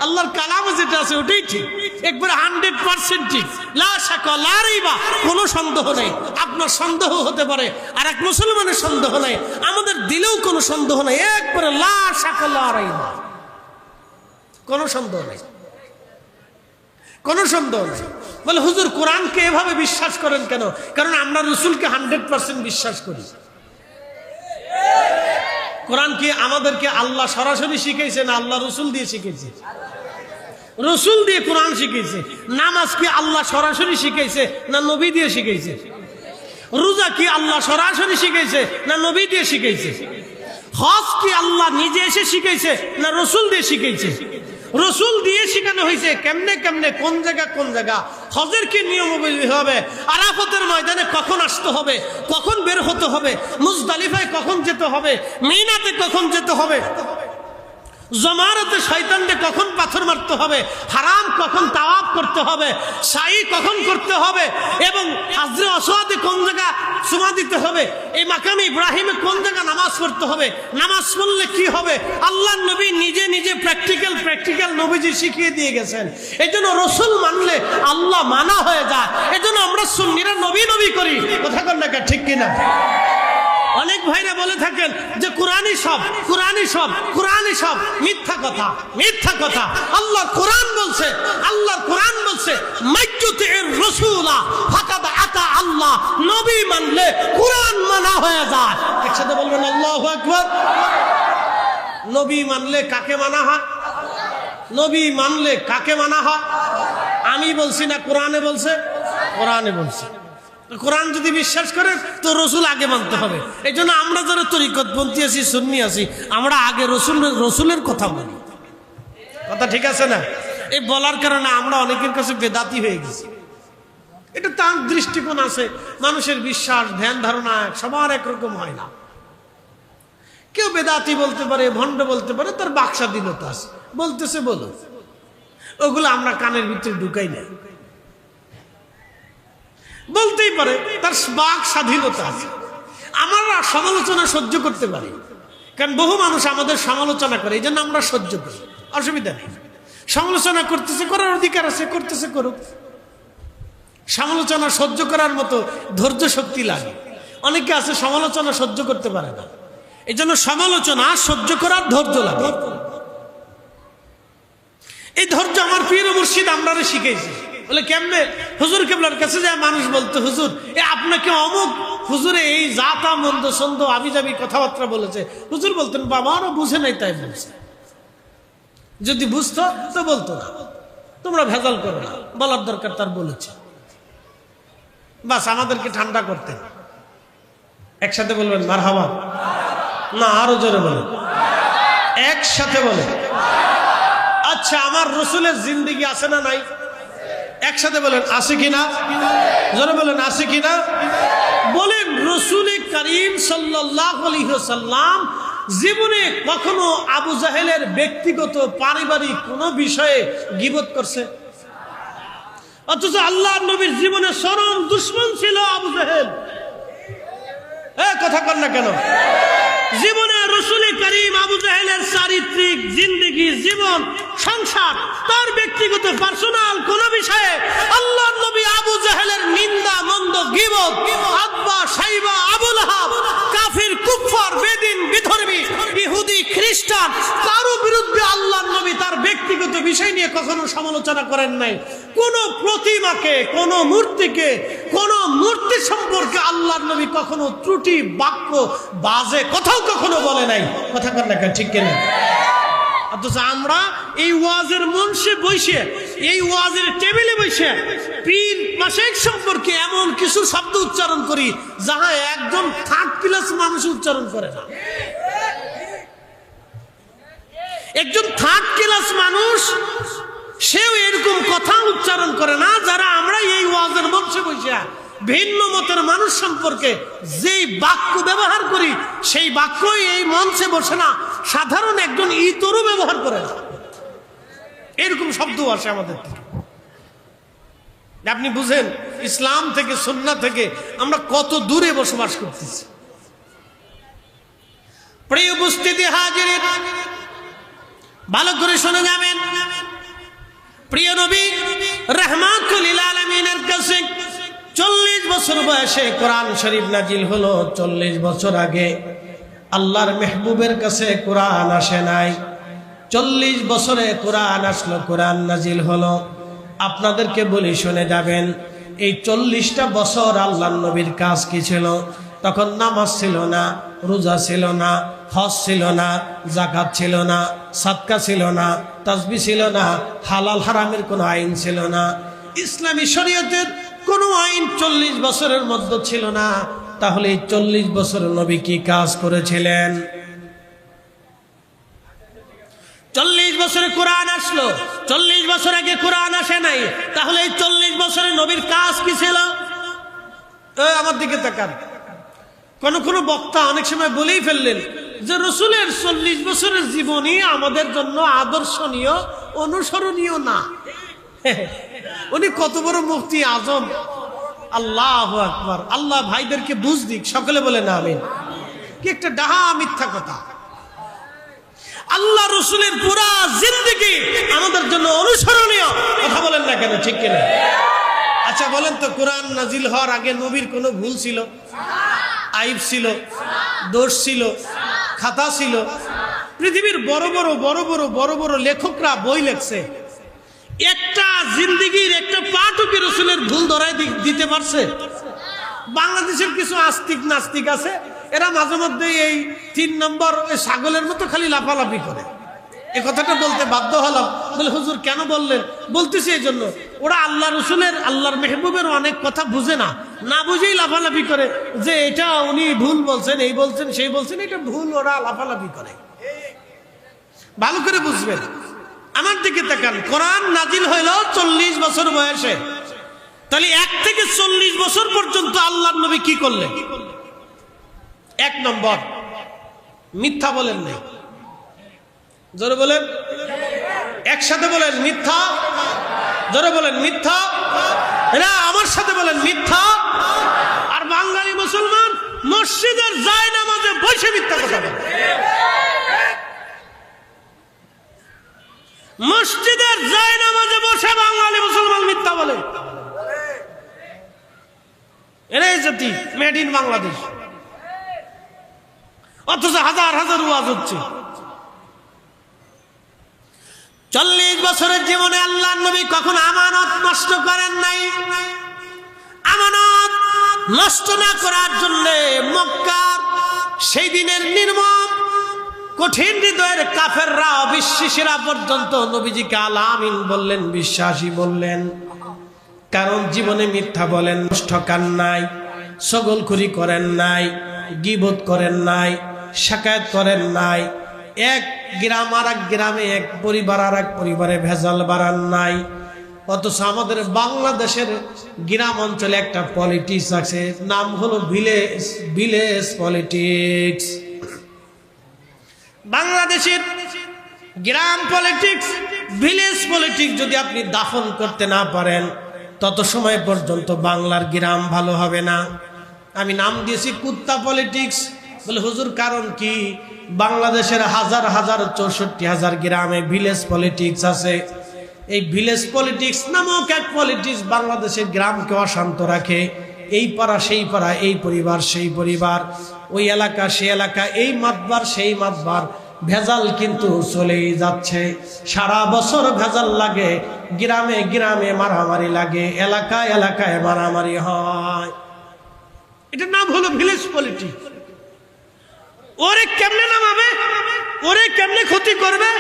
আল্লাহর কালামে যেটা আছে ওটাই ঠিক, একবার 100% ঠিক। লা শাকা লা রাইবা, কোনো সন্দেহ নেই। আপনার সন্দেহ হতে পারে, আর এক মুসলমানের সন্দেহ নাই, আমাদের দিলেও কোনো সন্দেহ নাই। একবারে লা শাকা লা রাইবা, কোনো সন্দেহ নেই, কোনো সন্দেহ নেই। বলে হুজুর কোরআনকে এভাবে বিশ্বাস করেন কেন? কারণ আমরা রাসূলকে 100% বিশ্বাস করি। কোরআন কি আমাদেরকে আল্লাহ সরাসরি শিখাইছে না আল্লাহ রসুল দিয়ে শিখাইছে? রসুল দিয়ে কোরআন শিখাইছে। নামাজ কি আল্লাহ সরাসরি শিখাইছে না নবী দিয়ে শিখাইছে? রোজা কি আল্লাহ সরাসরি শিখাইছে না নবী দিয়ে শিখাইছে? হজ কি আল্লাহ নিজে এসে শিখাইছে না রসুল দিয়ে শিখাইছে? রসুল দিয়ে শিখানো হয়েছে কেমনে কেমনে, কোন জায়গা কোন জায়গা। হজের কি নিয়ম হবে, আরাফাতের ময়দানে কখন আসতে হবে, কখন বের হতে হবে, মুজদালিফায় কখন যেতে হবে, মিনাতে কখন যেতে হবে, জমারতে শয়তানকে কখন পাথর মারতে হবে, হারাম কখন তাওয়াফ করতে হবে, সাই কখন করতে হবে, এবং হাজরে আসওয়াদে কোন জায়গা চুমা দিতে হবে, এই মাকামে ইব্রাহিমে কোন জায়গা নামাজ পড়তে হবে, নামাজ পড়লে কি হবে, আল্লাহর নবী নিজে নিজে প্র্যাকটিক্যাল নবীজি শিখিয়ে দিয়ে গেছেন। এই জন্য রসুল মানলে আল্লাহ মানা হয়ে যায়। এই জন্য আমরা সুন্নিরা নবী নবী করি। কথা কন না ঠিক কিনা? অনেক ভাইরা বলে থাকেন যে কোরআনই সব, কোরআনই সব, কোরআনই সব। মিথ্যা কথা, মিথ্যা কথা। আল্লাহ কোরআন বলছে, আল্লাহর কোরআন বলছে মাইয়ুতির রাসূলা ফাকাদ আতা আল্লাহ। নবী মানলে কোরআন মানা হয়ে যায়। একসাথে বলবেন আল্লাহু আকবার। নবী মানলে কাকে মানা হয়? নবী মানলে কাকে মানা হয়? আমি বলছি না, কোরআনে বলছে? কোরআনে বলছে। কোরআন যদি বিশ্বাস করে তো রসুল আগে মানতে হবে। এই জন্য আমরা যারা তরিকতপন্থী আছি, সুন্নি আছি, আমরা আগে রসুলের কথা বলি। কথা ঠিক আছে না? এই বলার কারণে আমরা অনেকের কাছে বেদাতি হয়ে গেছি। এটা তার দৃষ্টিকোণ আছে। মানুষের বিশ্বাস ধ্যান ধারণা সবার একরকম হয় না। কেউ বেদাতি বলতে পারে, ভণ্ড বলতে পারে, তার বাক স্বাধীনতা আছে, বলতেছে বলো। ওগুলো আমরা কানের ভিতরে ঢুকাই না। বলতেই পারে, তার বাক স্বাধীনতা আছে। আমরা সমালোচনা সহ্য করতে পারি, কারণ বহু মানুষ আমাদের সমালোচনা করে, এই জন্য আমরা সহ্য করি, অসুবিধা নেই। সমালোচনা করতেছে, করার অধিকার আছে, করতেছে করুক। সমালোচনা সহ্য করার মতো ধৈর্য শক্তি লাগে। অনেকে আছে সমালোচনা সহ্য করতে পারে না, এই জন্য সমালোচনা সহ্য করার ধৈর্য লাগে। এই ধৈর্য আমার পীর মুর্শিদ আমরারে শিখেছে। বলে কেমনে? হুজুর কেবলার কাছে যায় মানুষ বলতো, হুজুর আপনাকে অমুক হুজুরে এই জাতা মন্দ সন্দ আবি যাবি কথাবার্তা বলেছে। হুজুর বলতেন বাবা আরো বুঝে নাই তাই বলছে। যদি বুঝতো তো বলতো না, তোমরা ভেজাল করো না, বলার দরকার তার বলেছে। বাস আমাদেরকে ঠান্ডা করতেন। একসাথে বলবেন মারহাবা, না আরো জোরে বলেন, একসাথে বলেন। আচ্ছা আমার রসুলের জিন্দেগি আছে না নাই? একসাথে বলেন আছে কিনা, জোরে বলেন আছে কিনা। বলেন রসুল করিম সাল্লাল্লাহু আলাইহি ওয়াসাল্লাম জীবনে কখনো আবু জাহেলের ব্যক্তিগত পারিবারিক কোন বিষয়ে গীবত করছে? অথচ আল্লাহর নবীর জীবনে চরম দুশমন ছিল আবু জাহেল। কথা কর না কেন? জীবনে রসুল করিম আবু জাহেলের চারিত্রিক জিন্দেগি, জীবন, সংসার, তার ব্যক্তিগত পার্সোনাল কোন বিষয়ে আল্লাহর নবী আবু জাহেলের নিন্দা মন্দ গীবত, আব্বা সাইবা আবু লাহাব, কাফির কুফার বেদিন বিধর্মী ইহুদি খ্রিস্টান কারো বিরুদ্ধে আল্লাহর নবী তার ব্যক্তিগত বিষয় নিয়ে কখনো সমালোচনা করেন নাই। কোন প্রতিমাকে, কোন মূর্তিকে, কোন মূর্তি সম্পর্কে আল্লাহর নবী কখনো ত্রুটি বাক্য বাজে কথাও কখনো বলে নাই। কথা কর না কেন, ঠিক কিনা? অথচ আমরা এই ওয়াজের মঞ্চে বসে, এই ওয়াজের টেবিলে বসে পীর মাশায়েখ সম্পর্কে এমন কিছু শব্দ উচ্চারণ করি যাহা একজন থার্ড ক্লাস মানুষ উচ্চারণ করে না। একজন থার্ড ক্লাস মানুষ সেও এরকম কথা উচ্চারণ করে না, যারা আমরা এই ওয়াজের মঞ্চে বসে ভিন্ন মতের মানুষ সম্পর্কে যেই বাক্য ব্যবহার করি সেই বাক্যই এই মঞ্চে বসে না সাধারণ একজন ইতরও ব্যবহার করে না। এরকম শব্দ আসে আমাদের থেকে। আপনি বুঝেন ইসলাম থেকে, সুন্নাহ থেকে আমরা কত দূরে বসবাস করতেছি। প্রিয় উপস্থিতি হাজির, ভালো করে শুনে যাবেন। প্রিয় নবী রাহমাতুল লিল আলামিনের কাছে 40 বছর বয়সে কোরআন শরীফ নাজিল হলো। 40 বছর আগে আল্লাহর মেহবুবের কাছে কোরআন আসে নাই। 40 বছরে কোরআন আসলো, কোরআন নাজিল হলো। আপনাদেরকে বলি শুনে যাবেন, এই 40টা বছর আল্লাহর নবীর কাজ কি ছিল? তখন নামাজ ছিল না, রোজা ছিল না, হজ ছিল না, যাকাত ছিল না, সাদকা ছিল না, তাসবিহ ছিল না, হালাল হারামের কোনো আইন ছিল না, ইসলামী শরীয়তের কোনো আইন 40 বছরের মধ্যে ছিল না। তাহলে এই 40 বছর নবী কি কাজ করেছিলেন? 40 বছরে কোরআন আসলো, 40 বছর আগে কোরআন আসে নাই। তাহলে এই 40 বছরে নবীর কাজ কি ছিল? আমার দিকে তাকান। কোন বক্তা অনেক সময় বলেই ফেললেন যে রসুলের 40 বছরের জীবনী আমাদের জন্য আদর্শনীয়, অনুসরণীয় না। উনি কত বড় মুফতি আজম! আল্লাহু আকবার। আল্লাহ ভাইদেরকে বুঝ দিক, সকলে বলে না আমিন। কি একটা ডাহা মিথ্যা কথা! আল্লাহ রসুলের পুরা জিন্দেগি আমাদের জন্য অনুসরণীয়। কথা বলেন না কেন, ঠিক কিনা? আচ্ছা বলেন তো, কোরআন নাজিল হওয়ার আগে নবীর কোনো ভুল ছিল? আইব ছিল? দোষ ছিল? খাতা ছিল? পৃথিবীর বড় বড় লেখকরা বই লেখছে, একটা জিন্দেগির একটা পাঠও কি রসুলের ভুল ধরায় দিতে পারছে? বাংলাদেশের কিছু আস্তিক নাস্তিক আছে, এরা মাঝে মধ্যে এই 3 নম্বর ছাগলের মতো খালি লাফালাফি করে। এই কথাটা বলতে বাধ্য হলাম। বলে হুজুর কেন বললেন? বলতেছি এই জন্য, ওরা আল্লাহ রসুলের, আল্লাহর মেহবুবের অনেক কথা বুঝে না, না বুঝেই লাফালাফি করে যে এটা উনি ভুল বলছেন, এই বলছেন, সেই বলছেন, এটা ভুল। ওরা লাফালাফি করে। ভালো করে বুঝবেন। আমার দিকে তাকান। কোরআন নাজিল হইল 40 বছর বয়সে। তাহলে 1 থেকে 40 বছর পর্যন্ত আল্লাহর নবী কি করলেন? 1 নম্বর, মিথ্যা বলেন নাই। জোরে বলেন, একসাথে বলেন মিথ্যা। জোরে বলেন মিথ্যা। এরা আমার সাথে বলেন মিথ্যা। আর বাঙালি মুসলমান মসজিদের জায়নামাজে বসে মিথ্যা কথা বলে। মসজিদের জায়নামাজে বসে বাঙালি মুসলমান মিথ্যা বলে। এরাই জাতি, মেড ইন বাংলাদেশ। অথচ হাজার হাজার ওয়াজ হচ্ছে। 40 বছরের জীবনে আল্লাহর নবী কখনো আমানত নষ্ট করেন নাই। আমানত নষ্ট না করার জন্য মক্কার সেই দিনের নির্মম কঠিন হৃদয়ের কাফেররা, অবিশ্বাসীরা পর্যন্ত নবীজিকে আল আমিন বললেন, বিশ্বাসী বললেন। কারণ জীবনে মিথ্যা বলেন, ঠকান নাই, ছগলখুরি করেন নাই, গীবত করেন নাই, শাকায়াত করেন নাই, এক গ্রাম আর এক গ্রামে, এক পরিবার আর এক পরিবারে ভেজাল বাড়ান নাই। অথচ আমাদের বাংলাদেশের গ্রাম অঞ্চলে একটা পলিটিক্স আছে, নাম হলো ভিলেজ পলিটিক্স। বাংলাদেশের গ্রাম পলিটিক্স, ভিলেজ পলিটিক্স যদি আপনি দাফন করতে না পারেন, তত সময় পর্যন্ত বাংলার গ্রাম ভালো হবে না। আমি নাম দিয়েছি কুত্তা পলিটিক্স। বলে হুজুর কারণ কি? বাংলাদেশের হাজার হাজার 64,000 গ্রামে ভিলেজ পলিটিক্স আছে। এই ভিলেজ পলিটিক্স নামক এক পলিটিক্স বাংলাদেশের গ্রামকে অশান্ত রাখে। এই পাড়া সেই পাড়া, এই পরিবার সেই পরিবার, ওই এলাকা সেই এলাকা, এই মাতবার সেই মাতবার, ভেজাল কিন্তু চলেই যাচ্ছে। সারা বছর ভেজাল লাগে, গ্রামে গ্রামে মারামারি লাগে, এলাকায় এলাকায় মারামারি হয়। এটার নাম হলো ভিলেজ পলিটিক্স। ওরে কেমনে নামাবে, ওরে কেমনে ক্ষতি করবে,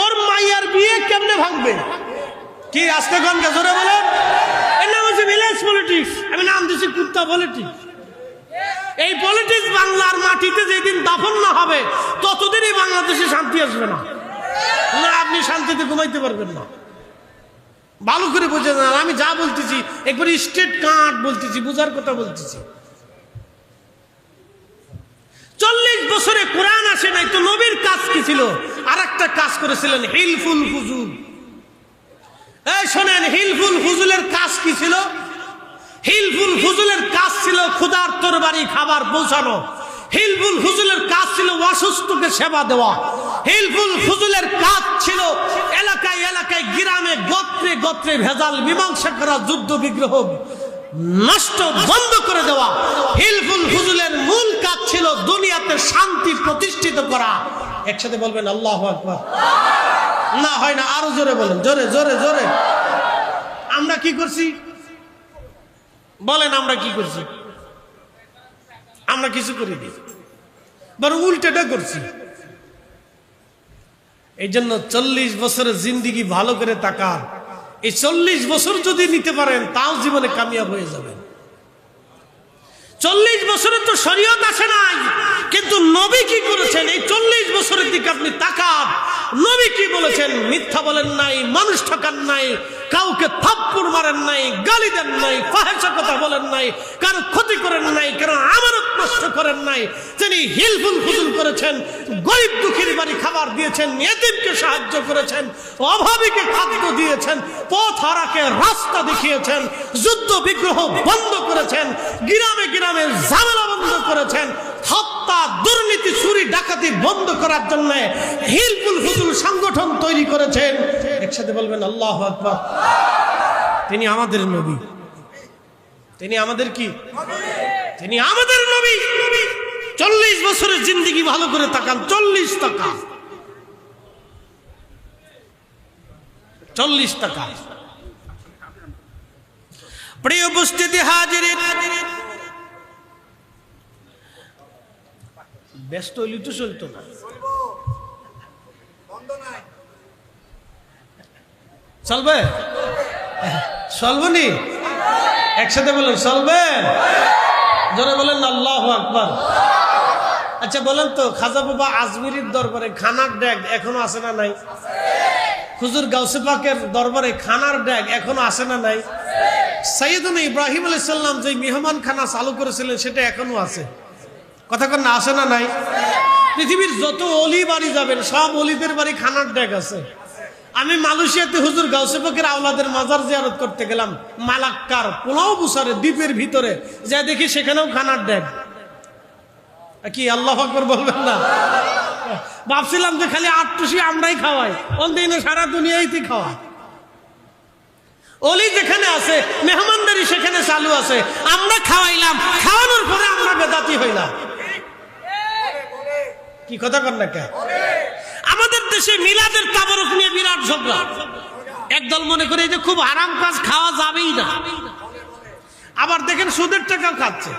ওর মাইয়ার বিয়ে কেমনে ভাঙবে, কি আস্তে গনকে জোরে বলে, এর নাম হচ্ছে ভিলেজ পলিটিক্স। আমি নাম দিচ্ছি কুত্তা পলিটিক্স। এই পলিটিক্স বাংলার মাটিতে যেদিন দাফন না হবে, ততদিনই বাংলাদেশে শান্তি আসবে না। না, আপনি শান্তিতে ঘুমাইতে পারবেন না। ভালো করে বোঝেন না, আমি যা বলতেছি একবার স্টেট কাট বলতেছি, বোঝার কথা বলতেছি। 40 বছরে কোরআন আসে নাই, তো নবীর কাজ কি ছিল? আর একটা কাজ করেছিলেন, হিলফুল ফুজুল। এই শোনেন, হিলফুল ফুজুলের কাজ কি ছিল? হিলফুল ফুজুলের কাজ ছিল ক্ষুধার্তর বাড়ি খাবার পৌঁছানো। হিলফুল ফুজুলের কাজ ছিল অসুস্থকে সেবা দেওয়া। হিলফুল ফুজুলের কাজ ছিল এলাকায় এলাকায়, গ্রামে গোত্রে গোত্রে ভেজাল মীমাংসা করা, যুদ্ধ বিগ্রহ নষ্ট বন্ধ করে দেওয়া। হিলফুল ফুজুলের মূল কাজ ছিল দুনিয়াতে শান্তি প্রতিষ্ঠিত করা। একসাথে বলবেন আল্লাহু আকবার। না হয় না, আরো জোরে বলেন, জোরে জোরে জোরে। আমরা কি করছি বলেন? আমরা কি করছি? আমরা কিছু করিনি, বরং উল্টেটা করছি। এই জন্য 40 বছরের জিন্দিগি ভালো করে তাকান। এই 40 বছর যদি নিতে পারেন, তাও জীবনে কামিয়াব হয়ে যাবেন। 40 বছরে তো শরীয়ত আসে নাই, কিন্তু নবী কি করেছেন? এই 40 বছরের দিকে আপনি তাকান। নবী কি বলেছেন? মিথ্যা বলেন নাই, মানুষ ঠকান নাই, কাউকে থাপ্পড় মারেন নাই, গালি দেন নাই, ফাহিশা কথা বলেন নাই, কারো ক্ষতি করেন নাই, কারো আমানত নষ্ট করেন নাই। তিনি হিলফুল ফুজুল করেছেন, গরিব দুঃখীর বাড়ি খাবার দিয়েছেন, এতিমকে সাহায্য করেছেন, অভাবীকে খাদ্য দিয়েছেন, পথহারাকে রাস্তা দেখিয়েছেন, যুদ্ধ বিগ্রহ বন্ধ করেছেন, গ্রামে গ্রামে ঝামেলা বন্ধ করেছেন, হত্যা, দুর্নীতি, চুরি ডাকাতি বন্ধ করার জন্য হিলফুল ফুজুল সংগঠন তৈরি করেছেন। একসাথে বলবেন আল্লাহু আকবার। তিনি আমাদের নবী। তিনি আমাদের কি? তিনি আমাদের নবী। 40 বছরের জিন্দেগি ভালো করে তাকান। 40 টাকা, 40 টাকা। প্রিয় উপস্থিতি হাজিরিন, ব্যস্ত হইলে তো চলতো না। চলবে? চলবনি? একসাথে বলেন চলবে, জোরে বলেন আল্লাহু আকবার। আচ্ছা বলেন তো, খাজা বাবা আজমিরের দরবারে খানার ড্যাগ এখনো আছে না নাই? হুজুর গাউসে পাকের দরবারে খানার ড্যাগ এখনো আছে না নাই? সাইয়েদনা ইব্রাহিম আলাইহিস সালাম যে মেহমান খানা চালু করেছিলেন, সেটা এখনো আছে। কথা কন না, আছে না নাই? পৃথিবীর যত অলি বাড়ি যাবেন, সব অলিদের বাড়ি খানার ড্যাগ আছে। আমি মালয়েশিয়াতে হুজুর গাউসে পাকের আওলাদের মাজার জিয়ারত করতে গেলাম, মালাক্কার পোলাও বুসারে দ্বীপের ভিতরে যা দেখি সেখানেও খানার ড্যাগ। কি আল্লাহু আকবার বলবেন না? ভাবছিলাম যে খালি আটটুসি আমরাই খাওয়াই, অন্যদিনে সারা দুনিয়াইতে খাওয়াই। অলি যেখানে আছে, মেহমানদের করি সেখানে চালু আছে, আমরা খাওয়াইলাম, খাওয়ানোর পরে আমরা বেদাতি হইলাম। কি কথা কর না কে? আমাদের দেশে মিলাদের তাবারুক নিয়ে বিরাট ঝগড়া। একদল মনে করে যে খুব হারাম কাজ, খাওয়া যাবেই না। আবার দেখেন সুদের টাকাও খাচ্ছে।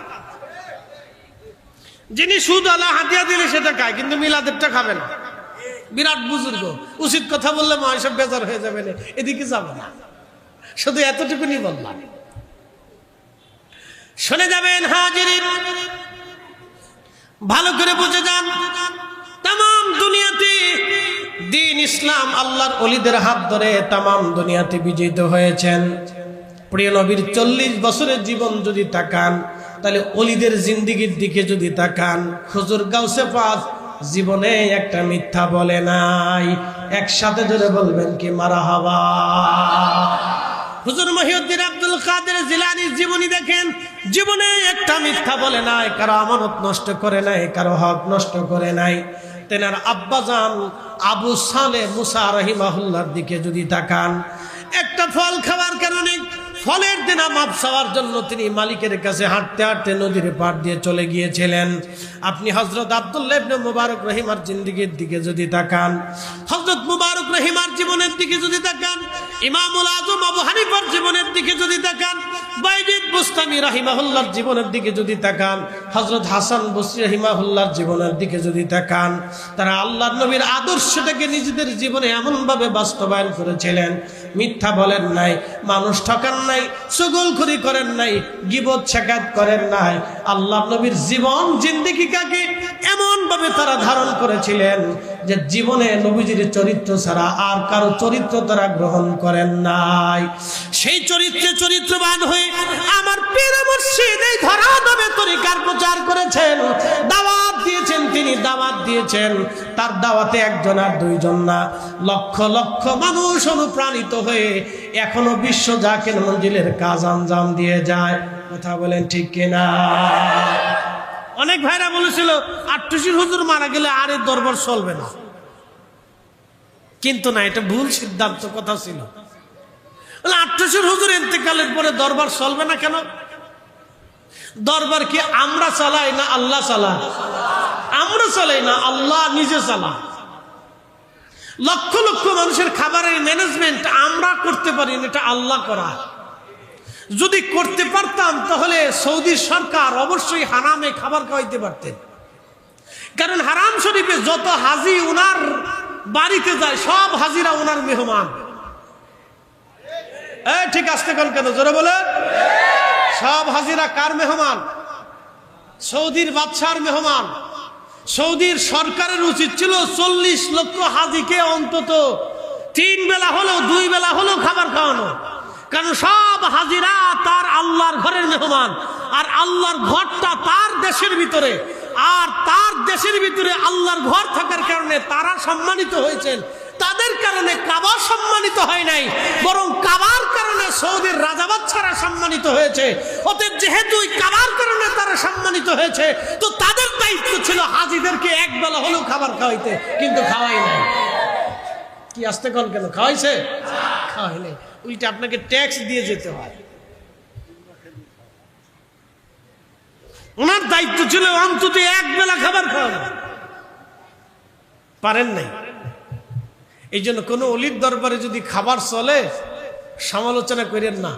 যিনি সুদ আলা হাতিয়া দিলে সেটা খায়, কিন্তু মিলাদেরটা খাবে না। বিরাট বুজুর্গ, উচিত কথা বললে মা এসব বেজার হয়ে যাবে না, এদিকে যাবো না, শুধু এতটুকুনি বললাম। শুনে যাবেন হাজিরিন, ভালো করে বুঝে যান। তাম দুনিয়াতে দ্বীন ইসলাম আল্লাহর ওলিদের হাত ধরে তাম দুনিয়াতে বিজয়িত হয়েছেন। প্রিয় নবীর 40 বছরের জীবন যদি তাকান, তাহলে ওলিদের জিন্দেগির দিকে যদি তাকান, হুজুর গাউসে পাক জীবনে একটা মিথ্যা বলে নাই। একসাথে ধরে বলবেন কি মারহাবা। হুজুর মহিউদ্দিন আব্দুল কাদের জিলানীর জীবনী দেখেন, জীবনে একটা মিথ্যা বলে নাই, কারো আমানত নষ্ট করে নাই, কারো হক নষ্ট করে নাই। তেনার আব্বাজান আবু সালে মুসা রাহিমাহুল্লাহর দিকে যদি তাকান, একটা ফল খাওয়ার কারণে ফলের দেনা মাপ চাওয়ার জন্য তিনি মালিকের কাছে হাঁটতে হাঁটতে নদীর পাড় দিয়ে চলে গিয়েছিলেন। আপনি হযরত আব্দুল্লাহ ইবনে মুবারক রহিমার জিন্দেগির দিকে যদি তাকান, হযরত মুবারক রহিমার জীবনের দিকে যদি তাকান, ইমামুল আযম আবু হানিফার জীবনের দিকে যদি তাকান, বাইজিদ বুস্তামি রাহিমাহুল্লাহর জীবনের দিকে যদি তাকান, হযরত হাসান বসরি রাহিমাহুল্লাহর জীবনের দিকে যদি তাকান, তারা আল্লাহর নবীর আদর্শটাকে নিজেদের জীবনে এমনভাবে বাস্তবায়ন করেছিলেন। মিথ্যা বলেন নাই, মানুষ ঠকান নাই, চুগলখড়ি করেন নাই, গীবত শাকাত করেন নাই। আল্লাহর নবীর জীবন জিন্দেগিটাকে এমন ভাবে তারা ধারণ করেছিলেন যে জীবনে নবীজির চরিত্র ছাড়া আর কারো চরিত্র তারা গ্রহণ করেন নাই। সেই চরিত্রে চরিত্রবান হয়ে আমার পীর মুর্শিদ এই ধরাধামে তরিকার প্রচার করেছেন, দাওয়াত দিয়েছেন। তিনি দাওয়াত দিয়েছেন, তার দাওয়াতে একজন আর দুইজন না, লক্ষ লক্ষ মানুষ অনুপ্রাণিত হয়ে এখনো বিশ্ব জাকির মঞ্জিলের কাজ আঞ্জাম দিয়ে যায়। কথা বলেন ঠিক কিনা? অনেক ভাইরা বলেছিল আট্টুসির হুজুর মারা গেলে আর এই দরবার চলবে না, কিন্তু না, এটা ভুল সিদ্ধান্ত। কথা ছিল আট্টুসির হুজুর ইন্তেকালের পরে দরবার চলবে না কেন? দরবার কি আমরা চালাই না আল্লাহ চালায়? আমরা চালাই না, আল্লাহ নিজে চালায়। লক্ষ লক্ষ মানুষের খাবারের ম্যানেজমেন্ট আমরা করতে পারি না, এটা আল্লাহ করা। যদি করতে পারতাম তাহলে সৌদি সরকার অবশ্যই হারামে খাবার খাওয়াইতে পারতেন, কারণ হারাম শরীফে যত হাজি উনার বাড়িতে যায় সব হাজিরা উনার মেহমান। ঠিক আসতে কোন কেন জোরে বলে? সব হাজিরা কার মেহমান? সৌদির বাদশার মেহমান। সৌদির সরকারের উচিত ছিল 40 লক্ষ হাজিকে অন্তত 3 বেলা হলেও 2 বেলা হলেও খাবার খাওয়ানো, কারণ সব হাজিরা তার আল্লাহর ঘরের মেহমান, আর আল্লাহর ঘরটা তার দেশের ভিতরে, আর তার দেশের ভিতরে আল্লাহর ঘর থাকার কারণে তারা সম্মানিত হয়েছেন। তাদের কারণে কাবা সম্মানিত হয় নাই, বরং কাবার কারণে সৌদির রাজা বাদশারা সম্মানিত হয়েছে। অতএব যেহেতু কাবার কারণে তারা সম্মানিত হয়েছে, তো তাদের দায়িত্ব ছিল হাজিদেরকে এক বেলা হলেও খাবার খাওয়াইতে, কিন্তু খাওয়াই নাই। কি আসতে কোন কেন? খাওয়াইছে? খাওয়াই নাই, উল্টে আপনাকে ট্যাক্স দিয়ে যেতে হয়। ওনার দায়িত্ব ছিল অন্তত এক বেলা খাবার খাওয়ানো, পারেন নাই। এই জন্য কোনো অলির দরবারে যদি খাবার চলে সমালোচনা করেন না।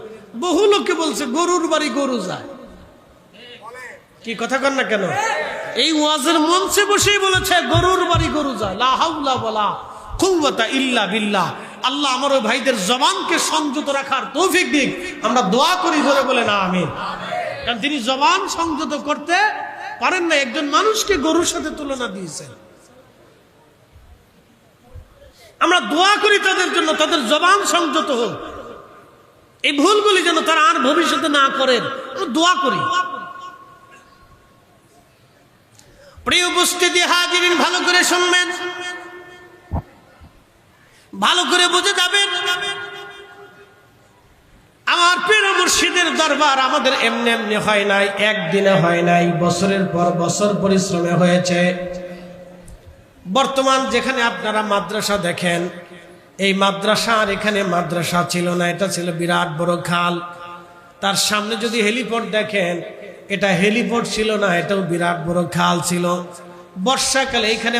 বহু লোকে বলছে গরুর বাড়ি গরু যায়, কি কথা কন না কেন? এই ওয়াজের মঞ্চে বসেই বলেছে গরুর বাড়ি গরু যায়। লা হাওলা ওয়ালা কুওয়াতা ইল্লা বিল্লাহ। আল্লাহ আমার ওই ভাইদের জবানকে সংযত রাখার তৌফিক দিক। আমরা দোয়া করি জোরে বলে না আমিন। কারণ তিনি জবান সংযত করতে পারেন না, একজন মানুষকে গরুর সাথে তুলনা দিয়েছেন। আমরা দোয়া করি তাদের জন্য, তাদের জবান সংযত হোক, এই ভুলগুলি যেন তারা আর ভবিষ্যতে না করেন, দোয়া করি। প্রিয় উপস্থিতি হাজিরিন, ভালো করে শুনবেন, ভালো করে বুঝে যাবেন। আমার পীর মুর্শিদের দরবার আমাদের এমনি এমনি হয় নাই, একদিনে হয় নাই, বছরের পর বছর পরিশ্রমে হয়েছে। বর্তমান যেখানে আপনারা মাদ্রাসা দেখেন, এই মাদ্রাসা আর এখানে মাদ্রাসা ছিল না, এটা ছিল বিরাট বড় খাল। তার সামনে যদি হেলিপড দেখেন, এটা হেলিপড ছিল না, এটাও বিরাট বড় খাল ছিল। বর্ষাকালে এখানে